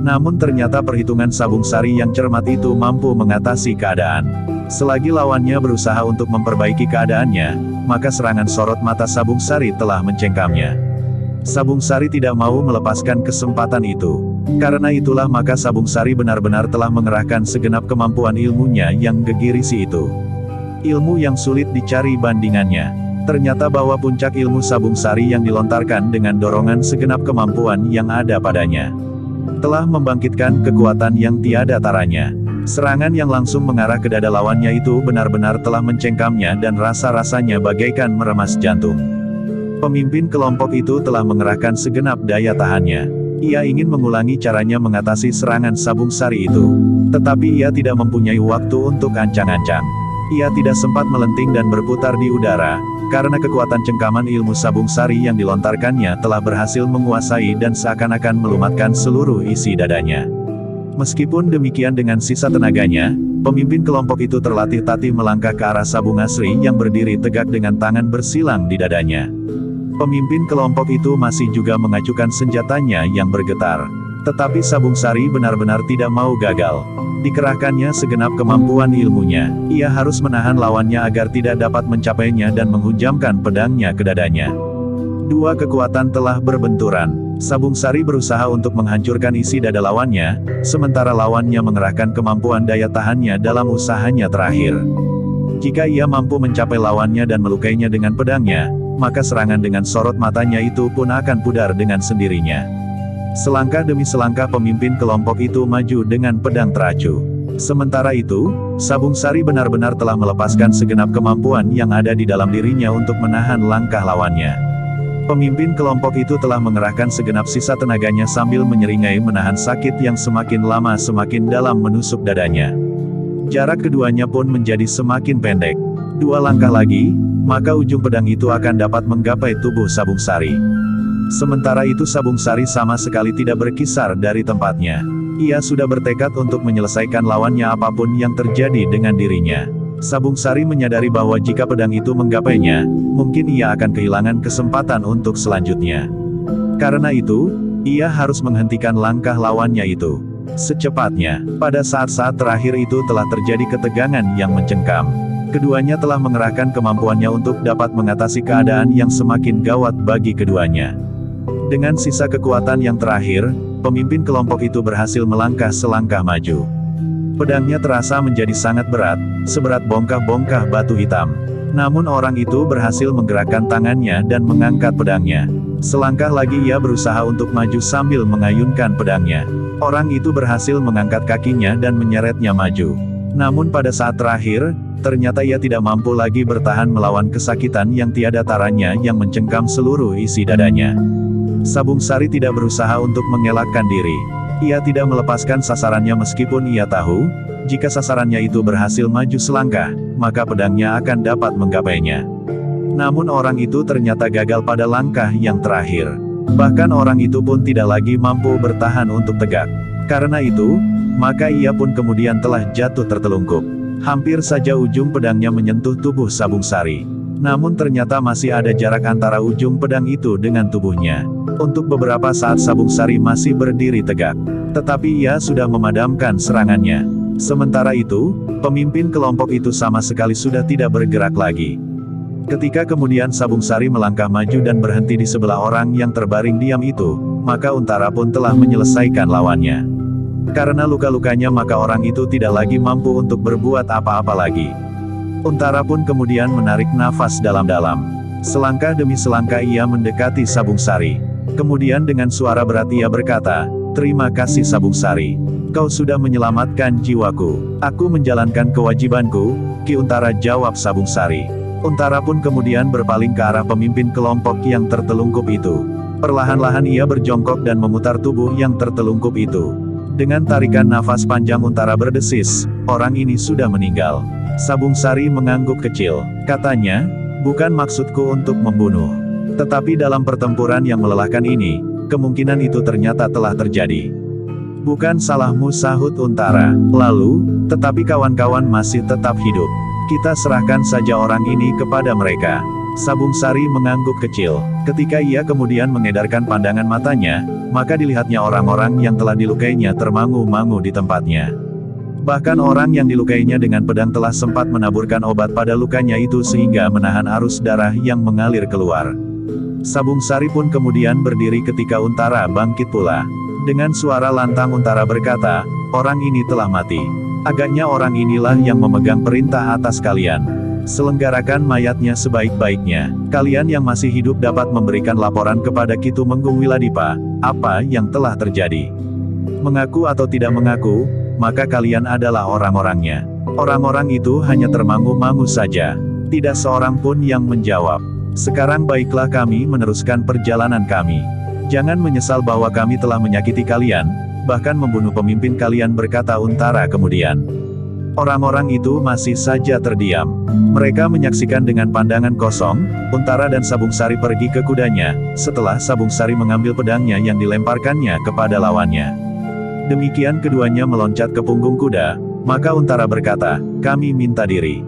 Namun ternyata perhitungan Sabung Sari yang cermat itu mampu mengatasi keadaan. Selagi lawannya berusaha untuk memperbaiki keadaannya, maka serangan sorot mata Sabung Sari telah mencengkamnya. Sabung Sari tidak mau melepaskan kesempatan itu. Karena itulah maka Sabung Sari benar-benar telah mengerahkan segenap kemampuan ilmunya yang gegirisi itu. Ilmu yang sulit dicari bandingannya. Ternyata bahwa puncak ilmu Sabung Sari yang dilontarkan dengan dorongan segenap kemampuan yang ada padanya telah membangkitkan kekuatan yang tiada taranya. Serangan yang langsung mengarah ke dada lawannya itu benar-benar telah mencengkamnya dan rasa-rasanya bagaikan meremas jantung. Pemimpin kelompok itu telah mengerahkan segenap daya tahannya. Ia ingin mengulangi caranya mengatasi serangan Sabung Sari itu. Tetapi ia tidak mempunyai waktu untuk ancang-ancang. Ia tidak sempat melenting dan berputar di udara, karena kekuatan cengkaman ilmu Sabung Sari yang dilontarkannya telah berhasil menguasai dan seakan-akan melumatkan seluruh isi dadanya. Meskipun demikian dengan sisa tenaganya, pemimpin kelompok itu terlatih-tatih melangkah ke arah Sabung Sari yang berdiri tegak dengan tangan bersilang di dadanya. Pemimpin kelompok itu masih juga mengacukan senjatanya yang bergetar. Tetapi Sabung Sari benar-benar tidak mau gagal. Dikerahkannya segenap kemampuan ilmunya. Ia harus menahan lawannya agar tidak dapat mencapainya dan menghujamkan pedangnya ke dadanya. Dua kekuatan telah berbenturan. Sabung Sari berusaha untuk menghancurkan isi dada lawannya, sementara lawannya mengerahkan kemampuan daya tahannya dalam usahanya terakhir. Jika ia mampu mencapai lawannya dan melukainya dengan pedangnya, maka serangan dengan sorot matanya itu pun akan pudar dengan sendirinya. Selangkah demi selangkah pemimpin kelompok itu maju dengan pedang teracu. Sementara itu, Sabung Sari benar-benar telah melepaskan segenap kemampuan yang ada di dalam dirinya untuk menahan langkah lawannya. Pemimpin kelompok itu telah mengerahkan segenap sisa tenaganya sambil menyeringai menahan sakit yang semakin lama semakin dalam menusuk dadanya. Jarak keduanya pun menjadi semakin pendek. 2 langkah lagi, maka ujung pedang itu akan dapat menggapai tubuh Sabung Sari. Sementara itu Sabung Sari sama sekali tidak berkisar dari tempatnya. Ia sudah bertekad untuk menyelesaikan lawannya apapun yang terjadi dengan dirinya. Sabung Sari menyadari bahwa jika pedang itu menggapainya, mungkin ia akan kehilangan kesempatan untuk selanjutnya. Karena itu, ia harus menghentikan langkah lawannya itu. Secepatnya, pada saat-saat terakhir itu telah terjadi ketegangan yang mencengkam. Keduanya telah mengerahkan kemampuannya untuk dapat mengatasi keadaan yang semakin gawat bagi keduanya. Dengan sisa kekuatan yang terakhir, pemimpin kelompok itu berhasil melangkah selangkah maju. Pedangnya terasa menjadi sangat berat, seberat bongkah-bongkah batu hitam. Namun orang itu berhasil menggerakkan tangannya dan mengangkat pedangnya. Selangkah lagi ia berusaha untuk maju sambil mengayunkan pedangnya. Orang itu berhasil mengangkat kakinya dan menyeretnya maju. Namun pada saat terakhir, ternyata ia tidak mampu lagi bertahan melawan kesakitan yang tiada taranya yang mencengkam seluruh isi dadanya. Sabung Sari tidak berusaha untuk mengelakkan diri. Ia tidak melepaskan sasarannya meskipun ia tahu, jika sasarannya itu berhasil maju selangkah, maka pedangnya akan dapat menggapainya. Namun orang itu ternyata gagal pada langkah yang terakhir. Bahkan orang itu pun tidak lagi mampu bertahan untuk tegak. Karena itu, maka ia pun kemudian telah jatuh tertelungkup. Hampir saja ujung pedangnya menyentuh tubuh Sabung Sari. Namun ternyata masih ada jarak antara ujung pedang itu dengan tubuhnya. Untuk beberapa saat Sabung Sari masih berdiri tegak. Tetapi ia sudah memadamkan serangannya. Sementara itu, pemimpin kelompok itu sama sekali sudah tidak bergerak lagi. Ketika kemudian Sabung Sari melangkah maju dan berhenti di sebelah orang yang terbaring diam itu, maka Untara pun telah menyelesaikan lawannya. Karena luka-lukanya maka orang itu tidak lagi mampu untuk berbuat apa-apa lagi. Untara pun kemudian menarik nafas dalam-dalam. Selangkah demi selangkah ia mendekati Sabung Sari. Kemudian dengan suara berat ia berkata, "Terima kasih Sabung Sari. Kau sudah menyelamatkan jiwaku. Aku menjalankan kewajibanku," Ki Untara jawab Sabung Sari. Untara pun kemudian berpaling ke arah pemimpin kelompok yang tertelungkup itu. Perlahan-lahan ia berjongkok dan memutar tubuh yang tertelungkup itu. Dengan tarikan nafas panjang Untara berdesis, "Orang ini sudah meninggal." Sabung Sari mengangguk kecil. Katanya, "Bukan maksudku untuk membunuh. Tetapi dalam pertempuran yang melelahkan ini, kemungkinan itu ternyata telah terjadi." "Bukan salahmu," sahut Untara. "Lalu, tetapi kawan-kawan masih tetap hidup. Kita serahkan saja orang ini kepada mereka." Sabung Sari mengangguk kecil. Ketika ia kemudian mengedarkan pandangan matanya, maka dilihatnya orang-orang yang telah dilukainya termangu-mangu di tempatnya. Bahkan orang yang dilukainya dengan pedang telah sempat menaburkan obat pada lukanya itu sehingga menahan arus darah yang mengalir keluar. Sabung Sari pun kemudian berdiri ketika Untara bangkit pula. Dengan suara lantang Untara berkata, "Orang ini telah mati. Agaknya orang inilah yang memegang perintah atas kalian. Selenggarakan mayatnya sebaik-baiknya. Kalian yang masih hidup dapat memberikan laporan kepada Ki Tumenggung Wiladipa, apa yang telah terjadi. Mengaku atau tidak mengaku, maka kalian adalah orang-orangnya." Orang-orang itu hanya termangu-mangu saja. Tidak seorang pun yang menjawab. "Sekarang baiklah kami meneruskan perjalanan kami. Jangan menyesal bahwa kami telah menyakiti kalian, bahkan membunuh pemimpin kalian," berkata Untara kemudian. Orang-orang itu masih saja terdiam. Mereka menyaksikan dengan pandangan kosong, Untara dan Sabung Sari pergi ke kudanya, setelah Sabung Sari mengambil pedangnya yang dilemparkannya kepada lawannya. Demikian keduanya meloncat ke punggung kuda, maka Untara berkata, "Kami minta diri.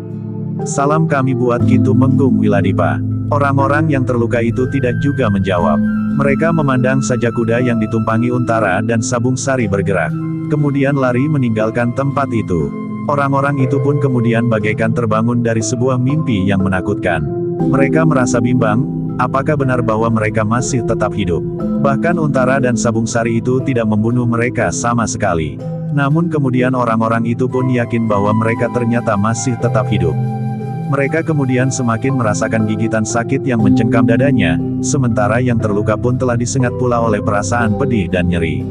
Salam kami buat Ki Tumenggung Wiladipa." Orang-orang yang terluka itu tidak juga menjawab. Mereka memandang saja kuda yang ditumpangi Untara dan Sabung Sari bergerak. Kemudian lari meninggalkan tempat itu. Orang-orang itu pun kemudian bagaikan terbangun dari sebuah mimpi yang menakutkan. Mereka merasa bimbang, apakah benar bahwa mereka masih tetap hidup? Bahkan Untara dan Sabung Sari itu tidak membunuh mereka sama sekali. Namun kemudian orang-orang itu pun yakin bahwa mereka ternyata masih tetap hidup. Mereka kemudian semakin merasakan gigitan sakit yang mencengkam dadanya, sementara yang terluka pun telah disengat pula oleh perasaan pedih dan nyeri.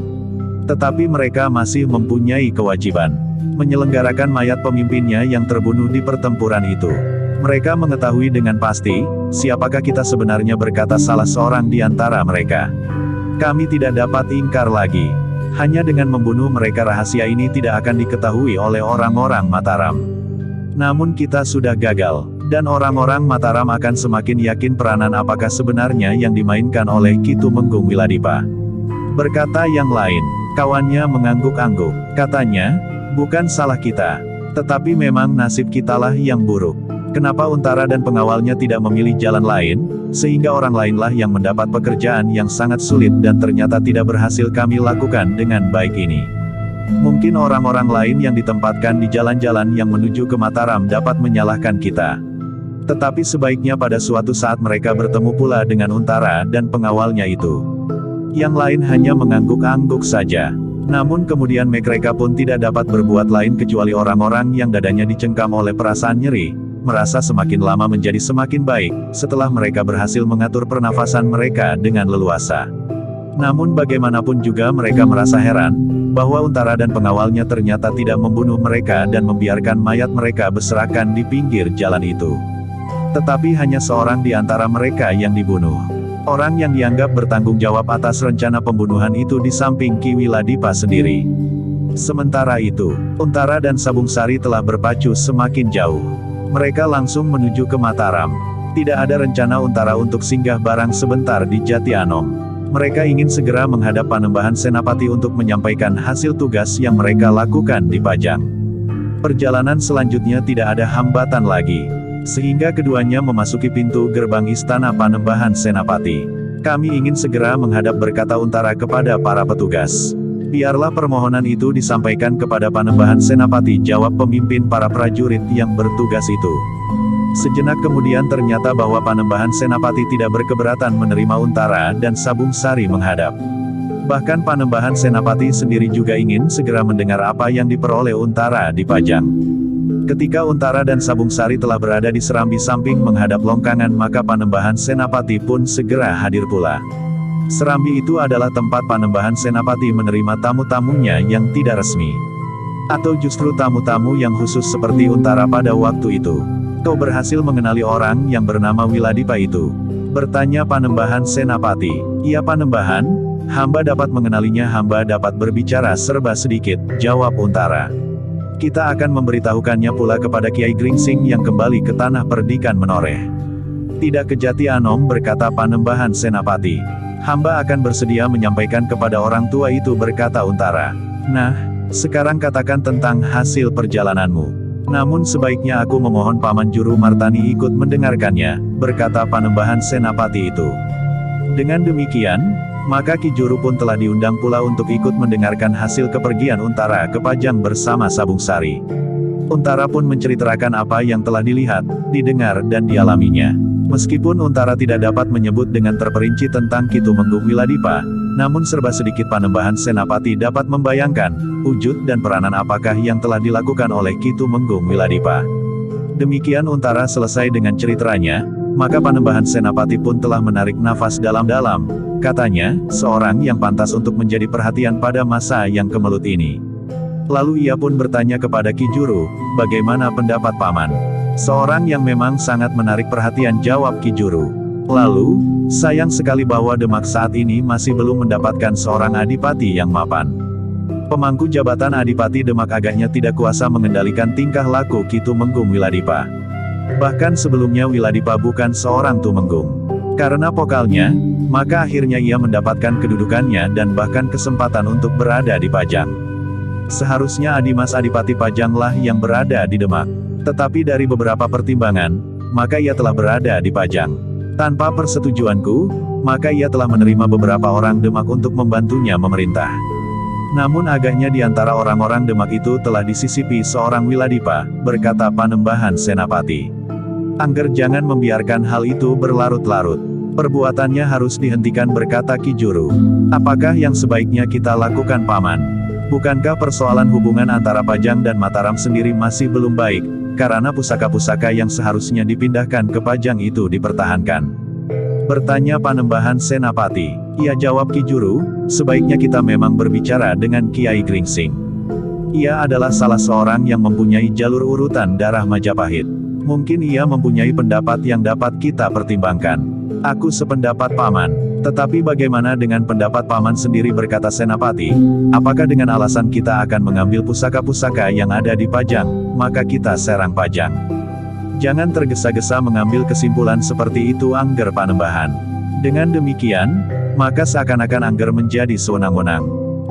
Tetapi mereka masih mempunyai kewajiban menyelenggarakan mayat pemimpinnya yang terbunuh di pertempuran itu. Mereka mengetahui dengan pasti, siapakah kita sebenarnya, berkata salah seorang di antara mereka. "Kami tidak dapat ingkar lagi. Hanya dengan membunuh mereka rahasia ini tidak akan diketahui oleh orang-orang Mataram. Namun kita sudah gagal, dan orang-orang Mataram akan semakin yakin peranan apakah sebenarnya yang dimainkan oleh Ki Tumenggung Wiladipa," berkata yang lain. Kawannya mengangguk-angguk. Katanya, "Bukan salah kita. Tetapi memang nasib kitalah yang buruk. Kenapa Untara dan pengawalnya tidak memilih jalan lain, sehingga orang lainlah yang mendapat pekerjaan yang sangat sulit dan ternyata tidak berhasil kami lakukan dengan baik ini. Mungkin orang-orang lain yang ditempatkan di jalan-jalan yang menuju ke Mataram dapat menyalahkan kita. Tetapi sebaiknya pada suatu saat mereka bertemu pula dengan Untara dan pengawalnya itu. Yang lain hanya mengangguk-angguk saja. Namun kemudian mereka pun tidak dapat berbuat lain kecuali orang-orang yang dadanya dicengkam oleh perasaan nyeri, merasa semakin lama menjadi semakin baik, setelah mereka berhasil mengatur pernafasan mereka dengan leluasa. Namun bagaimanapun juga mereka merasa heran, bahwa Untara dan pengawalnya ternyata tidak membunuh mereka dan membiarkan mayat mereka berserakan di pinggir jalan itu. Tetapi hanya seorang di antara mereka yang dibunuh. Orang yang dianggap bertanggung jawab atas rencana pembunuhan itu di samping Ki Wiladipa sendiri. Sementara itu, Untara dan Sabung Sari telah berpacu semakin jauh. Mereka langsung menuju ke Mataram. Tidak ada rencana Untara untuk singgah barang sebentar di Jati Anom. Mereka ingin segera menghadap Panembahan Senapati untuk menyampaikan hasil tugas yang mereka lakukan di Pajang. Perjalanan selanjutnya tidak ada hambatan lagi. Sehingga keduanya memasuki pintu gerbang istana Panembahan Senapati. Kami ingin segera menghadap, berkata Untara kepada para petugas. Biarlah permohonan itu disampaikan kepada Panembahan Senapati, jawab pemimpin para prajurit yang bertugas itu. Sejenak kemudian ternyata bahwa Panembahan Senapati tidak berkeberatan menerima Untara dan Sabung Sari menghadap. Bahkan Panembahan Senapati sendiri juga ingin segera mendengar apa yang diperoleh Untara di Pajang. Ketika Untara dan Sabung Sari telah berada di serambi samping menghadap longkangan, maka Panembahan Senapati pun segera hadir pula. Serambi itu adalah tempat Panembahan Senapati menerima tamu-tamunya yang tidak resmi. Atau justru tamu-tamu yang khusus seperti Untara pada waktu itu. Kau berhasil mengenali orang yang bernama Wiladipa itu? Bertanya Panembahan Senapati. Iya Panembahan, hamba dapat mengenalinya, hamba dapat berbicara serba sedikit, jawab Untara. Kita akan memberitahukannya pula kepada Kiai Gringsing yang kembali ke tanah perdikan menoreh. Tidak ke Jati Anom, berkata Panembahan Senapati. Hamba akan bersedia menyampaikan kepada orang tua itu, berkata Untara. Nah, sekarang katakan tentang hasil perjalananmu. Namun sebaiknya aku memohon Paman Juru Martani ikut mendengarkannya, berkata Panembahan Senapati itu. Dengan demikian, maka Ki Juru pun telah diundang pula untuk ikut mendengarkan hasil kepergian Untara ke Pajang bersama Sabung Sari. Untara pun menceritakan apa yang telah dilihat, didengar dan dialaminya. Meskipun Untara tidak dapat menyebut dengan terperinci tentang Ki Tumenggung Wiladipa, namun serba sedikit Panembahan Senapati dapat membayangkan, wujud dan peranan apakah yang telah dilakukan oleh Ki Tumenggung Wiladipa. Demikian Untara selesai dengan ceritanya, maka Panembahan Senapati pun telah menarik nafas dalam-dalam. Katanya, seorang yang pantas untuk menjadi perhatian pada masa yang kemelut ini. Lalu ia pun bertanya kepada Ki Juru, bagaimana pendapat Paman? Seorang yang memang sangat menarik perhatian, jawab Ki Juru. Lalu, sayang sekali bahwa Demak saat ini masih belum mendapatkan seorang adipati yang mapan. Pemangku jabatan Adipati Demak agaknya tidak kuasa mengendalikan tingkah laku Ki Tumenggung Wiladipa. Bahkan sebelumnya Wiladipa bukan seorang tumenggung. Karena pokalnya, maka akhirnya ia mendapatkan kedudukannya dan bahkan kesempatan untuk berada di Pajang. Seharusnya Adimas Adipati Pajanglah yang berada di Demak. Tetapi dari beberapa pertimbangan, maka ia telah berada di Pajang. Tanpa persetujuanku, maka ia telah menerima beberapa orang Demak untuk membantunya memerintah. Namun agaknya di antara orang-orang Demak itu telah disisipi seorang Wiladipa, berkata Panembahan Senapati. Angger jangan membiarkan hal itu berlarut-larut. Perbuatannya harus dihentikan, berkata Ki Juru. Apakah yang sebaiknya kita lakukan Paman? Bukankah persoalan hubungan antara Pajang dan Mataram sendiri masih belum baik, karena pusaka-pusaka yang seharusnya dipindahkan ke Pajang itu dipertahankan? Bertanya Panembahan Senapati. Ia jawab Ki Juru, sebaiknya kita memang berbicara dengan Kiai Gringsing. Ia adalah salah seorang yang mempunyai jalur urutan darah Majapahit. Mungkin ia mempunyai pendapat yang dapat kita pertimbangkan. Aku sependapat Paman. Tetapi bagaimana dengan pendapat Paman sendiri, berkata Senapati? Apakah dengan alasan kita akan mengambil pusaka-pusaka yang ada di Pajang, maka kita serang Pajang? Jangan tergesa-gesa mengambil kesimpulan seperti itu, angger Panembahan. Dengan demikian, maka seakan-akan angger menjadi sewenang-wenang.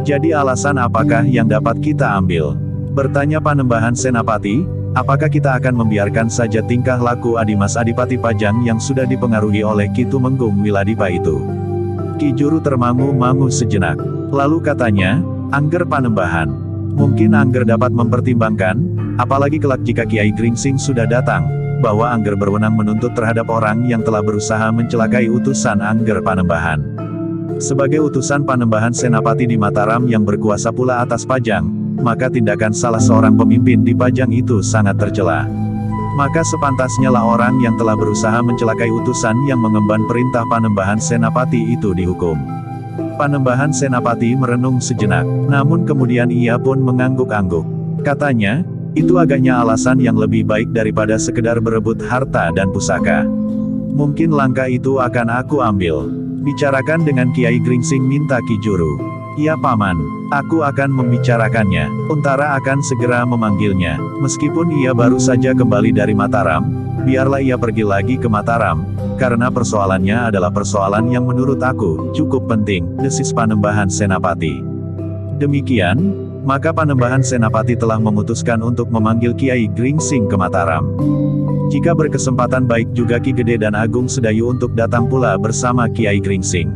Jadi alasan apakah yang dapat kita ambil? Bertanya Panembahan Senapati. Apakah kita akan membiarkan saja tingkah laku Adimas Adipati Pajang yang sudah dipengaruhi oleh Ki Tumenggung Wiladipa itu? Ki Juru termangu-mangu sejenak. Lalu katanya, angger Panembahan. Mungkin Angger dapat mempertimbangkan, apalagi kelak jika Kiai Gringsing sudah datang, bahwa Angger berwenang menuntut terhadap orang yang telah berusaha mencelakai utusan Angger Panembahan. Sebagai utusan Panembahan Senapati di Mataram yang berkuasa pula atas Pajang, maka tindakan salah seorang pemimpin di Pajang itu sangat tercela. Maka sepantasnya lah orang yang telah berusaha mencelakai utusan yang mengemban perintah Panembahan Senapati itu dihukum. Panembahan Senapati merenung sejenak, namun kemudian ia pun mengangguk-angguk. Katanya, itu agaknya alasan yang lebih baik daripada sekedar berebut harta dan pusaka. Mungkin langkah itu akan aku ambil. Bicarakan dengan Kiai Gringsing, minta Ki Juru. Ya Paman, aku akan membicarakannya. Untara akan segera memanggilnya. Meskipun ia baru saja kembali dari Mataram, biarlah ia pergi lagi ke Mataram, karena persoalannya adalah persoalan yang menurut aku cukup penting, desis Panembahan Senapati. Demikian, maka Panembahan Senapati telah memutuskan untuk memanggil Kiai Gringsing ke Mataram. Jika berkesempatan baik juga Ki Gede dan Agung Sedayu untuk datang pula bersama Kiai Gringsing.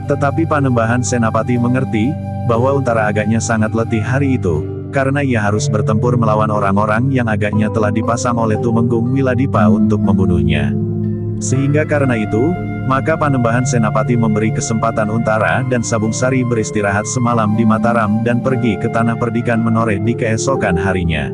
Tetapi Panembahan Senapati mengerti, bahwa Untara agaknya sangat letih hari itu, karena ia harus bertempur melawan orang-orang yang agaknya telah dipasang oleh Tumenggung Wiladipa untuk membunuhnya. Sehingga karena itu, maka Panembahan Senapati memberi kesempatan Untara dan Sabung Sari beristirahat semalam di Mataram dan pergi ke Tanah Perdikan menoreh di keesokan harinya.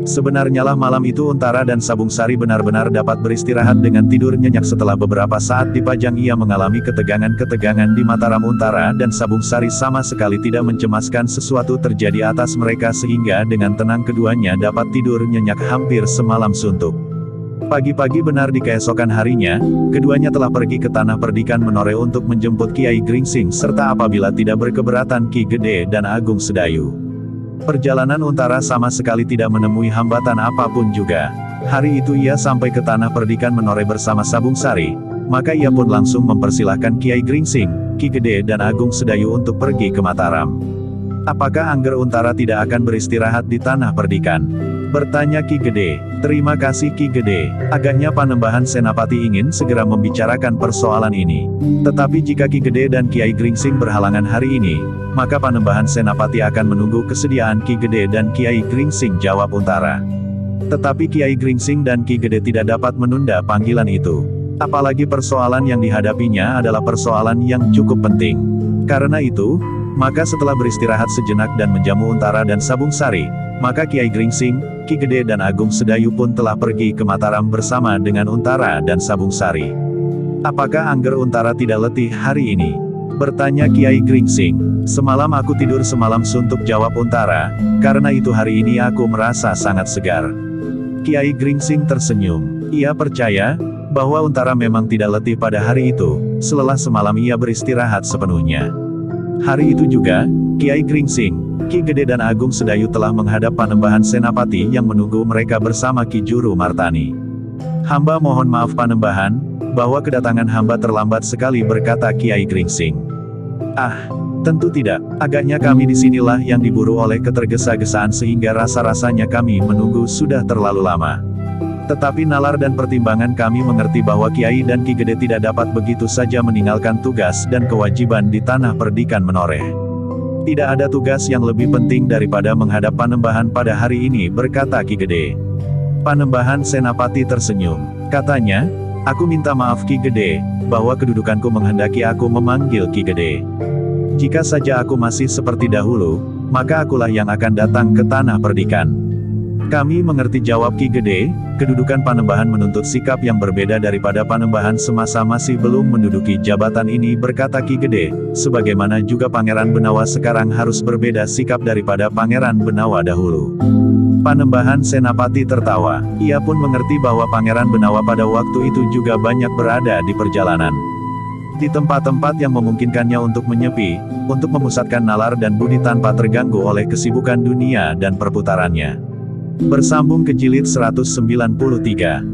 Sebenarnya lah malam itu Untara dan Sabung Sari benar-benar dapat beristirahat dengan tidur nyenyak. Setelah beberapa saat di Pajang ia mengalami ketegangan-ketegangan di Mataram. Untara dan Sabung Sari sama sekali tidak mencemaskan sesuatu terjadi atas mereka sehingga dengan tenang keduanya dapat tidur nyenyak hampir semalam suntuk. Pagi-pagi benar di keesokan harinya, keduanya telah pergi ke Tanah Perdikan menoreh untuk menjemput Kiai Gringsing serta apabila tidak berkeberatan Ki Gede dan Agung Sedayu. Perjalanan Untara sama sekali tidak menemui hambatan apapun juga. Hari itu ia sampai ke Tanah Perdikan menoreh bersama Sabung Sari, maka ia pun langsung mempersilahkan Kiai Gringsing, Ki Gede dan Agung Sedayu untuk pergi ke Mataram. Apakah Angger Untara tidak akan beristirahat di Tanah Perdikan? Bertanya Ki Gede. Terima kasih Ki Gede. Agaknya Panembahan Senapati ingin segera membicarakan persoalan ini. Tetapi jika Ki Gede dan Kiai Gringsing berhalangan hari ini, maka Panembahan Senapati akan menunggu kesediaan Ki Gede dan Kiai Gringsing, jawab Untara. Tetapi Kiai Gringsing dan Ki Gede tidak dapat menunda panggilan itu. Apalagi persoalan yang dihadapinya adalah persoalan yang cukup penting. Karena itu, maka setelah beristirahat sejenak dan menjamu Untara dan Sabung Sari, maka Kiai Gringsing, Ki Gede dan Agung Sedayu pun telah pergi ke Mataram bersama dengan Untara dan Sabung Sari. Apakah Angger Untara tidak letih hari ini? Bertanya Kiai Gringsing. Semalam aku tidur semalam suntuk, jawab Untara, karena itu hari ini aku merasa sangat segar. Kiai Gringsing tersenyum. Ia percaya, bahwa Untara memang tidak letih pada hari itu, selelah semalam ia beristirahat sepenuhnya. Hari itu juga, Kiai Gringsing, Ki Gede dan Agung Sedayu telah menghadap Panembahan Senapati yang menunggu mereka bersama Ki Juru Martani. Hamba mohon maaf Panembahan, bahwa kedatangan hamba terlambat sekali, berkata Kiai Gringsing. Ah, tentu tidak, agaknya kami disinilah yang diburu oleh ketergesa-gesaan sehingga rasa-rasanya kami menunggu sudah terlalu lama. Tetapi nalar dan pertimbangan kami mengerti bahwa Kiai dan Ki Gede tidak dapat begitu saja meninggalkan tugas dan kewajiban di Tanah Perdikan menoreh. Tidak ada tugas yang lebih penting daripada menghadap Panembahan pada hari ini, berkata Ki Gede. Panembahan Senapati tersenyum. Katanya, aku minta maaf Ki Gede, bahwa kedudukanku menghendaki aku memanggil Ki Gede. Jika saja aku masih seperti dahulu, maka akulah yang akan datang ke Tanah Perdikan. Kami mengerti, jawab Ki Gede, kedudukan Panembahan menuntut sikap yang berbeda daripada Panembahan semasa masih belum menduduki jabatan ini, berkata Ki Gede, sebagaimana juga Pangeran Benawa sekarang harus berbeda sikap daripada Pangeran Benawa dahulu. Panembahan Senapati tertawa. Ia pun mengerti bahwa Pangeran Benawa pada waktu itu juga banyak berada di perjalanan. Di tempat-tempat yang memungkinkannya untuk menyepi, untuk memusatkan nalar dan budi tanpa terganggu oleh kesibukan dunia dan perputarannya. Bersambung ke jilid 193.